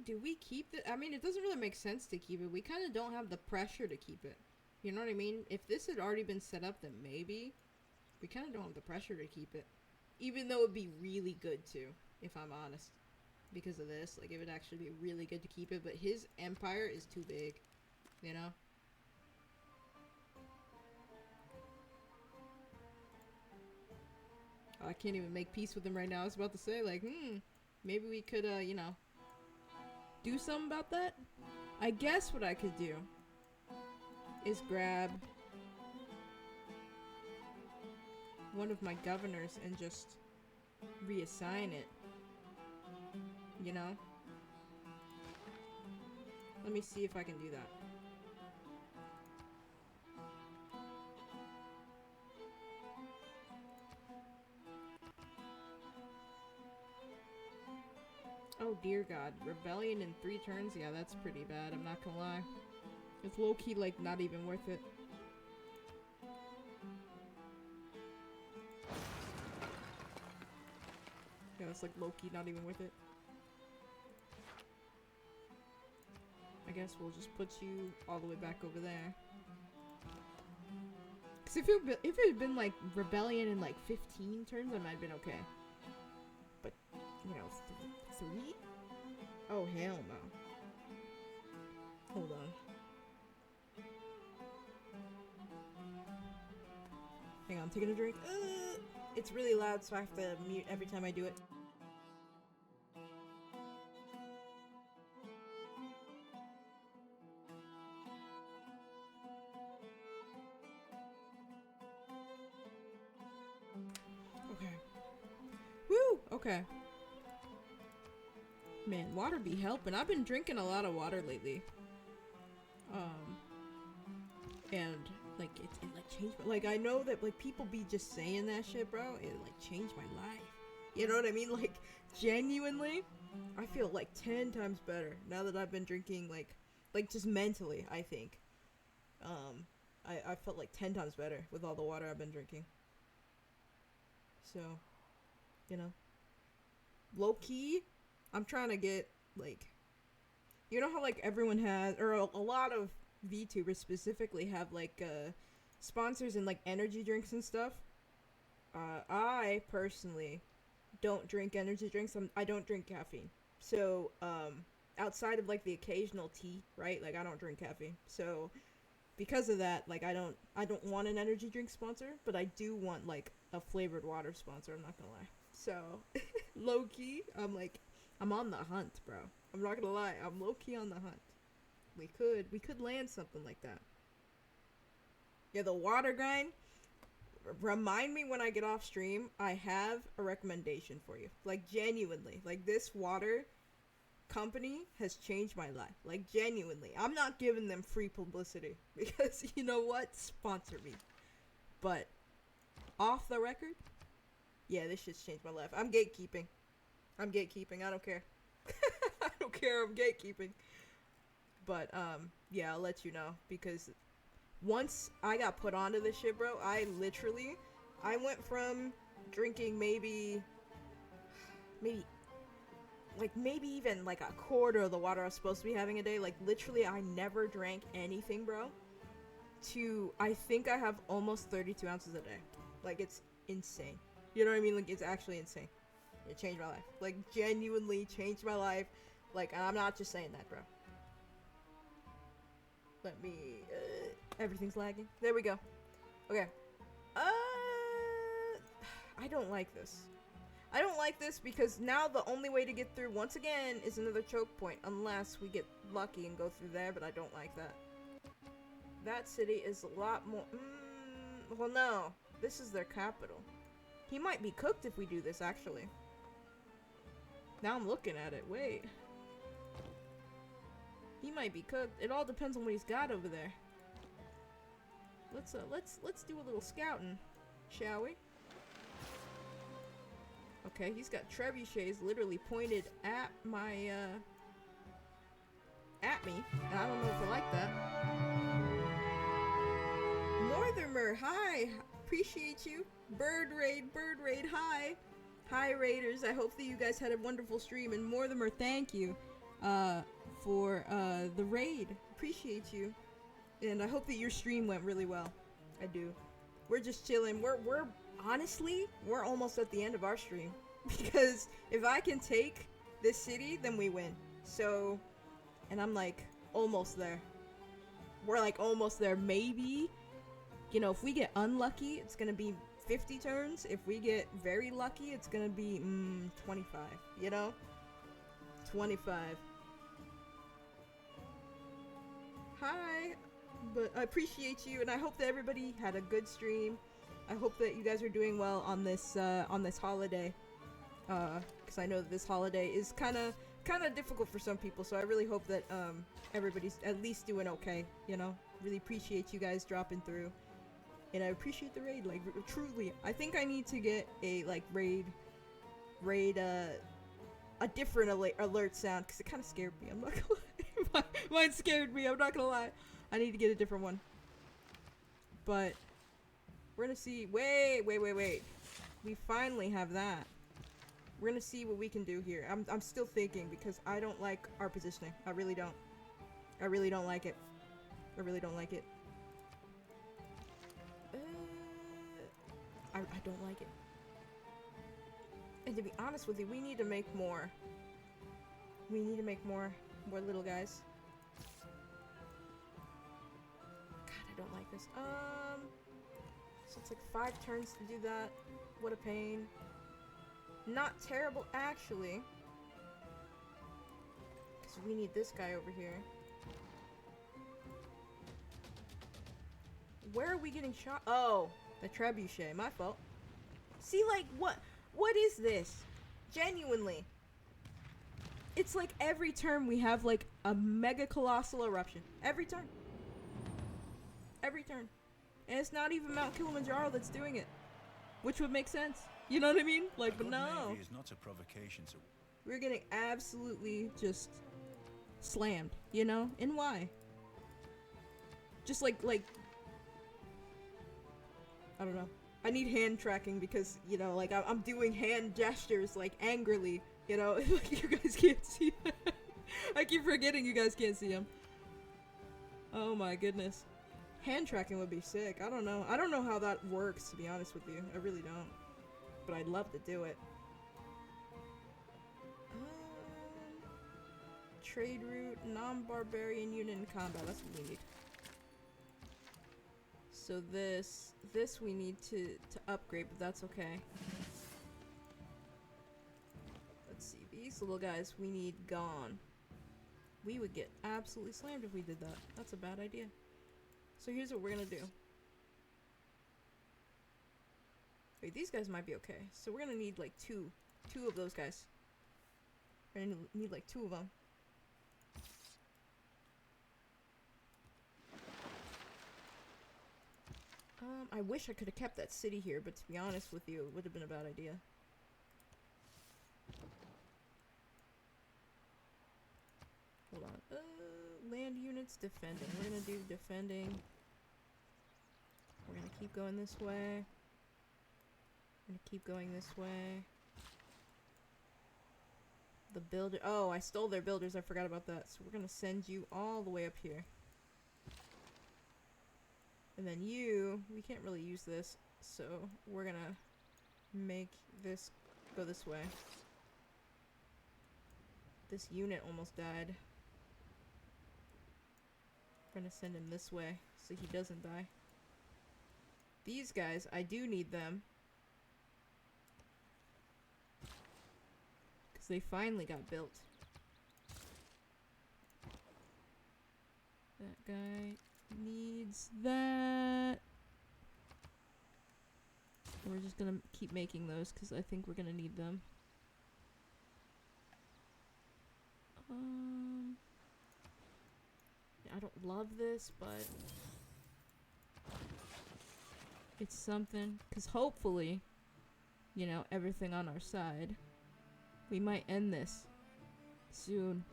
Do we keep it? I mean, it doesn't really make sense to keep it. We kind of don't have the pressure to keep it. You know what I mean? If this had already been set up, then maybe. We kind of don't have the pressure to keep it. Even though it'd be really good to, if I'm honest. Because of this. Like, it would actually be really good to keep it. But his empire is too big. You know? I can't even make peace with him right now. I was about to say, like, maybe we could, you know, do something about that? I guess what I could do is grab one of my governors and just reassign it. You know? Let me see if I can do that. Oh dear God, rebellion in 3 turns? Yeah, that's pretty bad, I'm not gonna lie. It's low-key, like, not even worth it. Yeah, it's like low-key not even worth it. I guess we'll just put you all the way back over there. Cause if it had been like rebellion in like 15 turns, I might have been okay. But, you know, 3? Oh, hell no. Hold on. Hang on, I'm taking a drink. It's really loud, so I have to mute every time I do it. Okay. Woo! Okay. Man, water be helping. I've been drinking a lot of water lately. And like it like changed my, like I know that like people be just saying that shit, bro. It like changed my life. You know what I mean? Like genuinely, I feel like 10 times better now that I've been drinking like just mentally, I think. I felt like 10 times better with all the water I've been drinking. So, you know, low key, I'm trying to get, like, you know how, like, everyone has, or a lot of VTubers specifically have, like, sponsors in, like, energy drinks and stuff? I, personally, don't drink energy drinks. I don't drink caffeine. So, outside of, like, the occasional tea, right? Like, I don't drink caffeine. So, because of that, like, I don't want an energy drink sponsor, but I do want, like, a flavored water sponsor, I'm not gonna lie. So, low-key, I'm on the hunt, bro. I'm not gonna lie, I'm low-key on the hunt. We could land something like that. Yeah, the water grind, remind me when I get off stream, I have a recommendation for you. Like, genuinely. Like, this water company has changed my life. Like, genuinely. I'm not giving them free publicity. Because, you know what? Sponsor me. But, off the record, yeah, this shit's changed my life. I'm gatekeeping. I don't care. I don't care. I'm gatekeeping. But, yeah, I'll let you know. Because once I got put onto this shit, bro, I went from drinking maybe even like a quarter of the water I was supposed to be having a day. Like, literally, I never drank anything, bro. To, I think I have almost 32 ounces a day. Like, it's insane. You know what I mean? Like, it's actually insane. It changed my life. Like, genuinely changed my life. Like, I'm not just saying that, bro. Let me... everything's lagging. There we go. Okay. I don't like this. I don't like this because now the only way to get through, once again, is another choke point. Unless we get lucky and go through there, but I don't like that. That city is a lot more... well, no. This is their capital. He might be cooked if we do this, actually. Now I'm looking at it. Wait. He might be cooked. It all depends on what he's got over there. Let's do a little scouting, shall we? Okay, he's got trebuchets literally pointed at my at me. And I don't know if I like that. Northermer, hi. Appreciate you. Bird raid, hi. Hi, Raiders. I hope that you guys had a wonderful stream. And Mortimer, thank you for the raid. Appreciate you. And I hope that your stream went really well. I do. We're just chilling. We're honestly, we're almost at the end of our stream. Because if I can take this city, then we win. So, and I'm like almost there. We're like almost there. Maybe, you know, if we get unlucky, it's going to be 50 turns. If we get very lucky, it's gonna be 25, you know? 25. Hi, but I appreciate you, and I hope that everybody had a good stream. I hope that you guys are doing well on this holiday, because I know that this holiday is kind of difficult for some people, so I really hope that everybody's at least doing okay, you know? Really appreciate you guys dropping through. And I appreciate the raid, like, truly. I think I need to get a, like, raid, a different alert sound, because it kind of scared me, I'm not gonna lie. Mine scared me, I'm not gonna lie. I need to get a different one. But, we're gonna see, wait. We finally have that. We're gonna see what we can do here. I'm still thinking, because I don't like our positioning. I really don't. I really don't like it. I really don't like it. I don't like it. And to be honest with you, we need to make more. We need to make more little guys. God, I don't like this. So it's like 5 turns to do that. What a pain. Not terrible, actually. Because we need this guy over here. Where are we getting shot? Oh, the trebuchet. My fault. See, like, what is this? Genuinely. It's like every turn we have, like, a mega colossal eruption. Every turn. Every turn. And it's not even Mount Kilimanjaro that's doing it. Which would make sense. You know what I mean? Like, but no. Is not a provocation to... We're getting absolutely just slammed, you know? And why? Just like, I don't know. I need hand tracking because, you know, like, I'm doing hand gestures, like, angrily, you know? Like, you guys can't see that. I keep forgetting you guys can't see them. Oh my goodness. Hand tracking would be sick. I don't know. I don't know how that works, to be honest with you. I really don't. But I'd love to do it. Trade route, non-barbarian unit in combat. That's what we need. So this we need to upgrade, but that's okay. Let's see. These little guys we need gone. We would get absolutely slammed if we did that. That's a bad idea. So here's what we're gonna do. Wait, these guys might be okay. So we're gonna need like two of those guys. We're gonna need like 2 of them. I wish I could have kept that city here, but to be honest with you, it would have been a bad idea. Hold on. Land units, defending. We're gonna do defending. We're gonna keep going this way. We're gonna keep going this way. The builder. Oh, I stole their builders. I forgot about that. So we're gonna send you all the way up here. And then you, we can't really use this, so we're gonna make this Go this way. This unit almost died. We're gonna send him this way so he doesn't die. These guys, I do need them. Because they finally got built. That guy needs that. We're just gonna keep making those because I think we're gonna need them. I don't love this, but it's something. Because hopefully, you know, everything on our side. We might end this soon.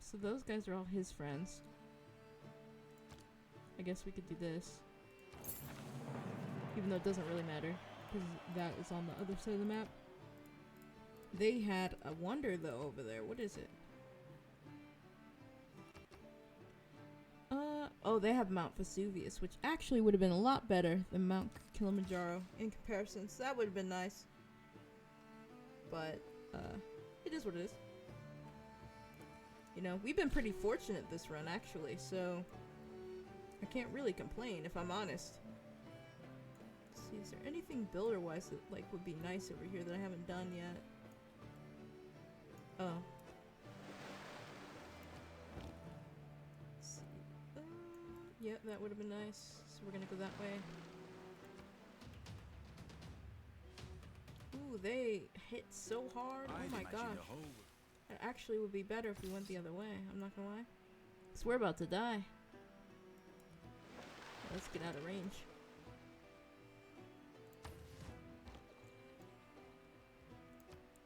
So those guys are all his friends. I guess we could do this. Even though it doesn't really matter. Because that is on the other side of the map. They had a wonder though over there. What is it? Oh, they have Mount Vesuvius, which actually would have been a lot better than Mount Kilimanjaro in comparison. So that would have been nice. But, it is what it is. You know, we've been pretty fortunate this run actually, so I can't really complain if I'm honest. Let's see, is there anything builder-wise that like would be nice over here that I haven't done yet? Oh. Let's see. Yep, that would have been nice. So we're gonna go that way. Ooh, they hit so hard. Oh my gosh. It actually would be better if we went the other way. I'm not gonna lie. So we're about to die. Let's get out of range.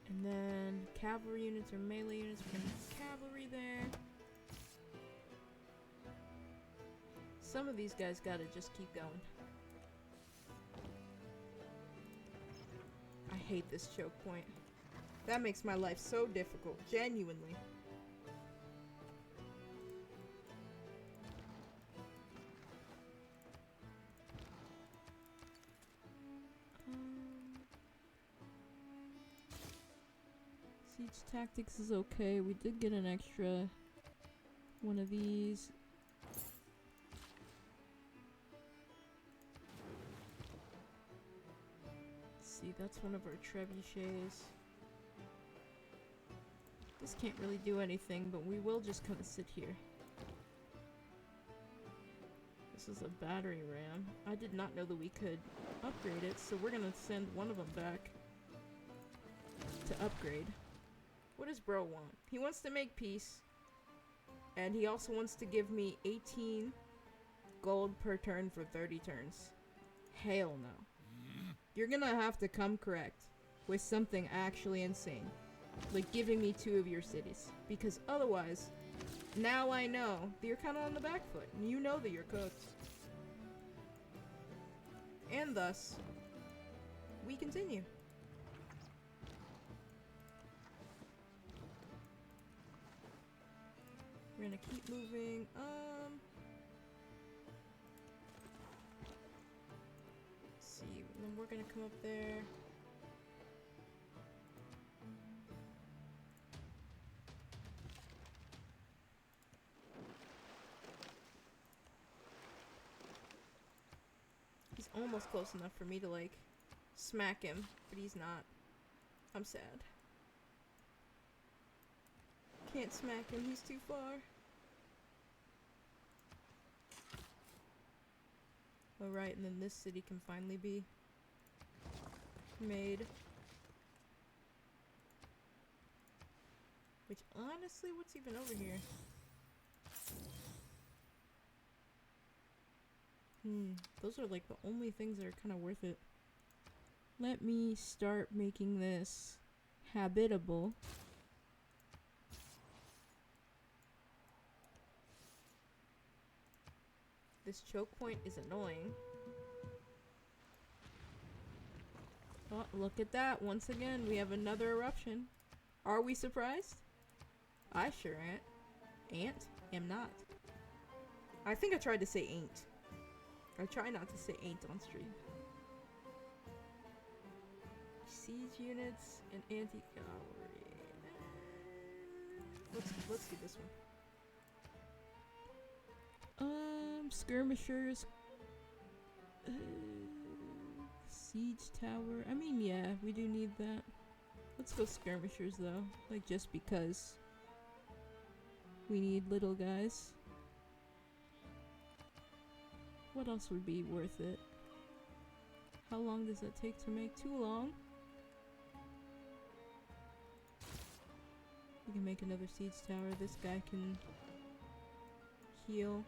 And then cavalry units or melee units. We're gonna have cavalry there. Some of these guys gotta just keep going. I hate this choke point. That makes my life so difficult, genuinely. Siege tactics is okay. We did get an extra one of these. See, that's one of our trebuchets. This can't really do anything, but we will just kind of sit here. This is a battery ram. I did not know that we could upgrade it, so we're gonna send one of them back to upgrade. What does bro want? He wants to make peace, and he also wants to give me 18 gold per turn for 30 turns. Hell no. You're gonna have to come correct with something actually insane. Like giving me 2 of your cities. Because otherwise, now I know that you're kind of on the back foot. And you know that you're cooked. And thus, we continue. We're gonna keep moving. Let's see, and then we're gonna come up there. He's almost close enough for me to like smack him, but he's not. I'm sad. Can't smack him, he's too far. Alright, and then this city can finally be made. Which, honestly, what's even over here? Those are like the only things that are kind of worth it. Let me start making this habitable. This choke point is annoying. Oh, look at that. Once again, we have another eruption. Are we surprised? I sure am not. I think I tried to say ain't. I try not to say ain't on stream. siege units and anti-cavalry. Let's do this one. Skirmishers. Siege tower. I mean, yeah, we do need that. Let's go skirmishers though, like just because we need little guys. What else would be worth it? How long does that take to make? Too long? We can make another siege tower. This guy can heal.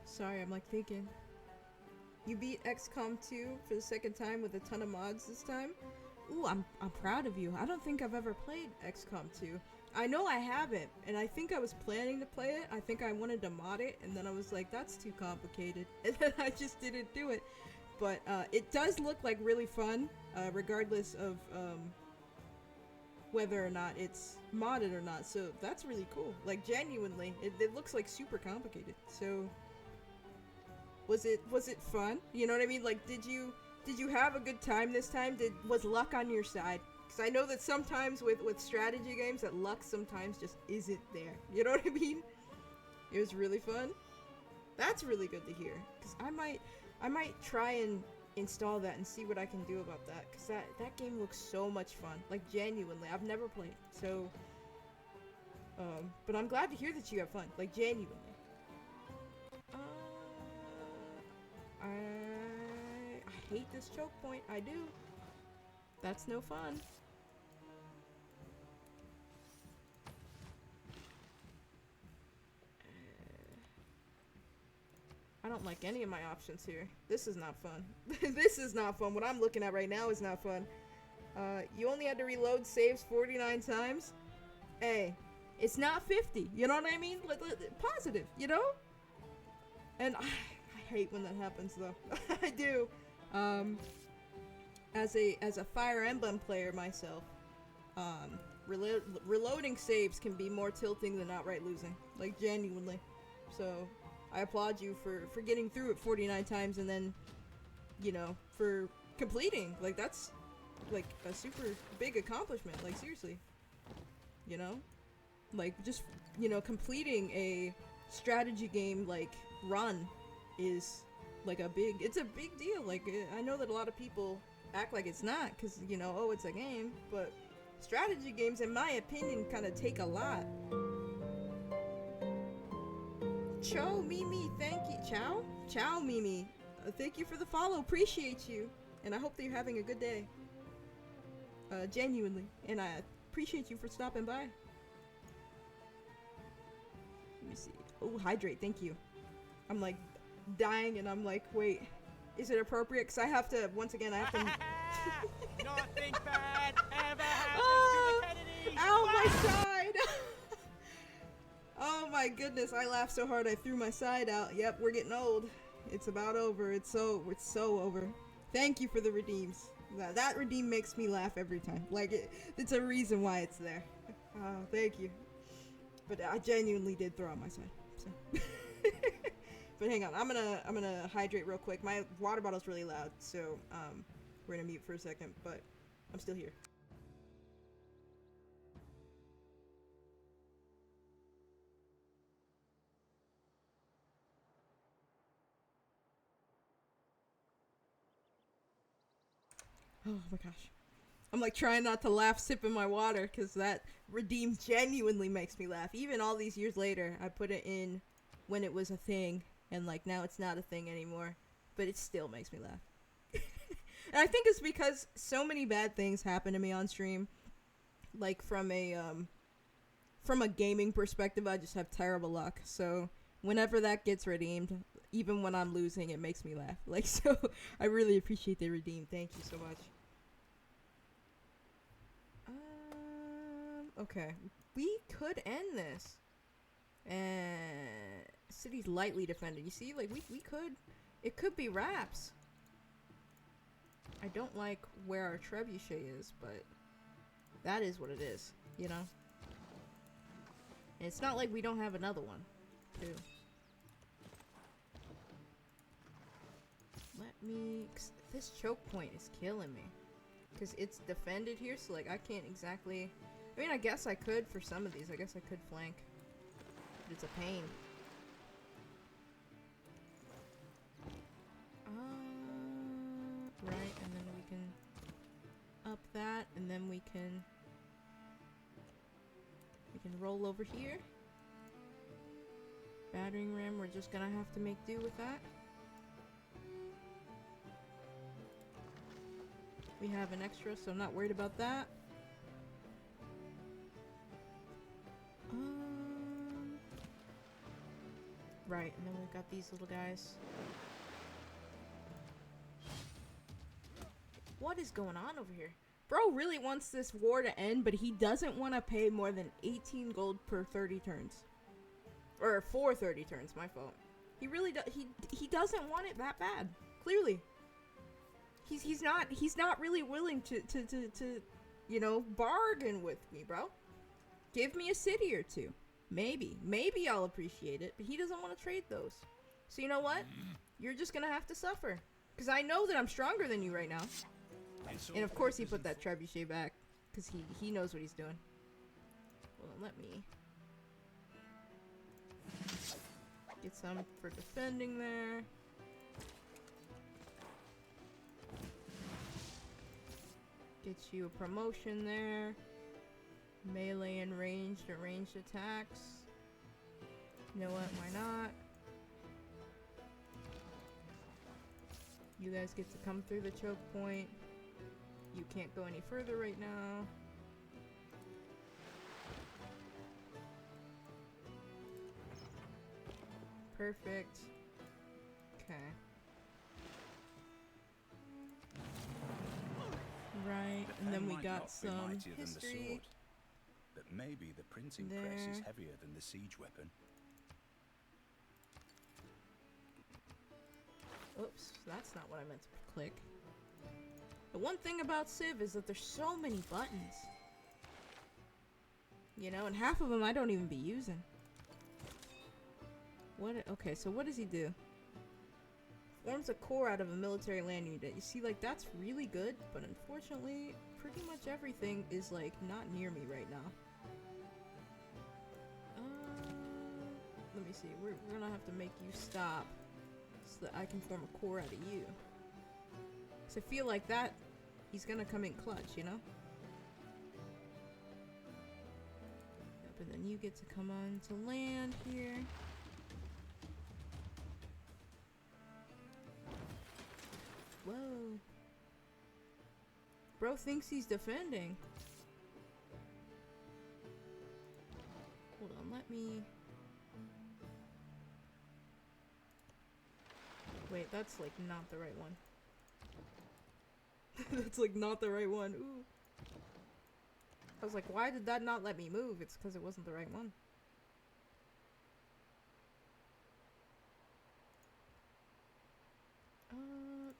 Sorry, I'm like thinking. You beat XCOM 2 for the second time with a ton of mods this time? Ooh, I'm proud of you. I don't think I've ever played XCOM 2. I know I haven't, and I think I was planning to play it. I think I wanted to mod it, and then I was like, that's too complicated. And then I just didn't do it. But it does look like really fun, regardless of whether or not it's modded or not. So that's really cool. Like, genuinely, it looks like super complicated. So was it fun? You know what I mean? Like, did you have a good time this time? Was luck on your side? Because I know that sometimes with strategy games that luck sometimes just isn't there. You know what I mean? It was really fun. That's really good to hear. Because I might try and install that and see what I can do about that. Because that game looks so much fun. Like, genuinely. I've never played. So, but I'm glad to hear that you have fun. Like, genuinely. I hate this choke point. I do. That's no fun. I don't like any of my options here. This is not fun. This is not fun. What I'm looking at right now is not fun. You only had to reload saves 49 times. Hey, it's not 50. You know what I mean? Positive, you know? And I hate when that happens though. I do. As a Fire Emblem player myself, reloading saves can be more tilting than outright losing. Like, genuinely. So I applaud you for getting through it 49 times and then, you know, for completing. Like, that's like a super big accomplishment. Like, seriously. You know? Like, just, you know, completing a strategy game like run is like it's a big deal. Like, I know that a lot of people act like it's not because, you know, oh, it's a game, but strategy games, in my opinion, kind of take a lot. Cho Mimi, thank you. Ciao Mimi, thank you for the follow. Appreciate you, and I hope that you're having a good day. Genuinely, and I appreciate you for stopping by. Let me see. Oh, hydrate. Thank you. I'm like dying, and I'm like, wait, is it appropriate? Because I have to, once again, I have to. Nothing bad ever happens to the Kennedys. Ow, my side. Oh my goodness, I laughed so hard I threw my side out. Yep, we're getting old. It's about over. It's so over. Thank you for the redeems. That redeem makes me laugh every time. Like, it's a reason why it's there. Oh, thank you. But I genuinely did throw out my side. So. But hang on, I'm gonna hydrate real quick. My water bottle's really loud, so we're gonna mute for a second, but I'm still here. Oh my gosh. I'm like trying not to laugh sipping my water because that redeem genuinely makes me laugh. Even all these years later, I put it in when it was a thing, and like now it's not a thing anymore, but it still makes me laugh. And I think it's because so many bad things happen to me on stream. Like from a gaming perspective, I just have terrible luck. So whenever that gets redeemed, even when I'm losing, it makes me laugh. Like, so I really appreciate the redeem. Thank you so much. Okay. We could end this. City's lightly defended. You see, like, we could. It could be wraps. I don't like where our trebuchet is, but that is what it is, you know? And it's not like we don't have another one, too. Let me... This choke point is killing me. Because it's defended here, so, like, I can't exactly... I mean, I guess I could for some of these. I guess I could flank. But it's a pain. Right, and then we can up that, and then we can roll over here. Battering ram, we're just gonna have to make do with that. We have an extra, so I'm not worried about that. Right, and then we've got these little guys. What is going on over here? Bro really wants this war to end, but he doesn't want to pay more than 18 gold per 30 turns. Or for 30 turns, my fault. He really does. He doesn't want it that bad. Clearly. He's not really willing to you know, bargain with me, bro. Give me a city or two. Maybe I'll appreciate it, but he doesn't want to trade those. So you know what? You're just gonna have to suffer. Because I know that I'm stronger than you right now. And of course he put that trebuchet back. Because he knows what he's doing. Well, let me get some for defending there. Get you a promotion there. Melee and ranged attacks. You know what? Why not? You guys get to come through the choke point. You can't go any further right now. Perfect. Okay. Right, and then we got some history. But maybe the printing there. press is heavier than the siege weapon. Oops, that's not what I meant to click. The one thing about Civ is that there's so many buttons. You know, and half of them I don't even be using. What? Okay, so what does he do? Forms a core out of a military land unit. You see, like, that's really good, but unfortunately, pretty much everything is, like, not near me right now. Let me see. We're gonna have to make you stop so that I can form a core out of you. So I feel like that, he's gonna come in clutch, you know? Yep, and then you get to come on to land here. Whoa. Bro thinks he's defending. Hold on, let me... Wait, that's like not the right one. That's like not the right one. Ooh. I was like, why did that not let me move? It's because it wasn't the right one.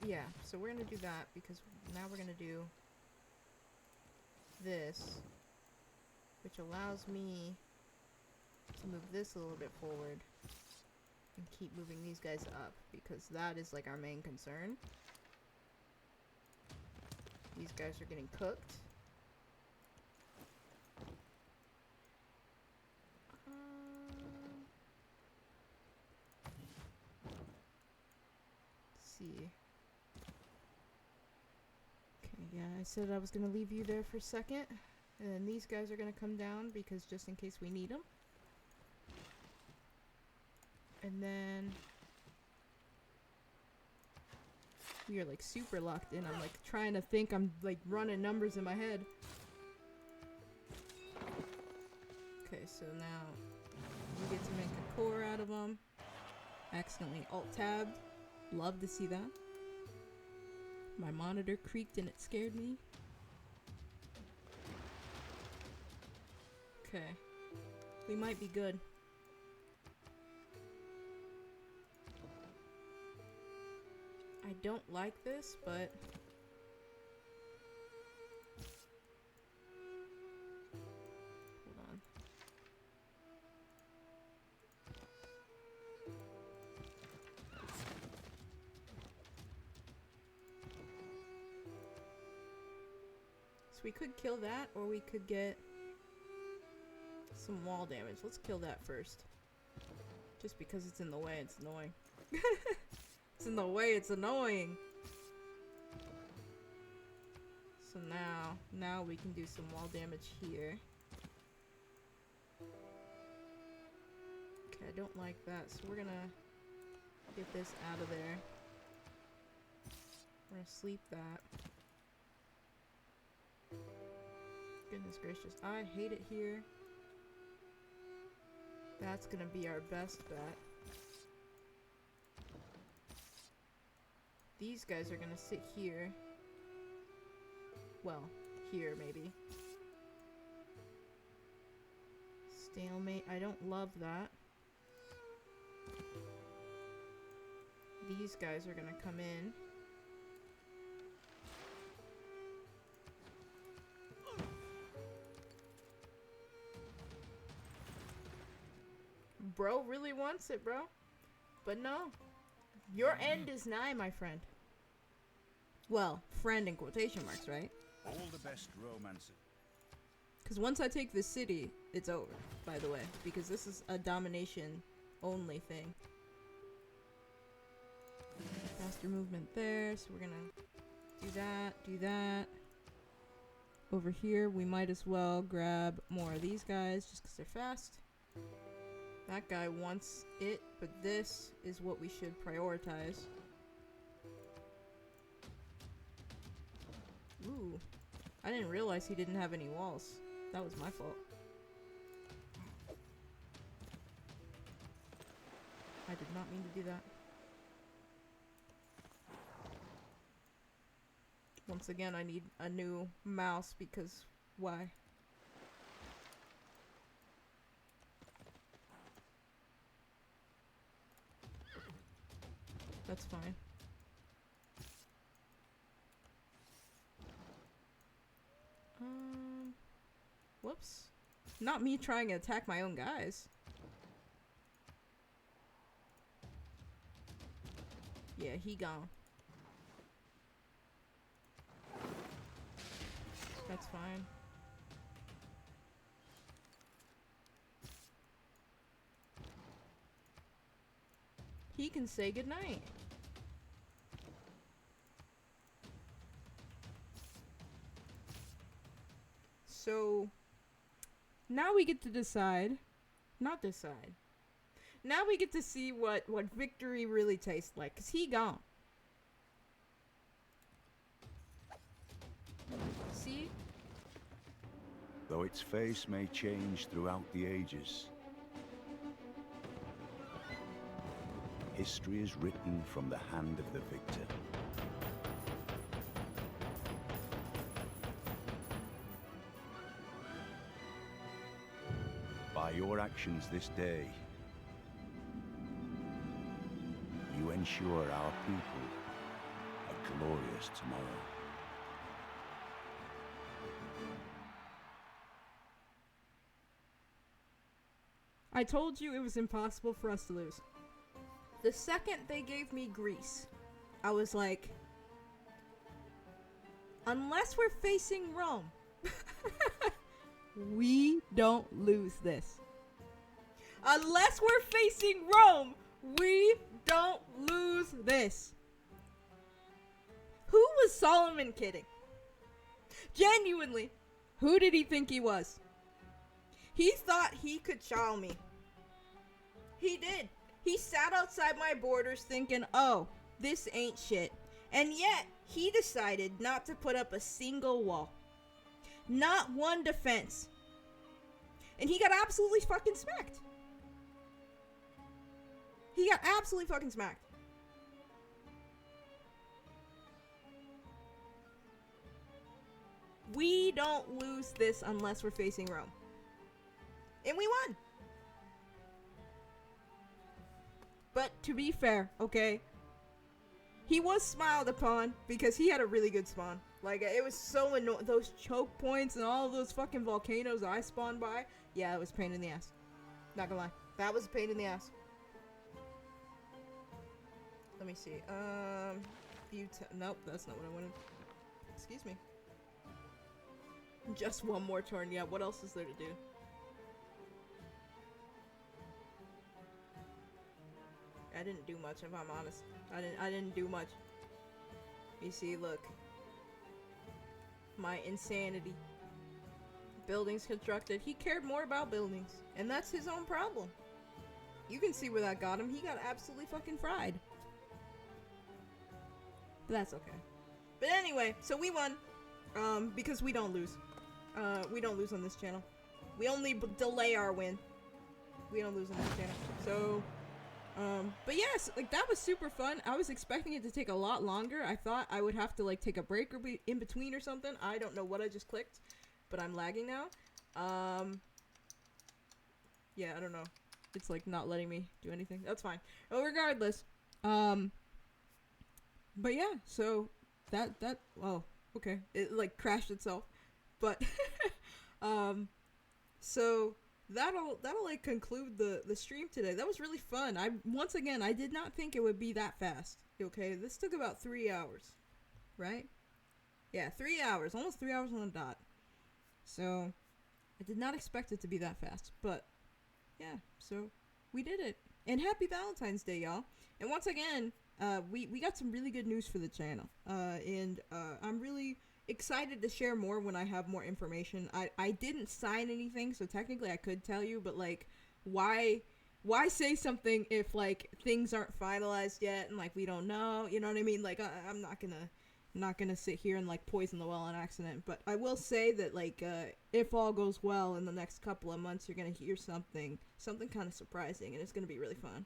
Yeah, so we're gonna do that because now we're gonna do this, which allows me to move this a little bit forward and keep moving these guys up because that is like our main concern. These guys are getting cooked. Let's see. Okay, yeah, I said I was gonna leave you there for a second, and then these guys are gonna come down because just in case we need them. And then we are like super locked in. I'm like trying to think. I'm like running numbers in my head. Okay, so now we get to make a core out of them. Accidentally alt-tabbed. Love to see that. My monitor creaked and it scared me. Okay. We might be good. I don't like this, but... Hold on. So we could kill that, or we could get some wall damage. Let's kill that first. Just because it's in the way, it's annoying. It's in the way, it's annoying. So now we can do some wall damage here. Okay, I don't like that, so we're gonna get this out of there. We're gonna sleep that. Goodness gracious, I hate it here. That's gonna be our best bet. These guys are gonna sit here. Well, here maybe. Stalemate, I don't love that. These guys are gonna come in. Bro really wants it, bro. But no. Your end is nigh, my friend. Well, friend in quotation marks, right? All the best romances. Because once I take this city, it's over, by the way. Because this is a domination only thing. Faster movement there, so we're gonna do that. Over here, we might as well grab more of these guys just because they're fast. That guy wants it, but this is what we should prioritize. Ooh. I didn't realize he didn't have any walls. That was my fault. I did not mean to do that. Once again, I need a new mouse because why? That's fine. Whoops. Not me trying to attack my own guys. Yeah, he gone. That's fine. He can say goodnight. So now we get to decide, not decide. Now we get to see what victory really tastes like, cause he gone. See? Though its face may change throughout the ages, history is written from the hand of the victor. By your actions this day, you ensure our people a glorious tomorrow. I told you it was impossible for us to lose. The second they gave me Greece, I was like, unless we're facing Rome, we don't lose this. Unless we're facing Rome, we don't lose this. Who was Solomon kidding? Genuinely, who did he think he was? He thought he could chow me. He did. He sat outside my borders thinking, oh, this ain't shit. And yet, he decided not to put up a single wall. Not one defense. And he got absolutely fucking smacked. He got absolutely fucking smacked. We don't lose this unless we're facing Rome. And we won. But to be fair, okay, he was smiled upon because he had a really good spawn. Like, it was so annoying. Those choke points and all of those fucking volcanoes I spawned by. Yeah, it was a pain in the ass. Not gonna lie. That was a pain in the ass. Let me see. Nope, that's not what I wanted. Excuse me. Just one more turn. Yeah, what else is there to do? I didn't do much, if I'm honest. I didn't do much. You see, look. My insanity. Buildings constructed. He cared more about buildings. And that's his own problem. You can see where that got him. He got absolutely fucking fried. But that's okay. But anyway, so we won. Because we don't lose. We don't lose on this channel. We only delay our win. We don't lose on this channel. So... but yes, like, that was super fun. I was expecting it to take a lot longer. I thought I would have to, like, take a break or be in between or something. I don't know what I just clicked, but I'm lagging now. Yeah, I don't know. It's, like, not letting me do anything. That's fine. Well, regardless, but yeah, so oh, okay. It, like, crashed itself. But, so... That'll like conclude the stream today. That was really fun. Once again, I did not think it would be that fast. Okay, this took about 3 hours, right? Yeah, 3 hours, almost 3 hours on the dot. So I did not expect it to be that fast, but yeah. So we did it, and happy Valentine's Day, y'all. And once again, we got some really good news for the channel, and I'm really excited to share more when I have more information. I didn't sign anything, so technically I could tell you, but like, why say something if like things aren't finalized yet and like we don't know, you know what I mean? Like, I'm not gonna sit here and like poison the well on accident, but I will say that like if all goes well in the next couple of months, you're gonna hear something kind of surprising, and it's gonna be really fun.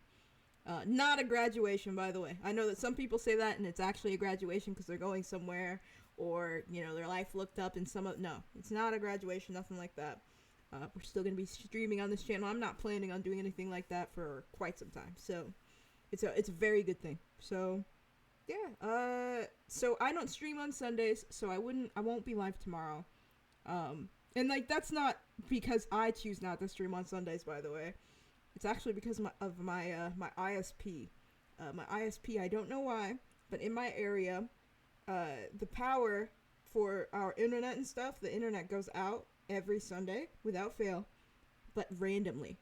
Not a graduation, by the way. I know that some people say that and it's actually a graduation because they're going somewhere, or, you know, their life looked up in no, it's not a graduation, nothing like that. We're still going to be streaming on this channel. I'm not planning on doing anything like that for quite some time, so it's a very good thing. So, yeah, so I don't stream on Sundays, so I won't be live tomorrow. And, like, that's not because I choose not to stream on Sundays, by the way. It's actually because of my ISP. My ISP, I don't know why, but in my area... the power for our internet and stuff, the internet goes out every Sunday without fail, but randomly.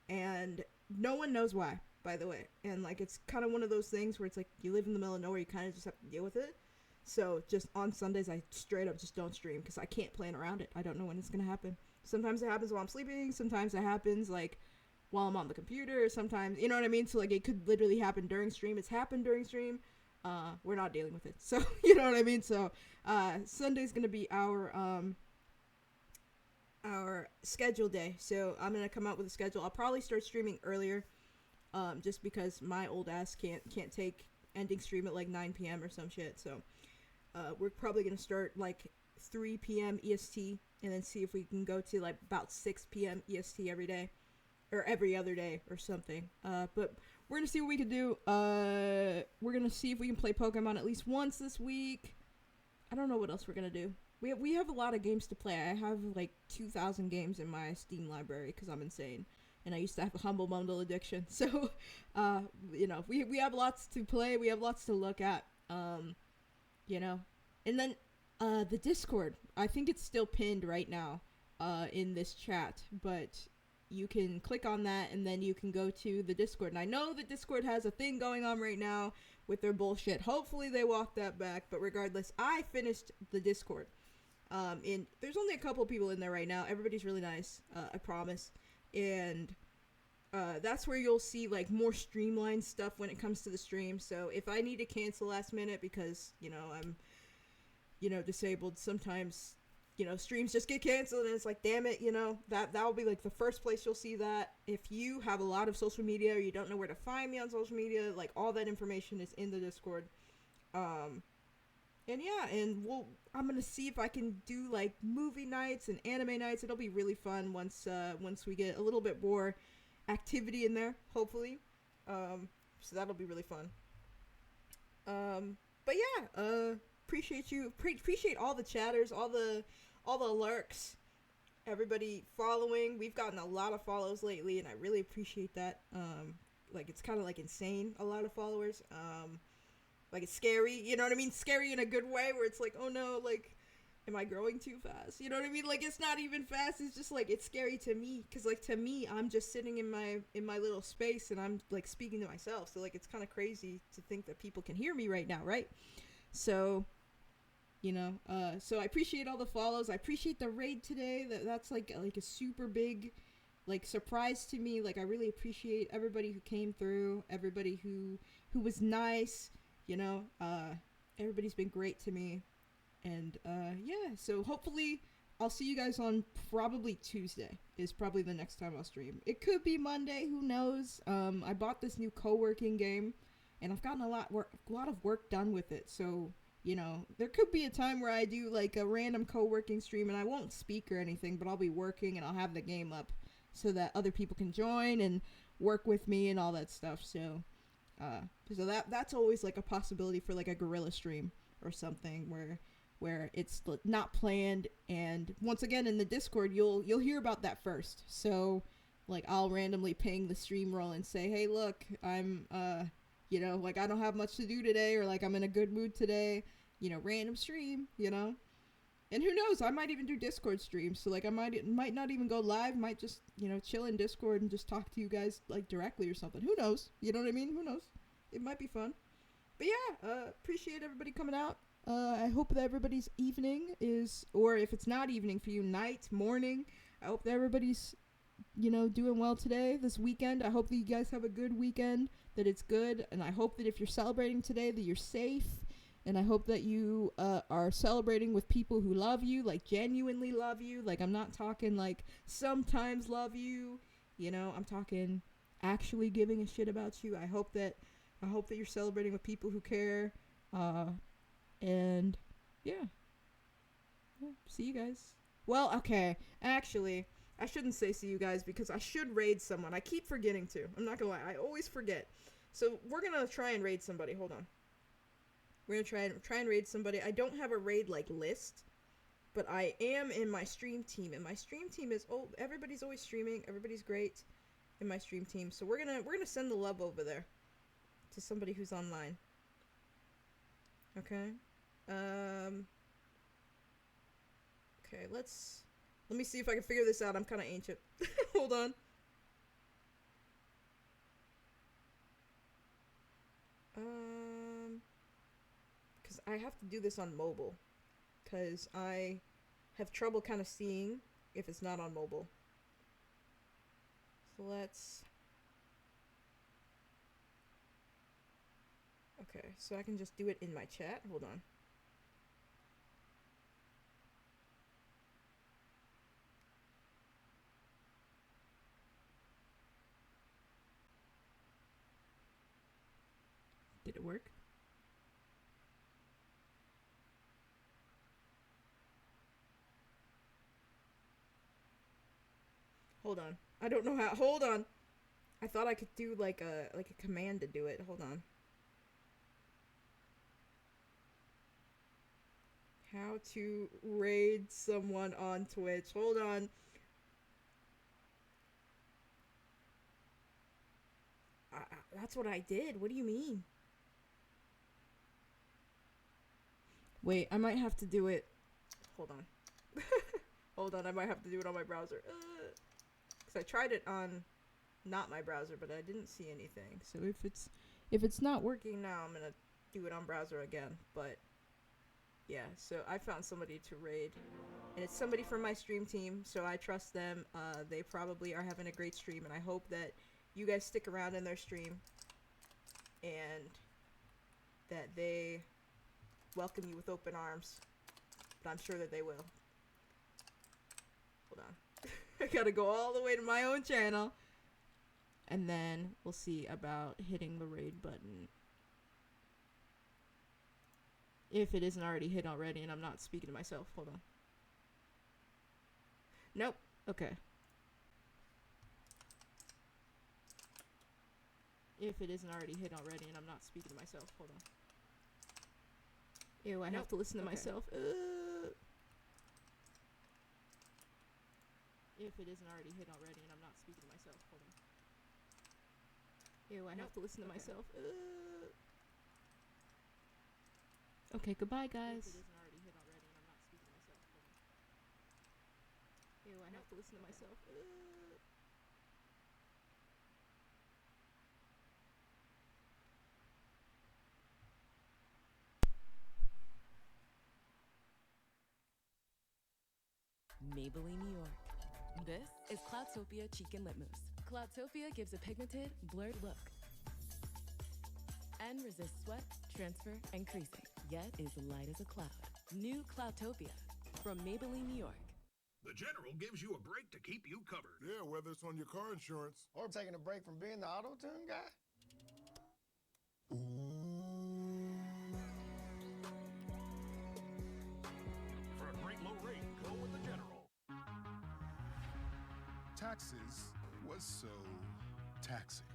And no one knows why, by the way. And like, it's kind of one of those things where it's like, you live in the middle of nowhere, you kind of just have to deal with it. So just on Sundays, I straight up just don't stream because I can't plan around it. I don't know when it's going to happen. Sometimes it happens while I'm sleeping. Sometimes it happens like while I'm on the computer. Sometimes, you know what I mean? So like, it could literally happen during stream. It's happened during stream. We're not dealing with it. So, you know what I mean? So, Sunday's gonna be our schedule day. So, I'm gonna come out with a schedule. I'll probably start streaming earlier, just because my old ass can't take ending stream at like 9 p.m. or some shit. So, we're probably gonna start like 3 p.m. EST, and then see if we can go to like about 6 p.m. EST every day, or every other day or something. But we're gonna see what we can do. We're gonna see if we can play Pokemon at least once this week. I don't know what else we're gonna do. We have a lot of games to play. I have like 2,000 games in my Steam library because I'm insane, and I used to have a Humble Bundle addiction. So, you know, we have lots to play. We have lots to look at. You know, and then the Discord. I think it's still pinned right now in this chat, but you can click on that and then you can go to the Discord. And I know the Discord has a thing going on right now with their bullshit. Hopefully they walk that back, but regardless, I finished the Discord. And there's only a couple people in there right now. Everybody's really nice, I promise. And that's where you'll see like more streamlined stuff when it comes to the stream. So if I need to cancel last minute because, you know, I'm, you know, disabled, sometimes, you know, streams just get canceled and it's like, damn it, you know, that'll be like the first place you'll see that. If you have a lot of social media or you don't know where to find me on social media, like all that information is in the Discord. And And yeah, and I'm gonna see if I can do like movie nights and anime nights. It'll be really fun once we get a little bit more activity in there, hopefully. So that'll be really fun. But yeah, appreciate all the chatters, all the lurks, everybody following. We've gotten a lot of follows lately, and I really appreciate that. Like it's kind of like insane, a lot of followers. Like it's scary, you know what I mean? Scary in a good way, where it's like, oh no, like, am I growing too fast? You know what I mean? Like it's not even fast. It's just like it's scary to me, because like to me, I'm just sitting in my little space, and I'm like speaking to myself. So like it's kind of crazy to think that people can hear me right now, right? So, you know, so I appreciate all the follows. I appreciate the raid today. That's like a super big like surprise to me. Like I really appreciate everybody who came through, everybody who was nice. You know, everybody's been great to me. And, yeah, so hopefully I'll see you guys on probably Tuesday is probably the next time I'll stream. It could be Monday, who knows? I bought this new co-working game, and I've gotten a lot of work done with it. So, you know, there could be a time where I do, like, a random co-working stream, and I won't speak or anything, but I'll be working, and I'll have the game up so that other people can join and work with me and all that stuff, so... So that's always like a possibility for like a guerrilla stream or something where it's not planned, and once again in the Discord you'll hear about that first. So like I'll randomly ping the stream roll and say, hey look, I'm you know, like I don't have much to do today, or like I'm in a good mood today, you know, random stream, you know. And who knows, I might even do Discord streams, so like I might not even go live, might just, you know, chill in Discord and just talk to you guys like directly or something. Who knows? You know what I mean? Who knows? It might be fun. But yeah, appreciate everybody coming out. I hope that everybody's evening is, or if it's not evening for you, night, morning. I hope that everybody's, you know, doing well today, this weekend. I hope that you guys have a good weekend, that it's good, and I hope that if you're celebrating today that you're safe. And I hope that you are celebrating with people who love you, like genuinely love you. Like I'm not talking like sometimes love you, you know. I'm talking actually giving a shit about you. I hope that you're celebrating with people who care. And yeah. See you guys. Well, okay. Actually, I shouldn't say see you guys because I should raid someone. I keep forgetting to. I'm not gonna lie. I always forget. So we're gonna try and raid somebody. Hold on. We're gonna try and raid somebody. I don't have a raid like list, but I am in my stream team, and my stream team is everybody's always streaming. Everybody's great in my stream team, so we're gonna send the love over there to somebody who's online. Okay. Okay. Let me see if I can figure this out. I'm kind of ancient. Hold on. Because I have to do this on mobile, because I have trouble kind of seeing if it's not on mobile. So let's... Okay, so I can just do it in my chat. Hold on. Did it work? Hold on. I don't know how. Hold on. I thought I could do like a command to do it. Hold on. How to raid someone on Twitch. Hold on. That's what I did. What do you mean? Wait, I might have to do it. Hold on. Hold on, I might have to do it on my browser. Because I tried it on not my browser, but I didn't see anything. So if it's not working now, I'm gonna do it on browser again. But yeah, so I found somebody to raid, and it's somebody from my stream team, so I trust them. They probably are having a great stream, and I hope that you guys stick around in their stream and that they welcome you with open arms. But I'm sure that they will. Hold on. I gotta go all the way to my own channel, and then we'll see about hitting the raid button. If it isn't already hit already and I'm not speaking to myself. Hold on. Nope. Okay. If it isn't already hit already and I'm not speaking to myself. Hold on. Ew, I have to listen to myself. If it isn't already hit already and I'm not speaking to myself. Hold on. Ew, I have to listen to myself. Okay, goodbye, guys. If it isn't already hit already and I'm not speaking to myself. Hold on. Ew, I have to listen to myself. Maybelline, New York. This is Cloudtopia Cheek and Lip Mousse. Cloudtopia gives a pigmented, blurred look and resists sweat, transfer, and creasing, yet is light as a cloud. New Cloudtopia from Maybelline, New York. The General gives you a break to keep you covered. Yeah, whether it's on your car insurance or taking a break from being the auto-tune guy. For a great low rate, go with the General. Taxes was so taxing.